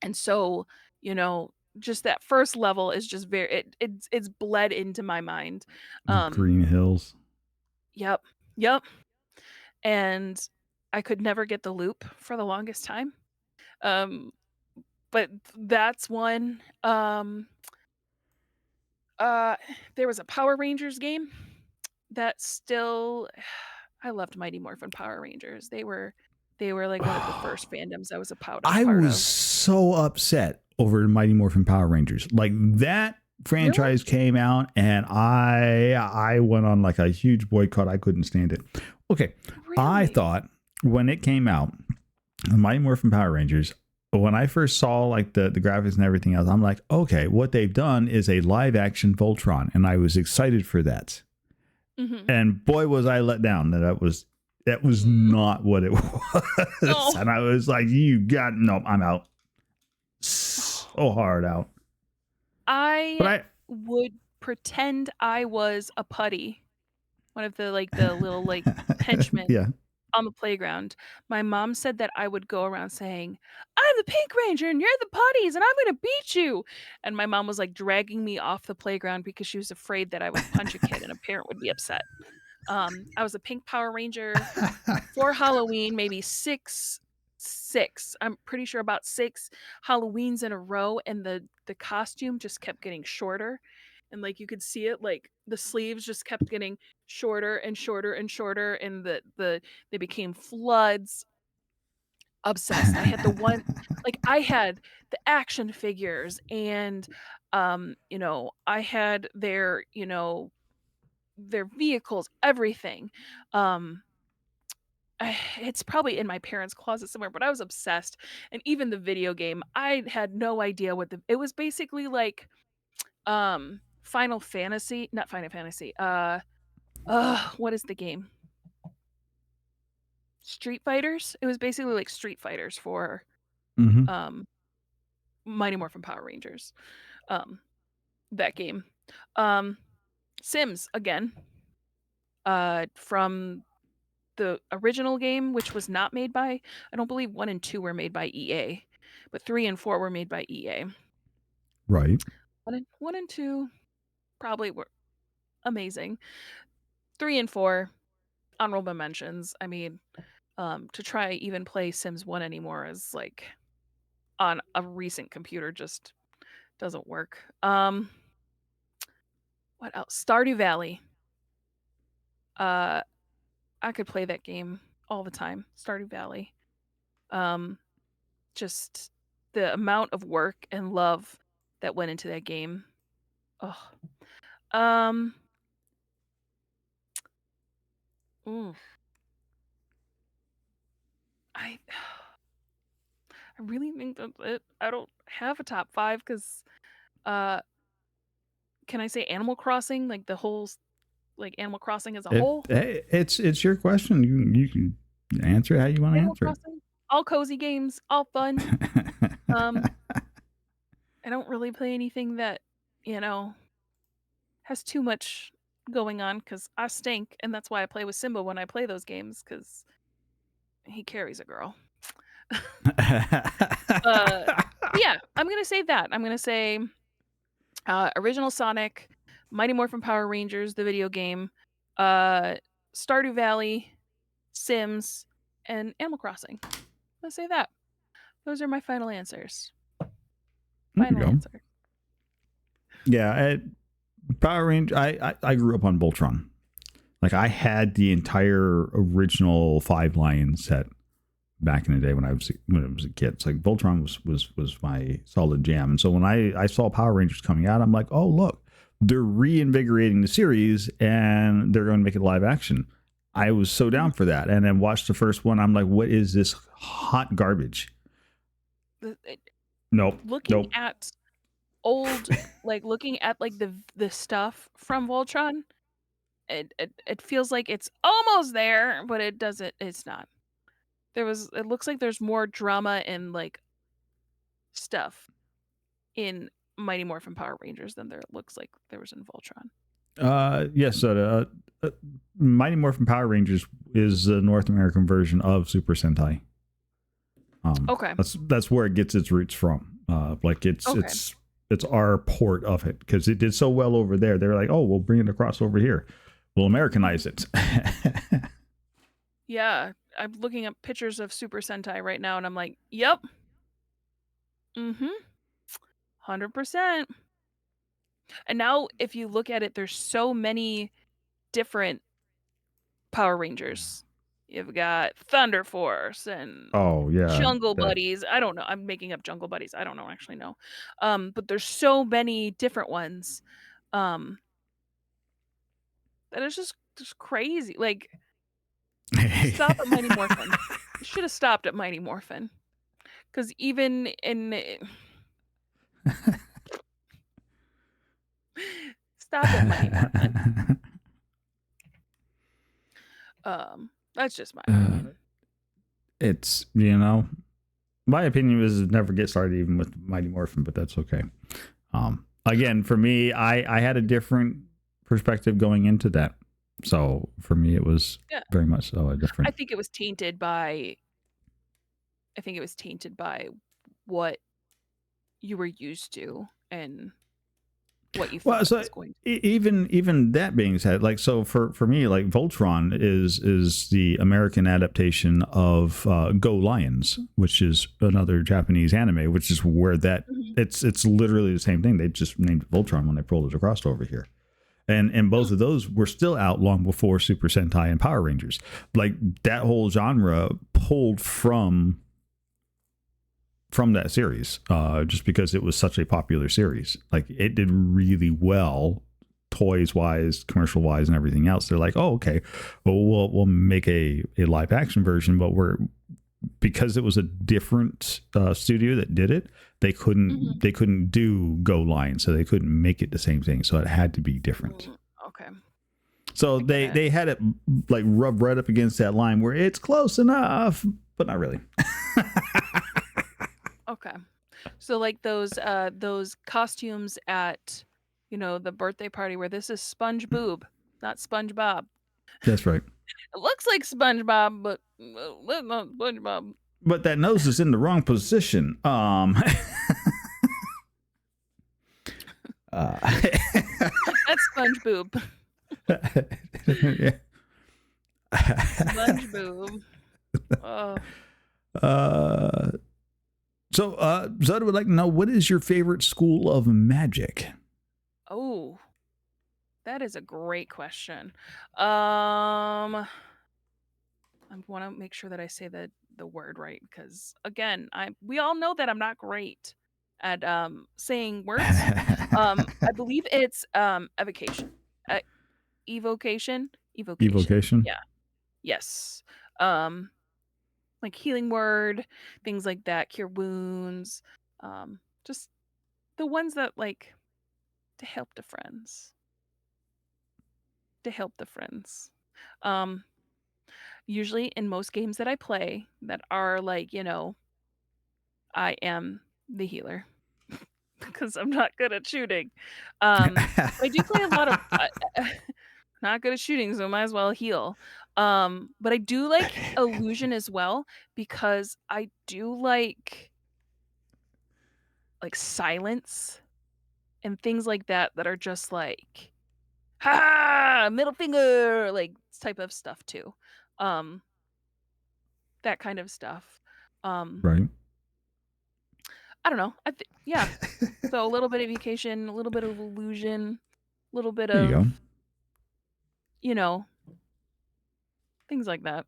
and so, you know, just that first level is just very it's bled into my mind. Um, Green Hills. yep, yep, and I could never get the loop for the longest time. Um, but that's one. Uh, there was a Power Rangers game that still I loved Mighty Morphin Power Rangers. They were like one of the first fandoms I was a I part was of. so upset over Mighty Morphin Power Rangers. Like that Really? franchise came out, and I went on like a huge boycott. I couldn't stand it. Okay, I Really? thought when it came out, Mighty Morphin Power Rangers. When I first saw like the graphics and everything else, I'm like, okay, what they've done is a live action Voltron, and I was excited for that. Mhm. And boy, was I let down. That was not what it was. Oh. And I was like, no, I'm out. So hard out. But I would pretend I was a putty, one of the, like, the little, like, henchmen yeah. on the playground. My mom said that I would go around saying, "I'm the Pink Ranger and you're the putties and I'm gonna beat you." And my mom was, like, dragging me off the playground because she was afraid that I would punch a kid and a parent would be upset. I was a pink Power Ranger for Halloween, maybe 6, I'm pretty sure about 6 Halloweens in a row, and the costume just kept getting shorter, and, like, you could see it, like, the sleeves just kept getting shorter and shorter and shorter, and they became floods. Obsessed. I had the one like, I had the action figures and, I had their vehicles, everything. Um it's probably in my parents' closet somewhere, but I was obsessed, and even the video game, I had no idea what the it was basically like, Final Fantasy not Final Fantasy, what is the game? Street Fighters? It was basically like Street Fighters for, hmm um, Mighty Morphin Power Rangers, um, that game. Um, Sims, again, from the original game, which was not made by I don't believe 1 and 2 were made by EA, but 3 and 4 were made by EA. Right. 1 and 2 probably were amazing. 3 and 4, honorable mentions. I mean, to try even play Sims 1 anymore is like on a recent computer just doesn't work. What else? Stardew Valley. Uh, I could play that game all the time. Stardew Valley. Um, just the amount of work and love that went into that game. Oh, um, ooh, I I really think that's it. I don't have a top 5 because uh, can I say Animal Crossing? Like the whole like Animal Crossing as a whole? It's your question. You can answer it how you want to Animal answer Crossing, all cozy games, all fun. it. Um, I don't really play anything that, you know, has too much going on because I stink, and that's why I play with Simba when I play those games because he carries a girl. Uh, yeah, I'm gonna say that. I'm gonna say, original Sonic, Mighty Morphin Power Rangers, the video game, uh, Stardew Valley, Sims, and Animal Crossing. I'm gonna say that. Those are my final answers. There you Final go. answer. Yeah, Power Ranger. I grew up on Voltron. Like I had the entire original Five Lion set back in the day when I was a kid. It's like Voltron was my solid jam. And so when I saw Power Rangers coming out, I'm like, oh look, they're reinvigorating the series and they're going to make it live action. I was so down for that. And then watched the first one. I'm like, what is this hot garbage? Nope. Looking at old, like looking at like the stuff from Voltron, it feels like it's almost there, but it doesn't. It's not. It looks like there's more drama and like stuff in Mighty Morphin Power Rangers than there looks like there was in Voltron. Yes. Mighty Morphin Power Rangers is the North American version of Super Sentai. Okay. That's where it gets its roots from. Like it's our port of it because it did so well over there. They're like, oh, we'll bring it across over here. We'll Americanize it. Yeah, I'm looking up pictures of Super Sentai right now, and I'm like, yep. 100%. And now, if you look at it, there's so many different Power Rangers. You've got Thunder Force and Jungle Buddies. I don't know. I'm making up Jungle Buddies. I don't know, actually know. But there's so many different ones. That is just crazy. Like, stop at Mighty Morphin. You should have stopped at Mighty Morphin. Because even in... Stop at Mighty Morphin. That's just my opinion. It's, my opinion is never get started even with Mighty Morphin, but that's okay. Again, for me, I had a different perspective going into that. So for me, it was very much so a different. I think it was tainted by what you were used to and what you thought was going to. Even that being said, like, so for me, like, Voltron is the American adaptation of Go Lions, which is another Japanese anime, which is where that it's literally the same thing. They just named it Voltron when they pulled it across over here. And both of those were still out long before Super Sentai and Power Rangers. Like, that whole genre pulled from that series, just because it was such a popular series. Like, it did really well, toys wise, commercial wise, and everything else. They're like, oh, okay, well, we'll make a live action version, but because it was a different studio that did it, they couldn't do Go Line, so they couldn't make it the same thing. So it had to be different. Okay. So they had it like rubbed right up against that line where it's close enough, but not really. Okay. So like those costumes at the birthday party where this is SpongeBob, not SpongeBob. That's right. It looks like SpongeBob, but not SpongeBob. But that nose is in the wrong position. That's SpongeBob. Yeah. SpongeBob. So Zoda would like to know, what is your favorite school of magic? Oh, that is a great question. I want to make sure that I say the word right, because again, we all know that I'm not great at saying words. I believe it's evocation. Evocation. Yeah. Yes. Like healing word, things like that, cure wounds, just the ones that like to help the friends. Usually in most games that I play that are like, I am the healer because I'm not good at shooting. I do play a lot of not good at shooting, so might as well heal. But I do like illusion as well, because I do like silence and things like that are just like, ha, middle finger, like type of stuff too. That kind of stuff. Right. I don't know. Yeah. So a little bit of evocation, a little bit of illusion, a little bit There of, you go. Things like that.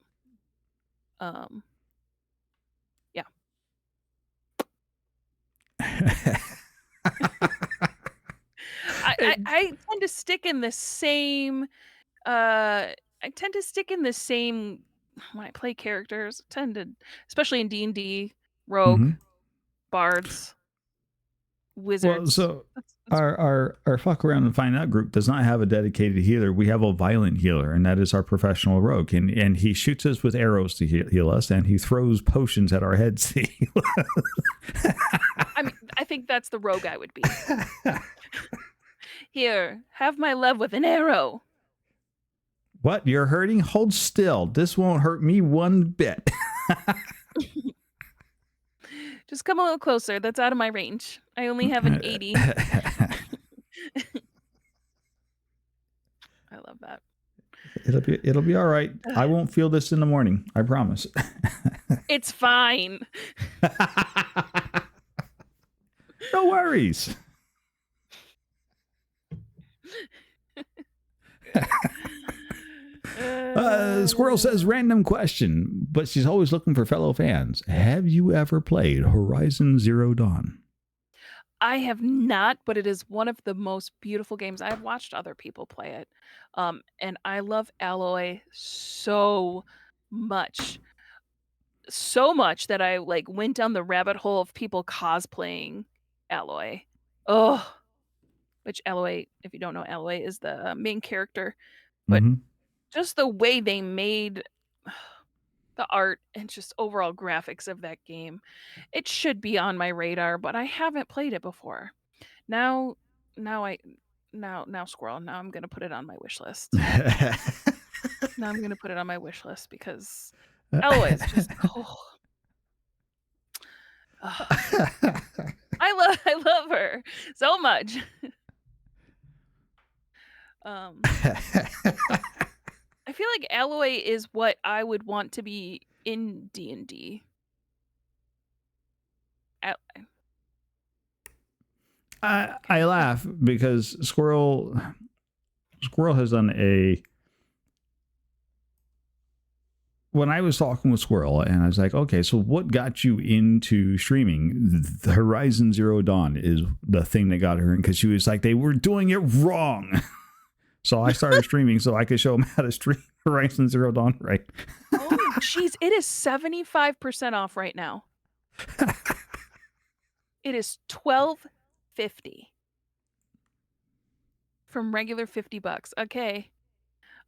Yeah. I tend to stick in the same when I play characters. Especially in D&D, rogue, bards, wizards. Well, so our fuck around and find out group does not have a dedicated healer. We have a violent healer, and that is our professional rogue, and he shoots us with arrows to heal us, and he throws potions at our heads to heal us. I mean, I think that's the rogue I would be. Here, have my love with an arrow. What? You're hurting? Hold still. This won't hurt me one bit. Just come a little closer. That's out of my range. I only have an 80. I love that. It'll be all right. I won't feel this in the morning. I promise. It's fine. No worries. Squirrel says, random question, but she's always looking for fellow fans. Have you ever played Horizon Zero Dawn? I have not, but it is one of the most beautiful games. I've watched other people play it. And I love Alloy so much. So much that I like went down the rabbit hole of people cosplaying Alloy. Oh, which Alloy, if you don't know, Alloy is the main character. But just the way they made the art and just overall graphics of that game, it should be on my radar, but I haven't played it before. Now Squirrel, now I'm gonna put it on my wish list. Now I'm gonna put it on my wish list because Alloy is just I love her so much. I feel like Alloy is what I would want to be in D&D. I laugh because Squirrel has done a... When I was talking with Squirrel and I was like, okay, so what got you into streaming? The Horizon Zero Dawn is the thing that got her in, because she was like, they were doing it wrong. So I started streaming so I could show them how to stream Horizon Zero Dawn right. Oh, jeez. It is 75% off right now. It is $12.50 from regular $50. Okay.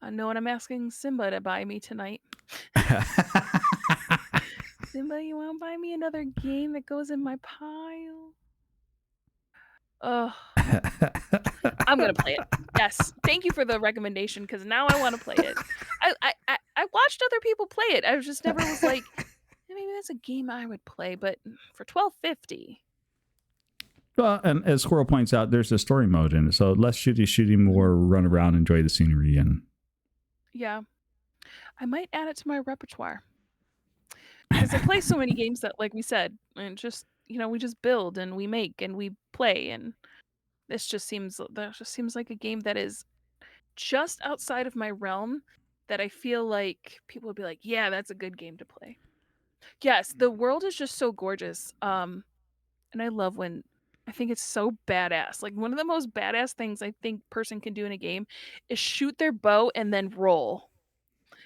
I know what I'm asking Simba to buy me tonight. Simba, you want to buy me another game that goes in my pile? Oh, I'm gonna play it. Yes, thank you for the recommendation because now I want to play it. I watched other people play it. I just never was like, maybe that's a game I would play, but for $12.50. Well, and as Squirrel points out, there's a story mode in it, so less shooty, more run around, enjoy the scenery, and yeah, I might add it to my repertoire because I play so many games that, like we said, and just we just build and we make and we play, and that just seems like a game that is just outside of my realm that I feel like people would be like, yeah, that's a good game to play. Yes, the world is just so gorgeous. And I love when I think it's so badass. Like one of the most badass things I think person can do in a game is shoot their bow and then roll.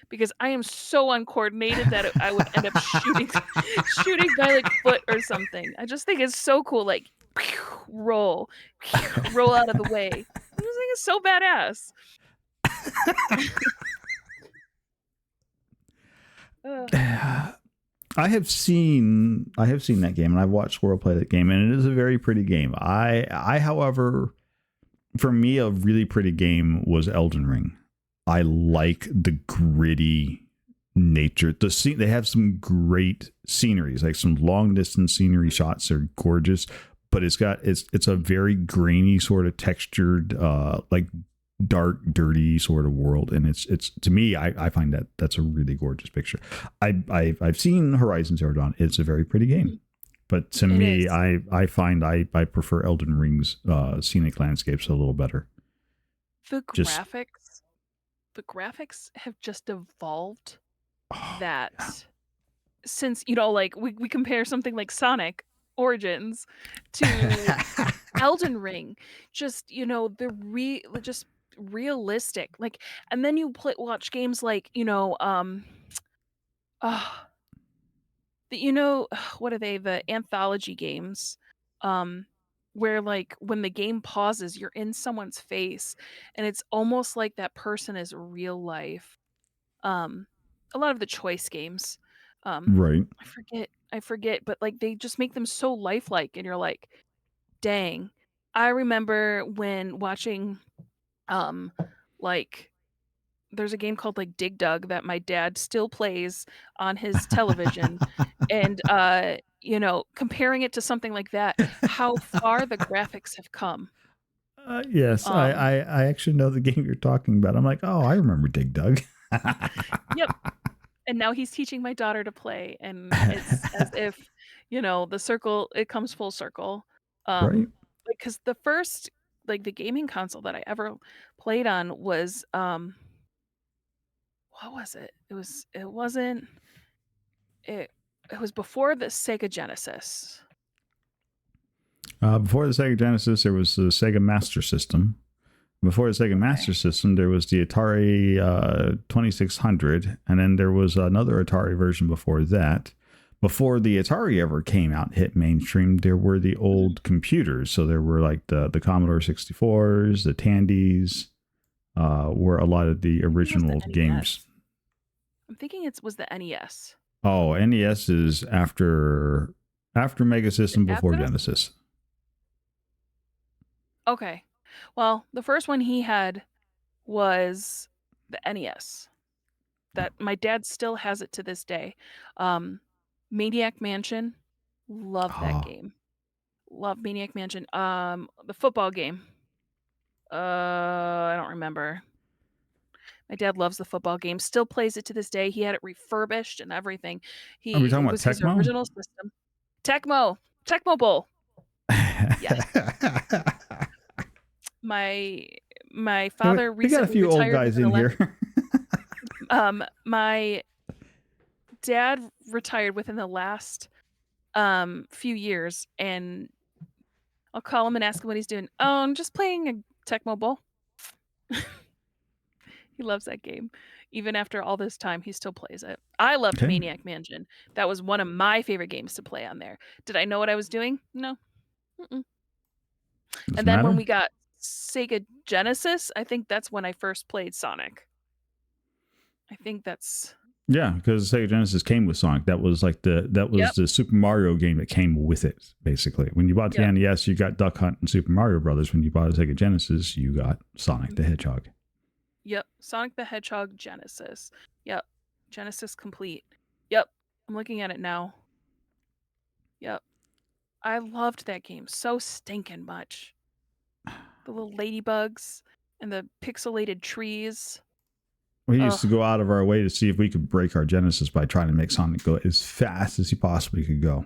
Because I am so uncoordinated that I would end up shooting by like foot or something. I just think it's so cool. Like roll out of the way. I just think it's so badass. I have seen that game, and I've watched Squirrel play that game, and it is a very pretty game. I however, for me, a really pretty game was Elden Ring. I like the gritty nature. They have some great sceneries, like some long distance scenery shots are gorgeous, but it's a very grainy sort of textured, like dark, dirty sort of world, and it's to me, I find that's a really gorgeous picture. I've seen Horizon Zero Dawn. It's a very pretty game, but to me, I find I prefer Elden Ring's scenic landscapes a little better. The graphics have just evolved since like we compare something like Sonic Origins to Elden Ring, just just realistic, like, and then you watch games like what are they, the anthology games, where like when the game pauses you're in someone's face and it's almost like that person is real life. A lot of the choice games, right, I forget, but like they just make them so lifelike and you're like, dang. I remember when watching, like, there's a game called like Dig Dug that my dad still plays on his television, and comparing it to something like that, how far the graphics have come. Yes, Um, I actually know the game you're talking about. I'm like, oh, I remember Dig Dug. yep. And now he's teaching my daughter to play, and it's as if, the circle it comes full circle. Right? Like, 'cause the first like, the gaming console that I ever played on was, what was it? It wasn't it it was before the Sega Genesis. Before the Sega Genesis, there was the Sega Master System. Before the Sega Master Okay. System, there was the Atari 2600, and then there was another Atari version before that. Before the Atari ever came out and hit mainstream, there were the old computers. So there were like the Commodore 64s, the Tandys, were a lot of the I think it was the original games. NES. I'm thinking it was the NES. Oh, NES is after Mega Is it System, before after this? Genesis. Okay. Well, the first one he had was the NES. That my dad still has it to this day. Um, Maniac Mansion, love that Oh, game. Love Maniac Mansion. The football game. I don't remember. My dad loves the football game. Still plays it to this day. He had it refurbished and everything. are we talking It about was his Tecmo? original system. Tecmo Bowl. Yes. My father We got a recently few old retired guys within the in last here. my dad retired within the last few years, and I'll call him and ask him what he's doing. Oh, I'm just playing a Tecmo Bowl. He loves that game. Even after all this time, he still plays it. I loved Okay. Maniac Mansion. That was one of my favorite games to play on there. Did I know what I was doing? No. Mm-mm. Doesn't And then when matter. we got Sega Genesis, I think that's when I first played Sonic. I think that's Yeah, because Sega Genesis came with Sonic. That was like Yep. the Super Mario game that came with it, basically. When you bought the Yep. NES, you got Duck Hunt and Super Mario Brothers. When you bought a Sega Genesis, you got Sonic the Hedgehog. Yep. Sonic the Hedgehog Genesis. Yep. Genesis complete. Yep. I'm looking at it now. Yep. I loved that game so stinking much. The little ladybugs and the pixelated trees. We Ugh. used to go out of our way to see if we could break our Genesis by trying to make Sonic go as fast as he possibly could go.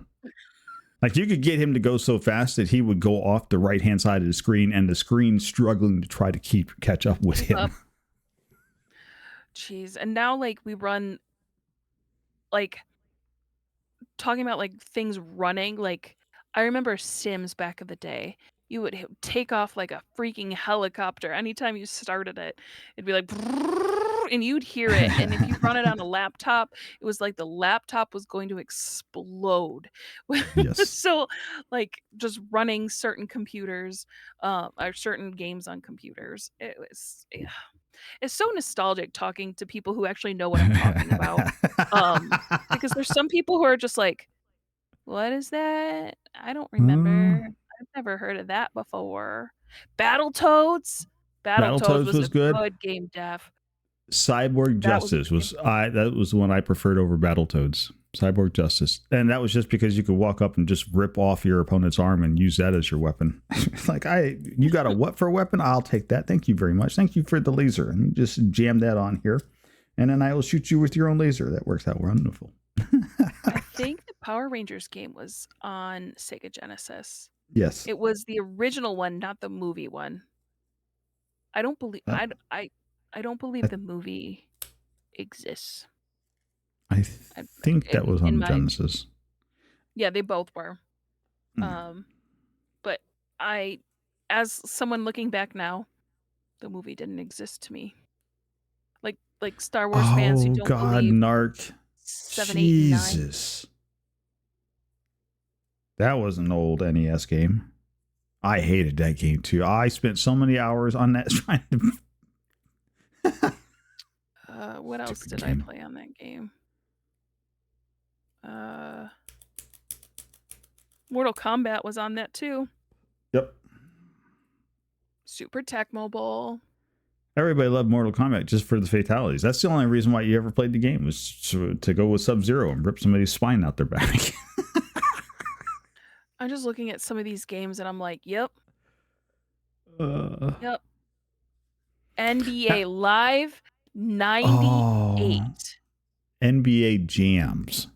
Like, you could get him to go so fast that he would go off the right hand side of the screen, and the screen struggling to try to catch up with him. Jeez. And now like we run like talking about like things running, like I remember Sims back in the day. You would take off like a freaking helicopter anytime you started it. It'd be like and you'd hear it, and if you run it on a laptop, it was like the laptop was going to explode. Yes. So like just running certain computers or certain games on computers, it's so nostalgic talking to people who actually know what I'm talking about. Because there's some people who are just like, "What is that? I don't remember. I've never heard of that before." Battletoads? Battletoads Battletoads was was a good. good game, Def. Cyborg That was a Justice good game. that was the one I preferred over Battletoads. Cyborg Justice, and that was just because you could walk up and just rip off your opponent's arm and use that as your weapon. Like, you got a what for a weapon? I'll take that. Thank you very much. Thank you for the laser, and just jam that on here, and then I will shoot you with your own laser. That works out wonderful. I think the Power Rangers game was on Sega Genesis. Yes. It was the original one, not the movie one. I don't believe Uh, I don't believe the movie exists. I think that was In on my Genesis. Yeah, they both were. Mm. But as someone looking back now, the movie didn't exist to me. Like Star Wars fans who Oh don't God, believe Narc. 7, 8, and 9. Jesus. That was an old NES game. I hated that game too. I spent so many hours on that trying to. What else Stupid did game. I play on that game? Mortal Kombat was on that too. Yep. Super Tecmo Bowl. Everybody loved Mortal Kombat just for the fatalities. That's the only reason why you ever played the game, was to go with Sub-Zero and rip somebody's spine out their back. I'm just looking at some of these games and I'm like, yep. Yep. NBA Live 98. NBA Jams.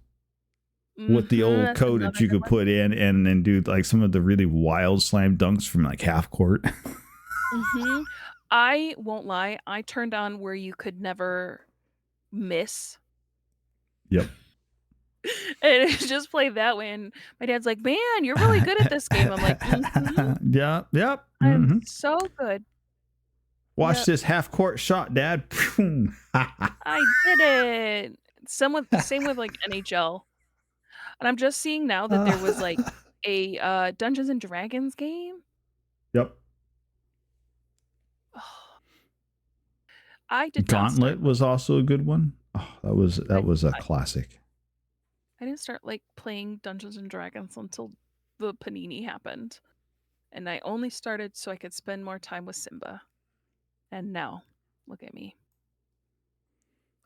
With the old That's code that another you good could put in and then do like some of the really wild slam dunks from like half court. one. I won't lie. I turned on where you could never miss. Yep. And it just played that way. And my dad's like, man, you're really good at this game. I'm like, mm-hmm. Yep. I'm so good. Watch this half court shot, Dad. I did it. Same with like NHL. And I'm just seeing now that there was like a Dungeons and Dragons game. Yep. I did Gauntlet was also a good one. Oh, that was a classic. I didn't start like playing Dungeons and Dragons until the Panini happened. And I only started so I could spend more time with Simba. And now, look at me.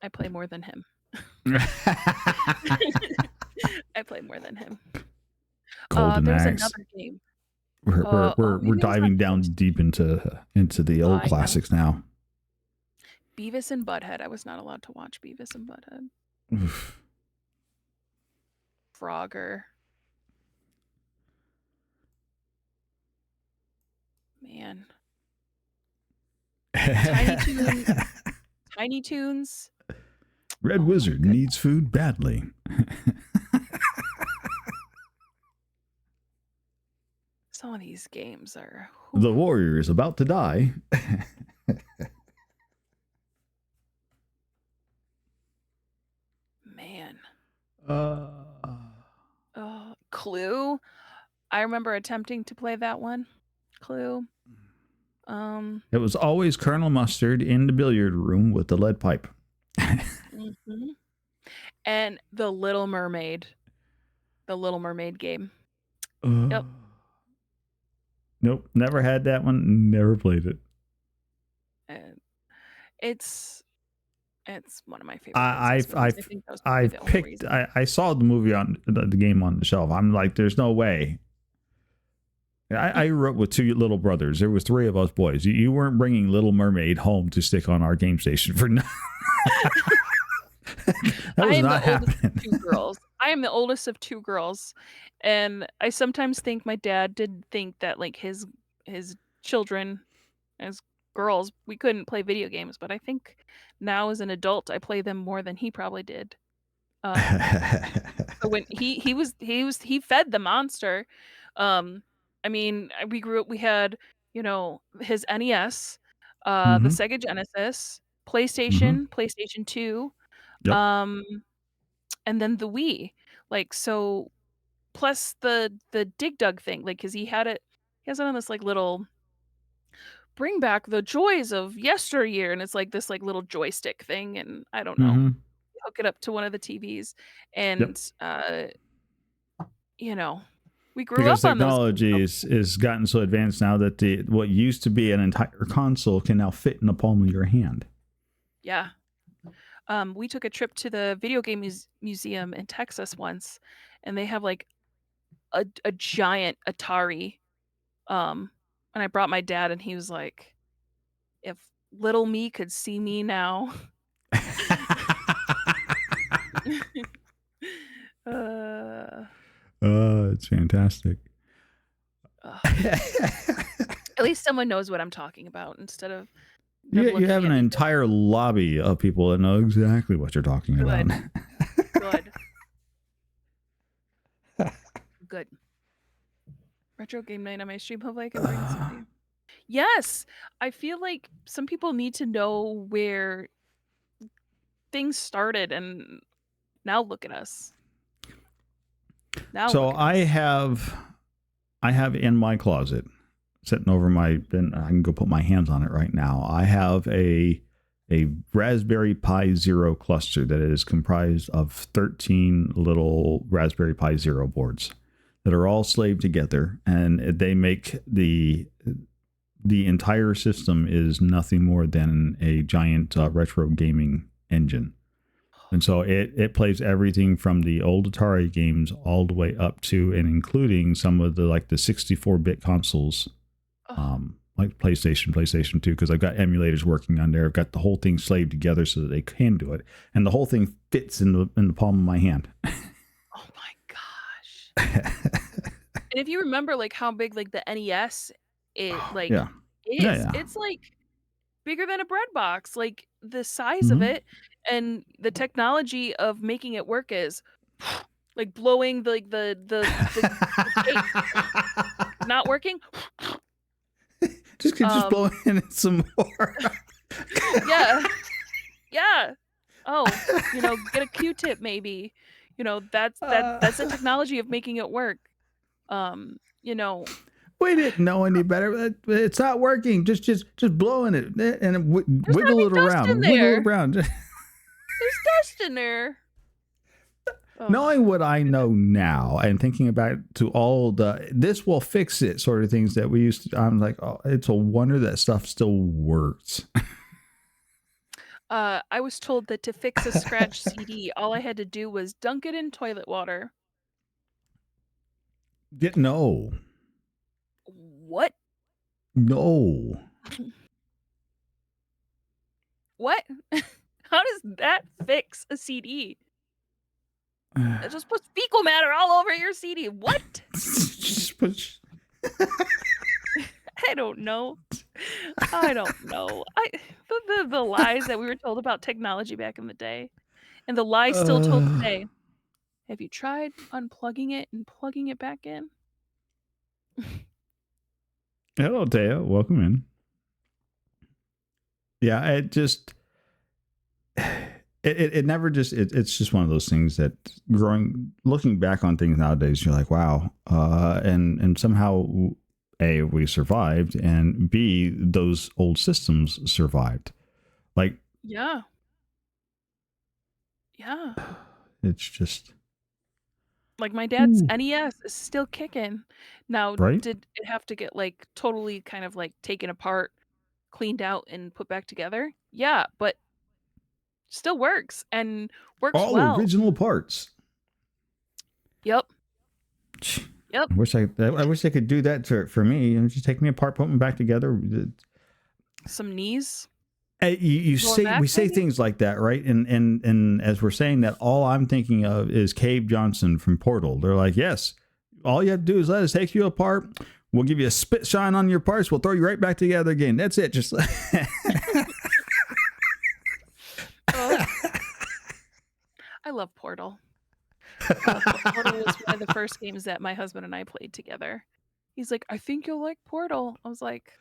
I play more than him. I play more than him. Golden there's Axe. another game. We're diving down deep into the old classics now. Beavis and Butthead. I was not allowed to watch Beavis and Butthead. Oof. Frogger. Man. Tiny Toons. Red Wizard needs food badly. Some of these games are... The warrior is about to die. Man. Clue. I remember attempting to play that one. Clue. It was always Colonel Mustard in the billiard room with the lead pipe. Mm-hmm. And The Little Mermaid. The Little Mermaid game. Yep. Nope, never had that one. Never played it. And it's one of my favorite. I saw the movie on the game on the shelf. I'm like, there's no way. I grew up with two little brothers. There was three of us boys. You weren't bringing Little Mermaid home to stick on our game station for nothing. That was not happening. Two girls. I am the oldest of two girls, and I sometimes think my dad did think that like his children as girls, we couldn't play video games, but I think now as an adult I play them more than he probably did. So when he fed the monster. I mean, we grew up, we had, his NES, the Sega Genesis, PlayStation, PlayStation 2, Yep. and then the Wii. Like, so plus the Dig Dug thing, like, cuz he has it on this like little bring back the joys of yesteryear, and it's like this like little joystick thing, and I don't know. Hook it up to one of the TVs, and we grew up on those. Technology is gotten so advanced now that what used to be an entire console can now fit in the palm of your hand. Yeah. We took a trip to the video game museum in Texas once, and they have like a giant Atari. And I brought my dad, and he was like, if little me could see me now. It's fantastic. At least someone knows what I'm talking about instead of you have an entire lobby of people that know exactly what you're talking about. Good. Retro game night on my stream. Hopefully I can bring something. Yes, I feel like some people need to know where things started, and now look at us. I have in my closet, sitting over then I can go put my hands on it right now. I have a Raspberry Pi Zero cluster that is comprised of 13 little Raspberry Pi Zero boards. that are all slaved together, and they make the entire system is nothing more than a giant retro gaming engine. And so it plays everything from the old Atari games all the way up to and including some of the like the 64-bit consoles, like PlayStation 2, because I've got emulators working on there. I've got the whole thing slaved together so that they can do it, and the whole thing fits in the palm of my hand. Oh my gosh. And if you remember like how big like the NES Yeah. it's like bigger than a bread box. Like the size of Mhm. it and the technology of making it work is like blowing the cake not working. just blow in some more. Yeah. Yeah. Oh, get a Q-tip maybe. That's the technology of making it work. You know, We didn't know any better. It's not working. Just blow in it and there's not wiggle any it dust in around. Wiggle it there. around. There's dust in there. Oh, Knowing what I know now and thinking about to all the this will fix it sort of things that we used to, I'm like, oh, it's a wonder that stuff still works. I was told that to fix a scratched CD, all I had to do was dunk it in toilet water. No. What? No. What? How does that fix a CD? It just puts fecal matter all over your CD. What? Just put- I don't know. I don't know. The lies that we were told about technology back in the day, and the lies still told today. Have you tried unplugging it and plugging it back in? Hello, Taya. Welcome in. Yeah, it just it never just it's just one of those things that looking back on things nowadays, you're like, wow, and somehow A, we survived, and B, those old systems survived. Like, Yeah. it's just Like my dad's Ooh. NES is still kicking. Now, Right? did it have to get like totally kind of like taken apart, cleaned out, and put back together? Yeah, but still works and works All well. original parts. Yep. I wish I could do that for me and just take me apart, put them back together. Some knees. You Going say back, we say maybe? things like that, right? And as we're saying that, all I'm thinking of is Cave Johnson from Portal. They're like, yes, all you have to do is let us take you apart. We'll give you a spit shine on your parts. We'll throw you right back together again. That's it. Just Oh, I love Portal. Portal was one of the first games that my husband and I played together. He's like, I think you'll like Portal. I was like,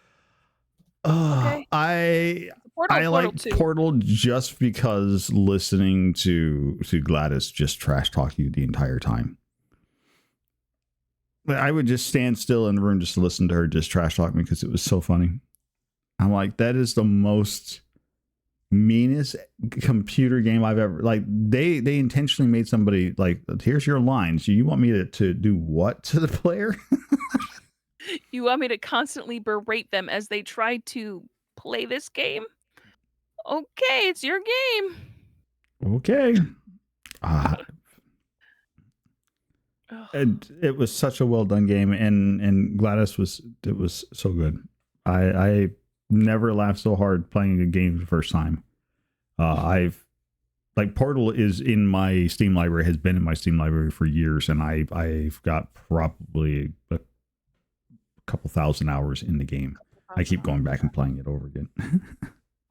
okay. I Portal like 2. Portal just because listening to Gladys just trash talk you the entire time. I would just stand still in the room just to listen to her just trash talk me because it was so funny. I'm like, that is the most meanest computer game I've ever like. They intentionally made somebody like, here's your lines. You want me to do what to the player? You want me to constantly berate them as they try to play this game? Okay, it's your game. Okay. Ugh. And it was such a well done game, and Gladys was so good. I never laughed so hard playing a game the first time. I've like Portal is in my Steam library, has been in my Steam library for years, and I've got probably a couple thousand hours in the game. I keep going back and playing it over again.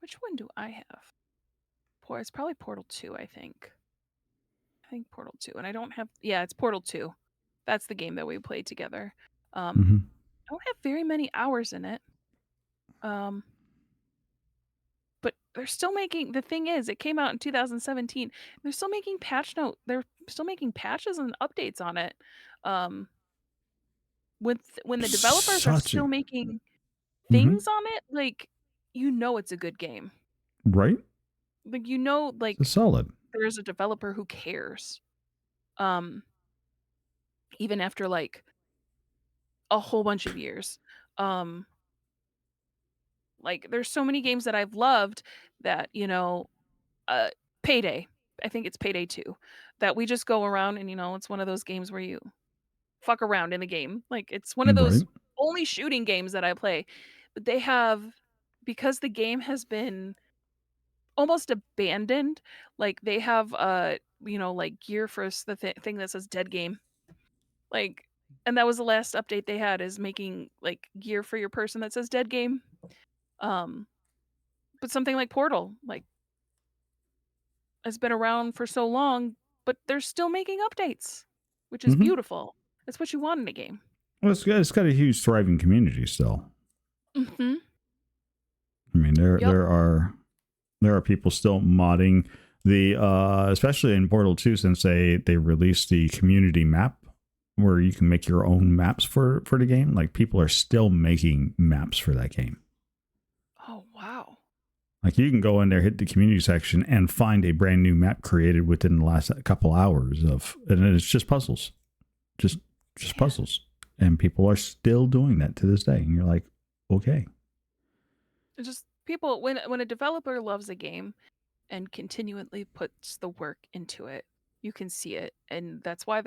Which one do I have? It's probably Portal 2, I think. I think Portal 2. And I don't have it's Portal 2. That's the game that we played together. I don't have very many hours in it. But they're still making, the thing is, it came out in 2017. They're still making they're still making patches and updates on it. When the developers are still making things on it, like, it's a good game. Right? Like, like it's solid. there's a developer who cares. even after like a whole bunch of years. Um, like there's so many games that I've loved that, uh, Payday. I think it's Payday 2 that we just go around and it's one of those games where you fuck around in the game. Like it's one of those Right. only shooting games that I play. But they have because the game has been almost abandoned, like they have like gear for the thing that says dead game. Like and that was the last update they had is making like gear for your person that says dead game. Um but something like Portal, like has been around for so long, but they're still making updates, which is Mm-hmm. beautiful. That's what you want in a game. Well, it's got a huge thriving community still. Mhm. I mean, Yep. there are people still modding the especially in Portal 2 since they released the community map where you can make your own maps for the game. Like people are still making maps for that game. Oh, wow. Like you can go in there, hit the community section, and find a brand new map created within the last couple hours of, and it's just puzzles, just Man. puzzles, and people are still doing that to this day. And you're like, okay, It's just people when a developer loves a game and continually puts the work into it, you can see it, and that's why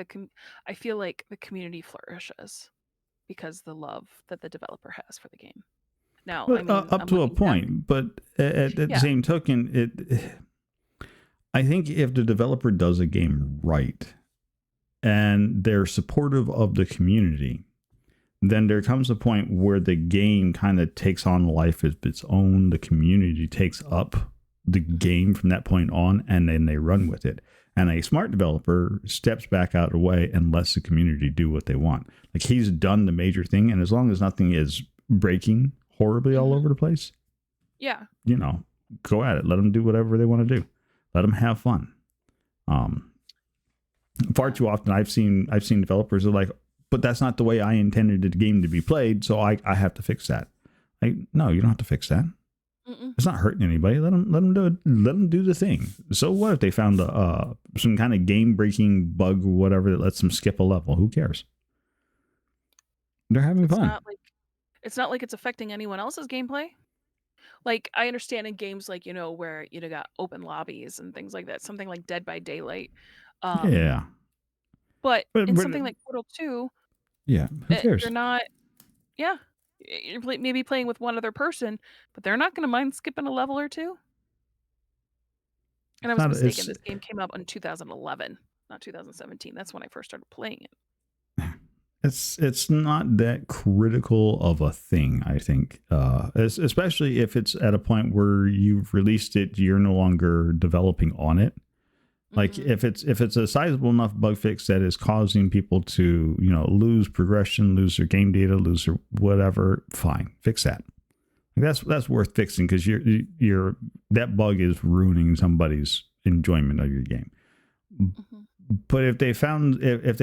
I feel like the community flourishes because the love that the developer has for the game. Now, I but mean, up I'm to a looking back. point. But at the Yeah. same token, I think if the developer does a game right and they're supportive of the community, then there comes a point where the game kind of takes on life of its own. The community takes up the game from that point on, and then they run with it. And a smart developer steps back out of the way and lets the community do what they want. Like he's done the major thing, and as long as nothing is breaking horribly all Mhm. over the place, Yeah. go at it. Let them do whatever they want to do. Let them have fun. Um, Far Yeah. too often I've seen developers are like, but that's not the way I intended the game to be played, so I have to fix that. Like, no, you don't have to fix that. Mm-mm. It's not hurting anybody. Let them do it. Let them do the thing. So what if they found some kind of game breaking bug or whatever that lets them skip a level? Who cares? They're having It's fun. not like it's affecting anyone else's gameplay. Like I understand in games like, where got open lobbies and things like that, something like Dead by Daylight. Um Yeah, but but, in but something like Portal 2, yeah, who you're cares? not yeah, you're maybe playing with one other person, but they're not going to mind skipping a level or two. And I It's was not. mistaken. This game came out in 2011, not 2017. That's when I first started playing it. It's not that critical of a thing, I think, especially if it's at a point where you've released it, you're no longer developing on it. Like Mhm. if it's a sizable enough bug fix that is causing people to lose progression, lose their game data, lose their whatever, fine, fix that. That's worth fixing because you're that bug is ruining somebody's enjoyment of your game. Mhm. But if they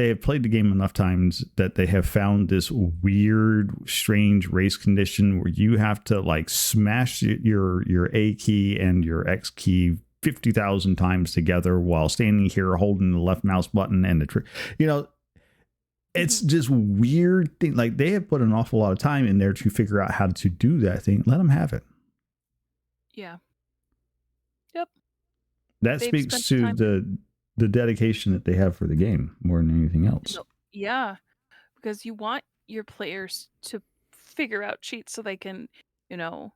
have played the game enough times that they have found this weird, strange race condition where you have to like smash your A key and your X key 50,000 times together while standing here holding the left mouse button and it's Mhm. just weird thing. Like they have put an awful lot of time in there to figure out how to do that thing. Let them have it. Yeah. Yep. That They've spent speaks the to time. the dedication that they have for the game more than anything else. No. Yeah, because you want your players to figure out cheats so they can, you know,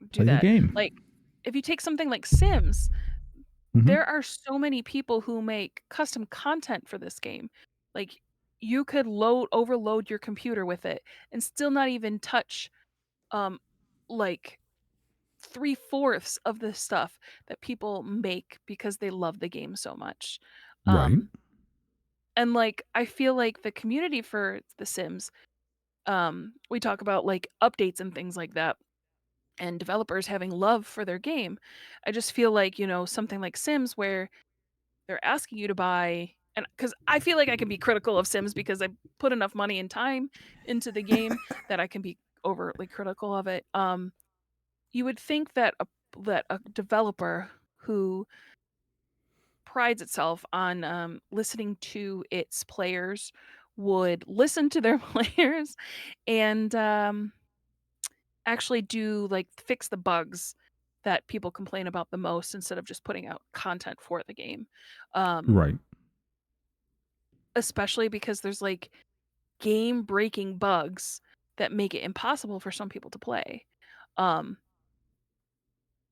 do Play the that. game. Like if you take something like Sims, Mm-hmm. there are so many people who make custom content for this game. Like you could overload your computer with it and still not even touch um like 3/4 of the stuff that people make because they love the game so much. Right. Um and like I feel like the community for The Sims, we talk about like updates and things like that and developers having love for their game. I just feel like, something like Sims where they're asking you to buy and because I feel like I can be critical of Sims because I put enough money and time into the game that I can be overtly critical of it. You would think that a developer who prides itself on listening to its players, would listen to their players, and actually do like fix the bugs that people complain about the most instead of just putting out content for the game. Um, Right. Especially because there's like game breaking bugs that make it impossible for some people to play. Um,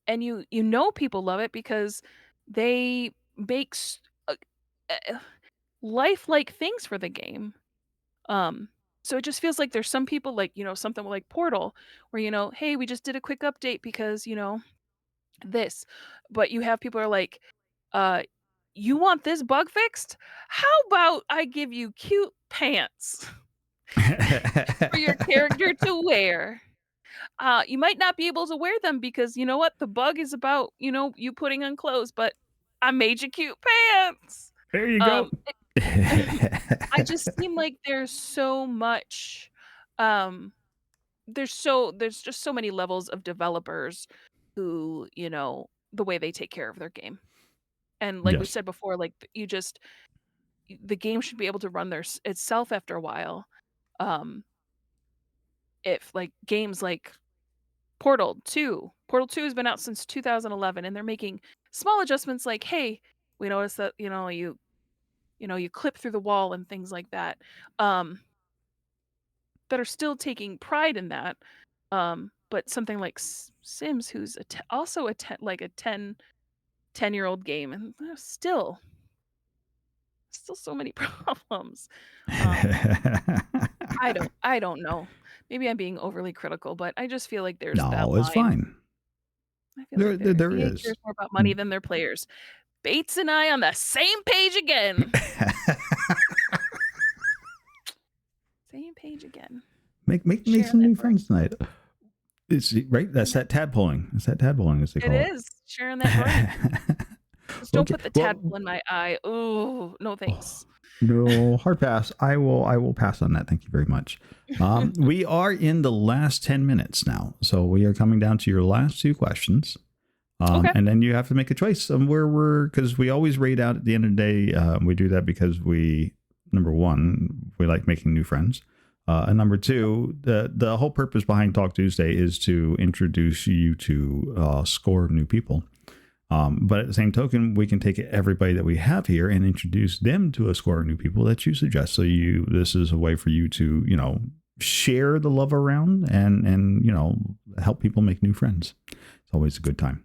and you know people love it because they make uh, lifelike things for the game. Um, so it just feels like there's some people like, something like Portal where, hey, we just did a quick update because, this. But you have people who are like, uh, you want this bug fixed? How about I give you cute pants for your character to wear? You might not be able to wear them because you know what? The bug is about, you putting on clothes, but I made you cute pants. There you go. I just seem like there's so much um there's just so many levels of developers who, the way they take care of their game. And like we Yes. said before, like the game should be able to run itself after a while. Um if like games like Portal 2 has been out since 2011 and they're making small adjustments like, hey, we noticed that, you clip through the wall and things like that. Um that are still taking pride in that. But something like Sims, who's also like a 10-year-old game, and still so many problems. I don't know. Maybe I'm being overly critical, but I just feel like there's that No, it's line. fine. I feel like There EA is. cares more about money than their players. Bates and I on the same page again. Same page again. Make some new friends tonight. It's right. That's that tadpoling. It's that tadpoling, as they call it. It is sharing that brain. Just don't Okay. put the tadpole in my eye. Oh, no thanks. No, hard pass. I will pass on that. Thank you very much. We are in the last 10 minutes now. So we are coming down to your last two questions. Okay. And then you have to make a choice of where because we always rate out at the end of the day. We do that because number one, we like making new friends. And number two, the whole purpose behind Talk Tuesday is to introduce you to a score of new people. But at the same token, we can take everybody that we have here and introduce them to a score of new people that you suggest. So this is a way for you to, share the love around and help people make new friends. It's always a good time.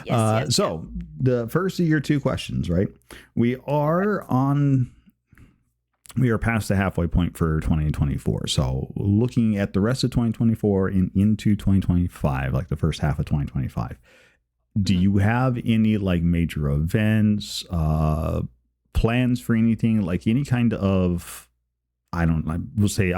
Yes. So the first of your two questions, right? We are past the halfway point for 2024. So looking at the rest of 2024 and into 2025, like the first half of 2025, do you have any like major events, plans for anything, like any kind of, I will say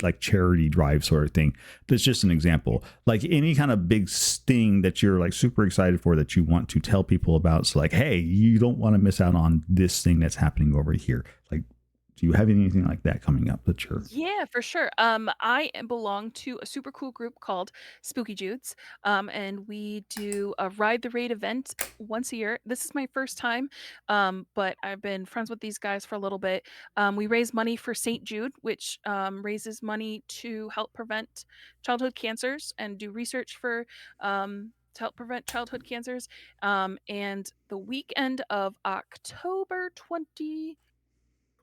like charity drive sort of thing. That's just an example. Like any kind of big thing that you're like super excited for that you want to tell people about. So like, hey, you don't want to miss out on this thing that's happening over here. Like, do you have anything like that coming up that you're... Yeah, for sure. I belong to a super cool group called Spooky Judes, and we do a Ride the Raid event once a year. This is my first time, but I've been friends with these guys for a little bit. We raise money for St. Jude, which raises money to help prevent childhood cancers and do research for to help prevent childhood cancers. And the weekend of October 20.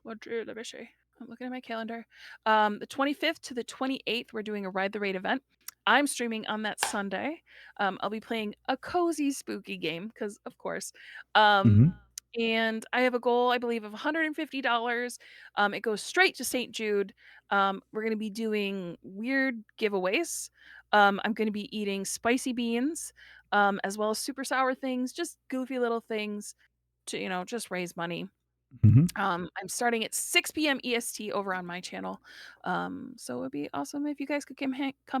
Let me see. I'm looking at my calendar. The 25th to the 28th, we're doing a Ride the Raid event. I'm streaming on that Sunday. I'll be playing a cozy, spooky game because, of course. And I have a goal, I believe, of $150. It goes straight to St. Jude. We're going to be doing weird giveaways. I'm going to be eating spicy beans, as well as super sour things, just goofy little things to, just raise money. I'm starting at 6 p.m. EST over on my channel. So it would be awesome if you guys could come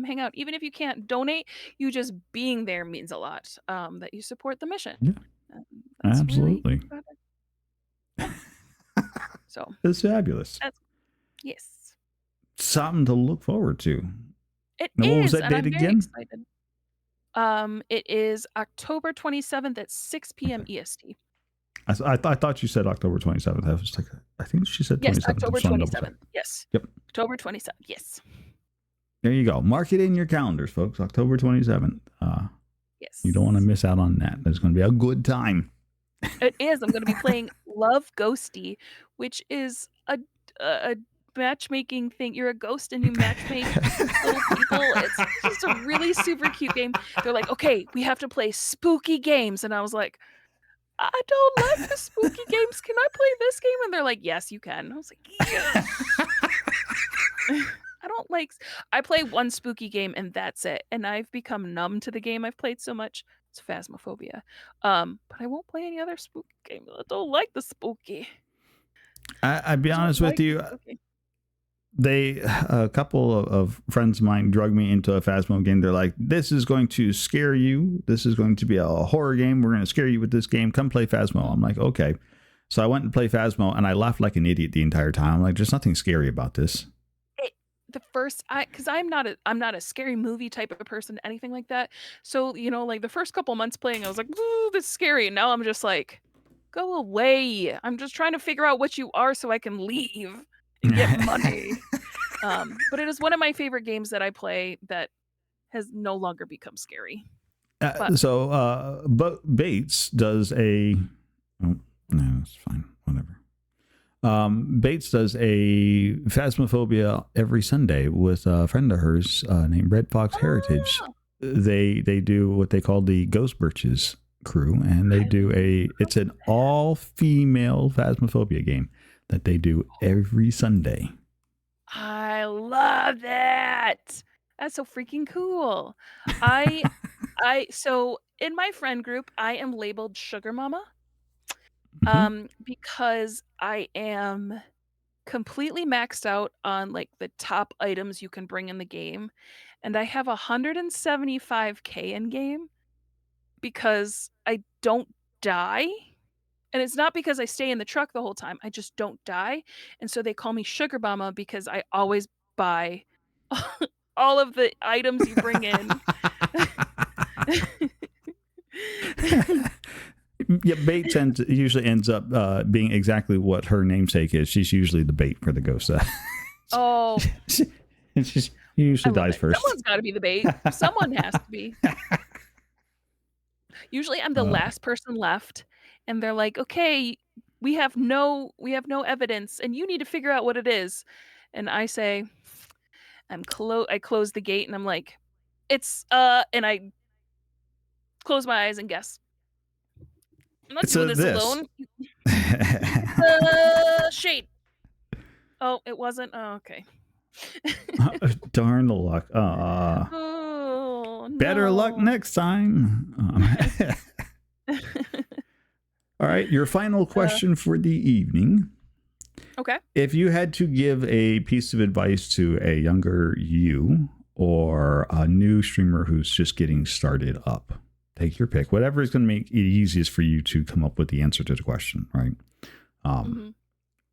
hang out. Even if you can't donate, you just being there means a lot. That you support the mission. Yeah, absolutely. So it's fabulous. Yes. Something to look forward to. It now, is. what was that and date I'm again? very excited. It is October 27th at 6 p.m. EST. I thought you said October 27th. I was like, I think she said Yes, 27th. I October just want to double check. 27th. Yes. Yep. October 27th. Yes. There you go. Mark it in your calendars, folks. October 27th. Yes. You don't want to miss out on that. It's going to be a good time. It is. I'm going to be playing Love Ghosty, which is a matchmaking thing. You're a ghost and you matchmake little people. It's just a really super cute game. They're like, okay, we have to play spooky games. And I was like, I don't like the spooky games. Can I play this game? And they're like, yes, you can. I was like, yes. I don't like. I play one spooky game and that's it. And I've become numb to the game I've played so much. It's Phasmophobia. But I won't play any other spooky game. I don't like the spooky. I'd be honest with you. A couple of friends of mine drug me into a Phasmo game. They're like, this is going to scare you. This is going to be a horror game. We're going to scare you with this game. Come play Phasmo. I'm like, okay. So I went and played Phasmo and I laughed like an idiot the entire time. I'm like, there's nothing scary about this. Because I'm not a scary movie type of person, anything like that. So, like the first couple months playing, I was like, ooh, this is scary. And now I'm just like, go away. I'm just trying to figure out what you are so I can leave and get money. But it is one of my favorite games that I play that has no longer become scary. So Bates does a... Oh, no, it's fine. Whatever. Bates does a Phasmophobia every Sunday with a friend of hers named Red Fox Heritage. They do what they call the Ghost Birches crew, and they do it's an all-female Phasmophobia game that they do every Sunday. I love that. That's so freaking cool. So in my friend group, I am labeled Sugar Mama. Because I am completely maxed out on like the top items you can bring in the game, and I have 175k in game because I don't die. And it's not because I stay in the truck the whole time. I just don't die. And so they call me Sugar Mama because I always buy all of the items you bring in. Yeah, Bates usually ends up being exactly what her namesake is. She's usually the bait for the ghost. Oh. She usually dies first. Someone's got to be the bait. Someone has to be. Usually I'm the last person left, and they're like, okay, we have no evidence, and you need to figure out what it is. And I say, I close the gate, and I'm like, it's, and I close my eyes and guess. I'm not doing this alone. Shade. Oh, it wasn't? Oh, okay. Darn the luck. Oh, no. Better luck next time. All right, your final question for the evening. Okay. If you had to give a piece of advice to a younger you or a new streamer who's just getting started up, take your pick. Whatever is going to make it easiest for you to come up with the answer to the question, right?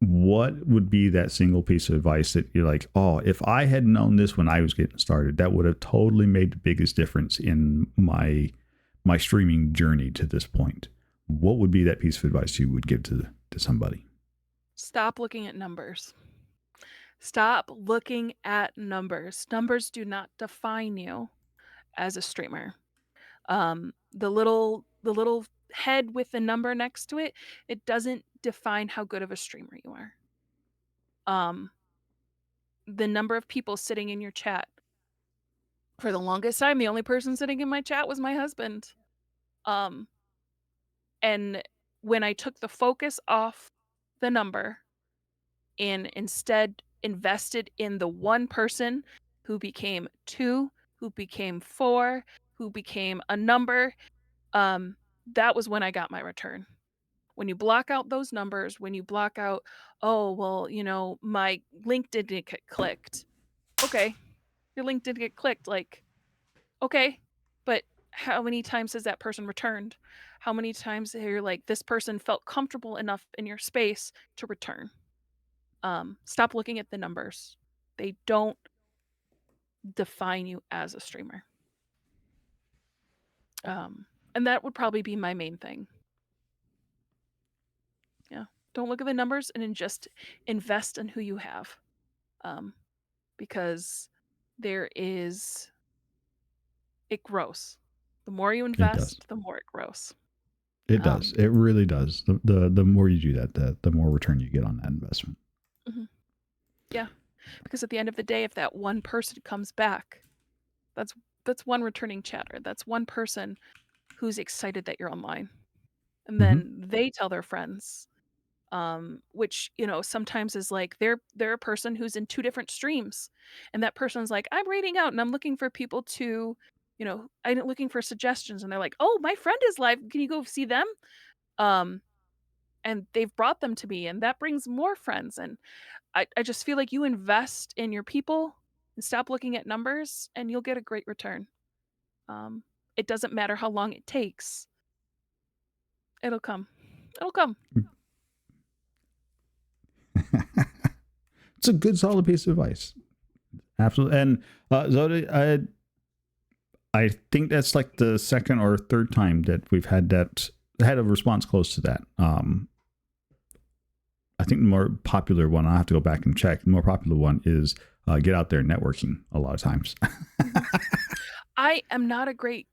What would be that single piece of advice that you're like, oh, if I had known this when I was getting started, that would have totally made the biggest difference in my streaming journey to this point? What would be that piece of advice you would give to somebody? Stop looking at numbers. Stop looking at numbers. Numbers do not define you as a streamer. The little head with the number next to it, it doesn't define how good of a streamer you are. The number of people sitting in your chat. For the longest time, the only person sitting in my chat was my husband. And when I took the focus off the number and instead invested in the one person who became 2, who became 4, who became a number, that was when I got my return. When you block out those numbers, when you block out, oh, well, my link didn't get clicked. Okay, your link didn't get clicked. Like, okay, but how many times has that person returned? How many times you're like, this person felt comfortable enough in your space to return? Stop looking at the numbers. They don't define you as a streamer. And that would probably be my main thing. Yeah. Don't look at the numbers and then just invest in who you have. Um, because there is it grows. The more you It does. invest, the more it grows. It does. Um, It really does. The more you do that, the more return you get on that investment. mhm. Yeah. Because at the end of the day, if that one person comes back, that's that's one returning chatter. That's one person who's excited that you're online. And hmm then they tell their friends, which, sometimes is like they're a person who's in two different streams. And that person's like, I'm reading out and I'm looking for people to, I'm looking for suggestions. And they're like, oh, my friend is live. Can you go see them? Um, and they've brought them to me, and that brings more friends. And I just feel like you invest in your people and stop looking at numbers and you'll get a great return. Um, it doesn't matter how long it takes. It'll come. It'll come. It's a good, solid piece of advice. Absolutely. And Zoe, I think that's like the second or third time that we've had a response close to that. I think the more popular one, I'll have to go back and check. The more popular one is get out there networking a lot of times. I am not a great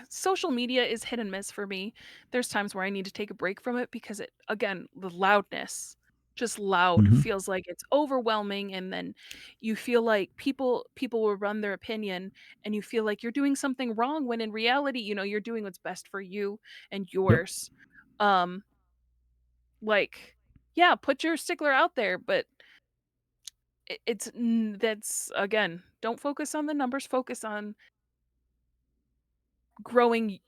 social media is hit and miss for me. There's times where I need to take a break from it because the loudness, just loud, hmm feels like it's overwhelming, and then you feel like people will run their opinion, and you feel like you're doing something wrong when in reality, you're doing what's best for you and Yep. yours. Um, like, yeah, put your stickler out there, but that's again, don't focus on the numbers, focus on growing,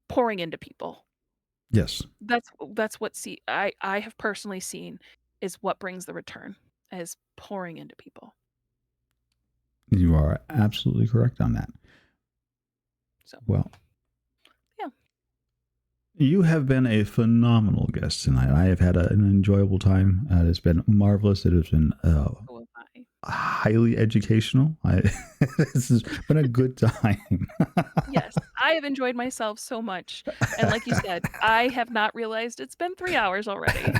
pouring into people. Yes. That's what I have personally seen is what brings the return, is pouring into people. You are absolutely correct on that. So, Well, yeah. you have been a phenomenal guest tonight. I have had an enjoyable time. It has been marvelous. It has been So have I. highly educational. This has been a good time. Yes, I have enjoyed myself so much, and like you said, I have not realized it's been 3 hours already.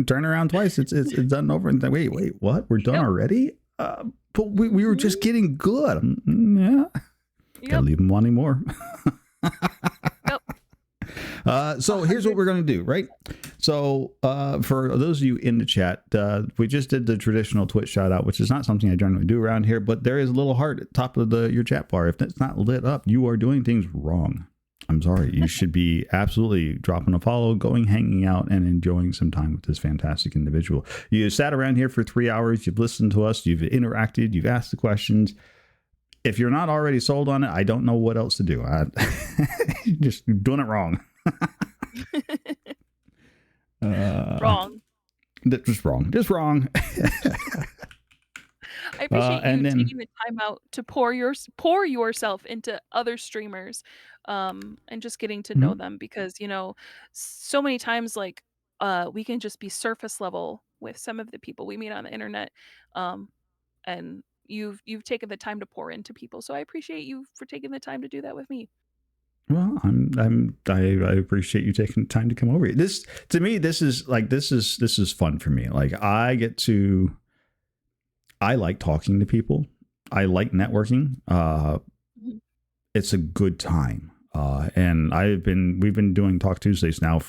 Turn around twice. It's done over. And wait, what? We're done Yep. already? But we were just getting good. Yeah. Gotta Yep. leave them wanting more. Yep. So here's what we're going to do, right? So for those of you in the chat, we just did the traditional Twitch shout out, which is not something I generally do around here, but there is a little heart at the top of your chat bar. If it's not lit up, you are doing things wrong. I'm sorry. You should be absolutely dropping a follow, going, hanging out, and enjoying some time with this fantastic individual. You sat around here for 3 hours. You've listened to us. You've interacted. You've asked the questions. If you're not already sold on it, I don't know what else to do. Just doing it wrong. Wrong. That's just wrong. Just wrong. I appreciate and you then taking the time out to pour yourself into other streamers, and just getting to know Mhm. them, because so many times, like, we can just be surface level with some of the people we meet on the internet, um, and you've taken the time to pour into people, so I appreciate you for taking the time to do that with me. Well, I appreciate you taking time to come over here. This to me, this is fun for me. Like I like talking to people. I like networking. Mhm. It's a good time. And we've been doing Talk Tuesdays now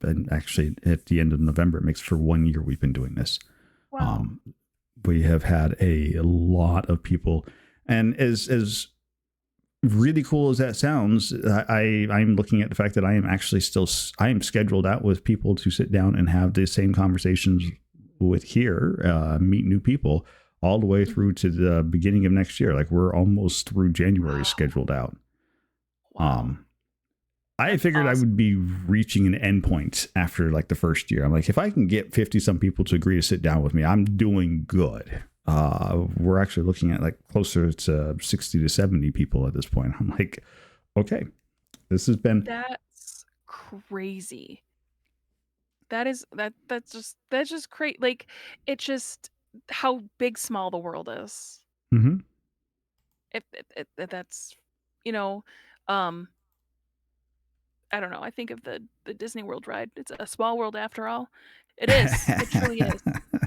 and actually at the end of November, it makes for 1 year we've been doing this. Wow. We have had a lot of people, and as really cool as that sounds, I'm looking at the fact that I am scheduled out with people to sit down and have the same conversations with here, meet new people all the way through to the beginning of next year. Like we're almost through January Wow. scheduled out. Wow. I That's figured I awesome. would be reaching an endpoint after like the first year. I'm like, if I can get 50 some people to agree to sit down with me, I'm doing good. We're actually looking at like closer to 60 to 70 people at this point. I'm like, okay, this has been. That's crazy. That's just great. Like, it's just how big small the world is. Mhm. if that's, you know, um, I don't know. I think of the Disney World ride. It's a small world after all. It is. It truly is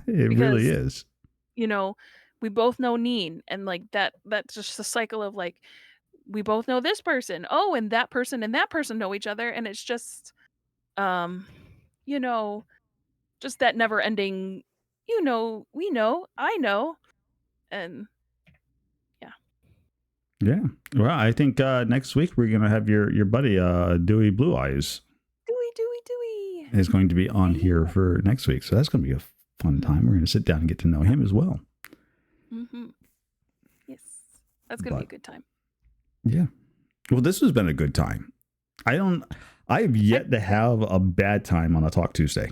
It really because, is. you know, we both know Neen, and like that's just the cycle of like we both know this person. Oh, and that person know each other, and it's just um, you know, just that never ending, we know, I know, and yeah. Yeah. Well, I think next week we're gonna have your buddy Dewey Blue Eyes Dewey, Dewey, Dewey. is going to be on here Yeah. for next week, so that's gonna be a fun time. We're gonna sit down and get to know him as well. Mm-hmm. Yes. That's gonna be a But good time. yeah. Well, this has been a good time. I've yet to have a bad time on a Talk Tuesday.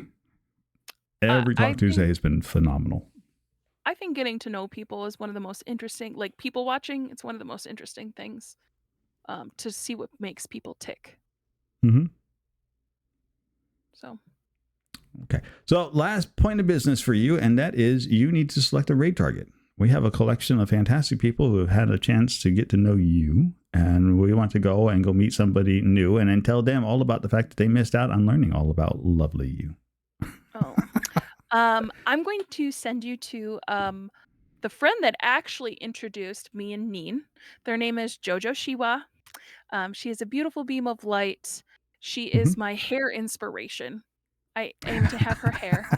Every I Talk Tuesday think has been phenomenal. I think getting to know people is one of the most interesting, like people watching, it's one of the most interesting things to see what makes people tick. Mm-hmm. So, Okay. So last point of business for you, and that is you need to select a raid target. We have a collection of fantastic people who have had a chance to get to know you, and we want to go meet somebody new and then tell them all about the fact that they missed out on learning all about lovely you. oh. I'm going to send you to the friend that actually introduced me and Neen. Their name is Jojo Shiwa. She is a beautiful beam of light. She is my hair inspiration. I aim to have her hair.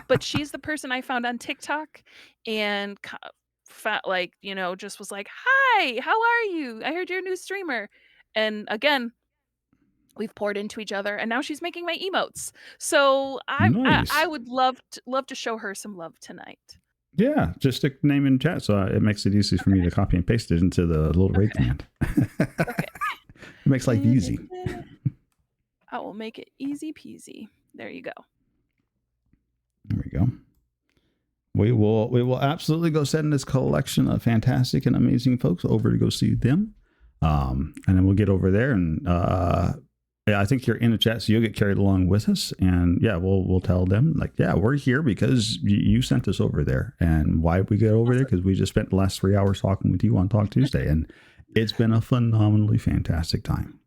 But she's the person I found on TikTok and like, just was like, "Hi, how are you? I heard you're a new streamer." And again, we've poured into each other, and now she's making my emotes. So I Nice. would love to show her some love tonight. Yeah, just stick the name in chat, so it makes it easy for me to copy and paste it into the little raid command. Okay. It makes life easy. I will make it easy peasy. There you go. There we go. We will absolutely go send this collection of fantastic and amazing folks over to go see them. And then we'll get over there and yeah, I think you're in the chat, so you'll get carried along with us. And yeah, we'll tell them like, yeah, we're here because you sent us over there. And why we get over there? Because we just spent the last 3 hours talking with you on Talk Tuesday, and it's been a phenomenally fantastic time.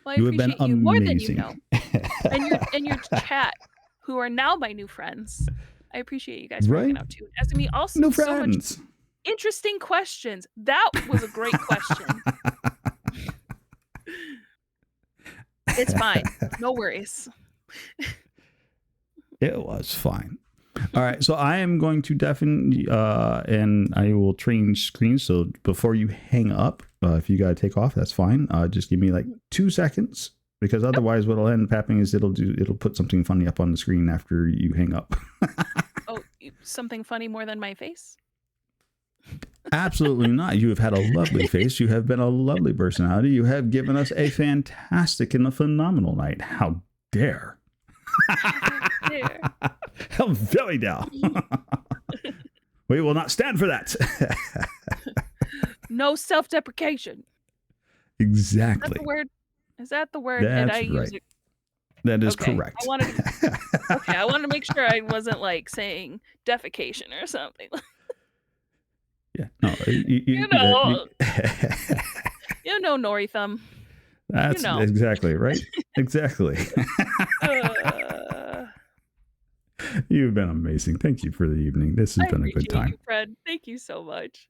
Well, I You have been appreciate you more than you amazing. know. And your chat, who are now my new friends. I appreciate you guys for hanging Right? out too. Asking me also No so much friends. interesting questions. That was a great question. It's fine. No worries. It was fine. All right, so I am going to definitely, and I will change screens. So before you hang up, if you got to take off, that's fine. Just give me like 2 seconds, because otherwise, what'll end up happening is it'll put something funny up on the screen after you hang up. Oh, something funny more than my face? Absolutely not. You have had a lovely face. You have been a lovely personality. You have given us a fantastic and a phenomenal night. How dare? There. How very dare. We will not stand for that. No self-deprecation. Is that Exactly. the word? Is that the word? That's And I use right. it. That is Okay. correct. I wanted to make sure I wasn't like saying defecation or something. Yeah. No. You know. You know, Nori Thumb. That's know. exactly right. Exactly. You've been amazing. Thank you for the evening. This has been a good appreciate time. you, Fred. Thank you so much.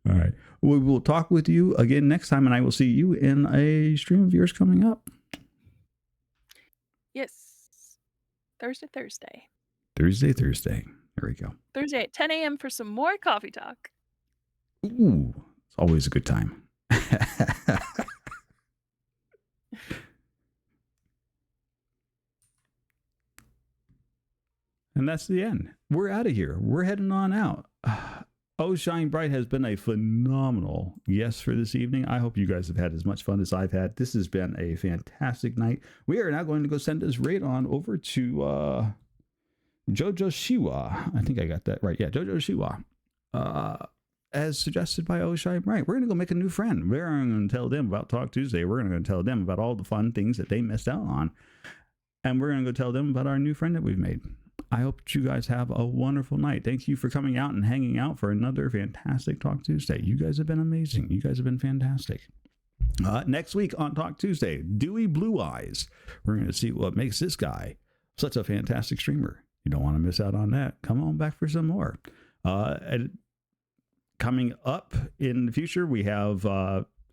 All right. We will talk with you again next time, and I will see you in a stream of yours coming up. Yes. Thursday. Thursday. There we go. Thursday at 10 a.m. for some more coffee talk. Ooh, it's always a good time. And that's the end. We're out of here. We're heading on out. Oh, Shine Bright has been a phenomenal guest for this evening. I hope you guys have had as much fun as I've had. This has been a fantastic night. We are now going to go send this raid on over to Jojo Shiwa. I think I got that right. Yeah, Jojo Shiwa. As suggested by Oh Shine Bright. We're going to go make a new friend. We're going to tell them about Talk Tuesday. We're going to tell them about all the fun things that they missed out on. And we're going to go tell them about our new friend that we've made. I hope that you guys have a wonderful night. Thank you for coming out and hanging out for another fantastic Talk Tuesday. You guys have been amazing. You guys have been fantastic. Next week on Talk Tuesday, Dewey Blue Eyes. We're going to see what makes this guy such a fantastic streamer. You don't want to miss out on that. Come on back for some more. Coming up in the future, we have,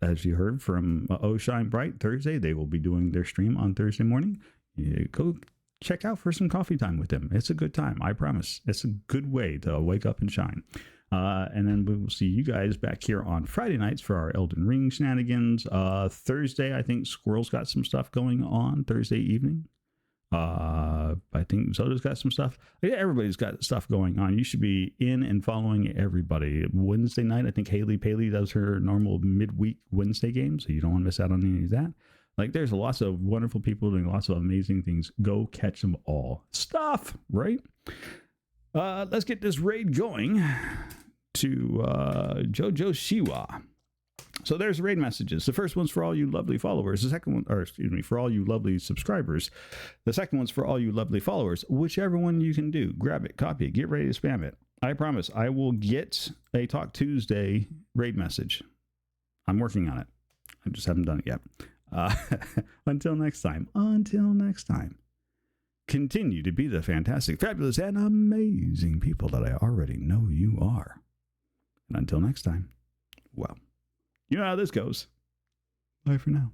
as you heard from Oh Shine Bright Thursday, they will be doing their stream on Thursday morning. You go check out for some coffee time with them. It's a good time, I promise. It's a good way to wake up and shine. And then we will see you guys back here on Friday nights for our Elden Ring shenanigans. Thursday, I think Squirrel's got some stuff going on Thursday evening. I think Zoda's got some stuff. Yeah, everybody's got stuff going on. You should be in and following everybody. Wednesday night, I think Haley Paley does her normal midweek Wednesday game, so you don't want to miss out on any of that. Like, there's lots of wonderful people doing lots of amazing things. Go catch them all. Stuff, right? Let's get this raid going to Jojo Shiwa. So there's raid messages. The first one's for all you lovely followers. The second one, or excuse me, for all you lovely subscribers. The second one's for all you lovely followers. Whichever one you can do, grab it, copy it, get ready to spam it. I promise I will get a Talk Tuesday raid message. I'm working on it. I just haven't done it yet. Until next time, continue to be the fantastic, fabulous, and amazing people that I already know you are. And until next time, well, you know how this goes. Bye for now.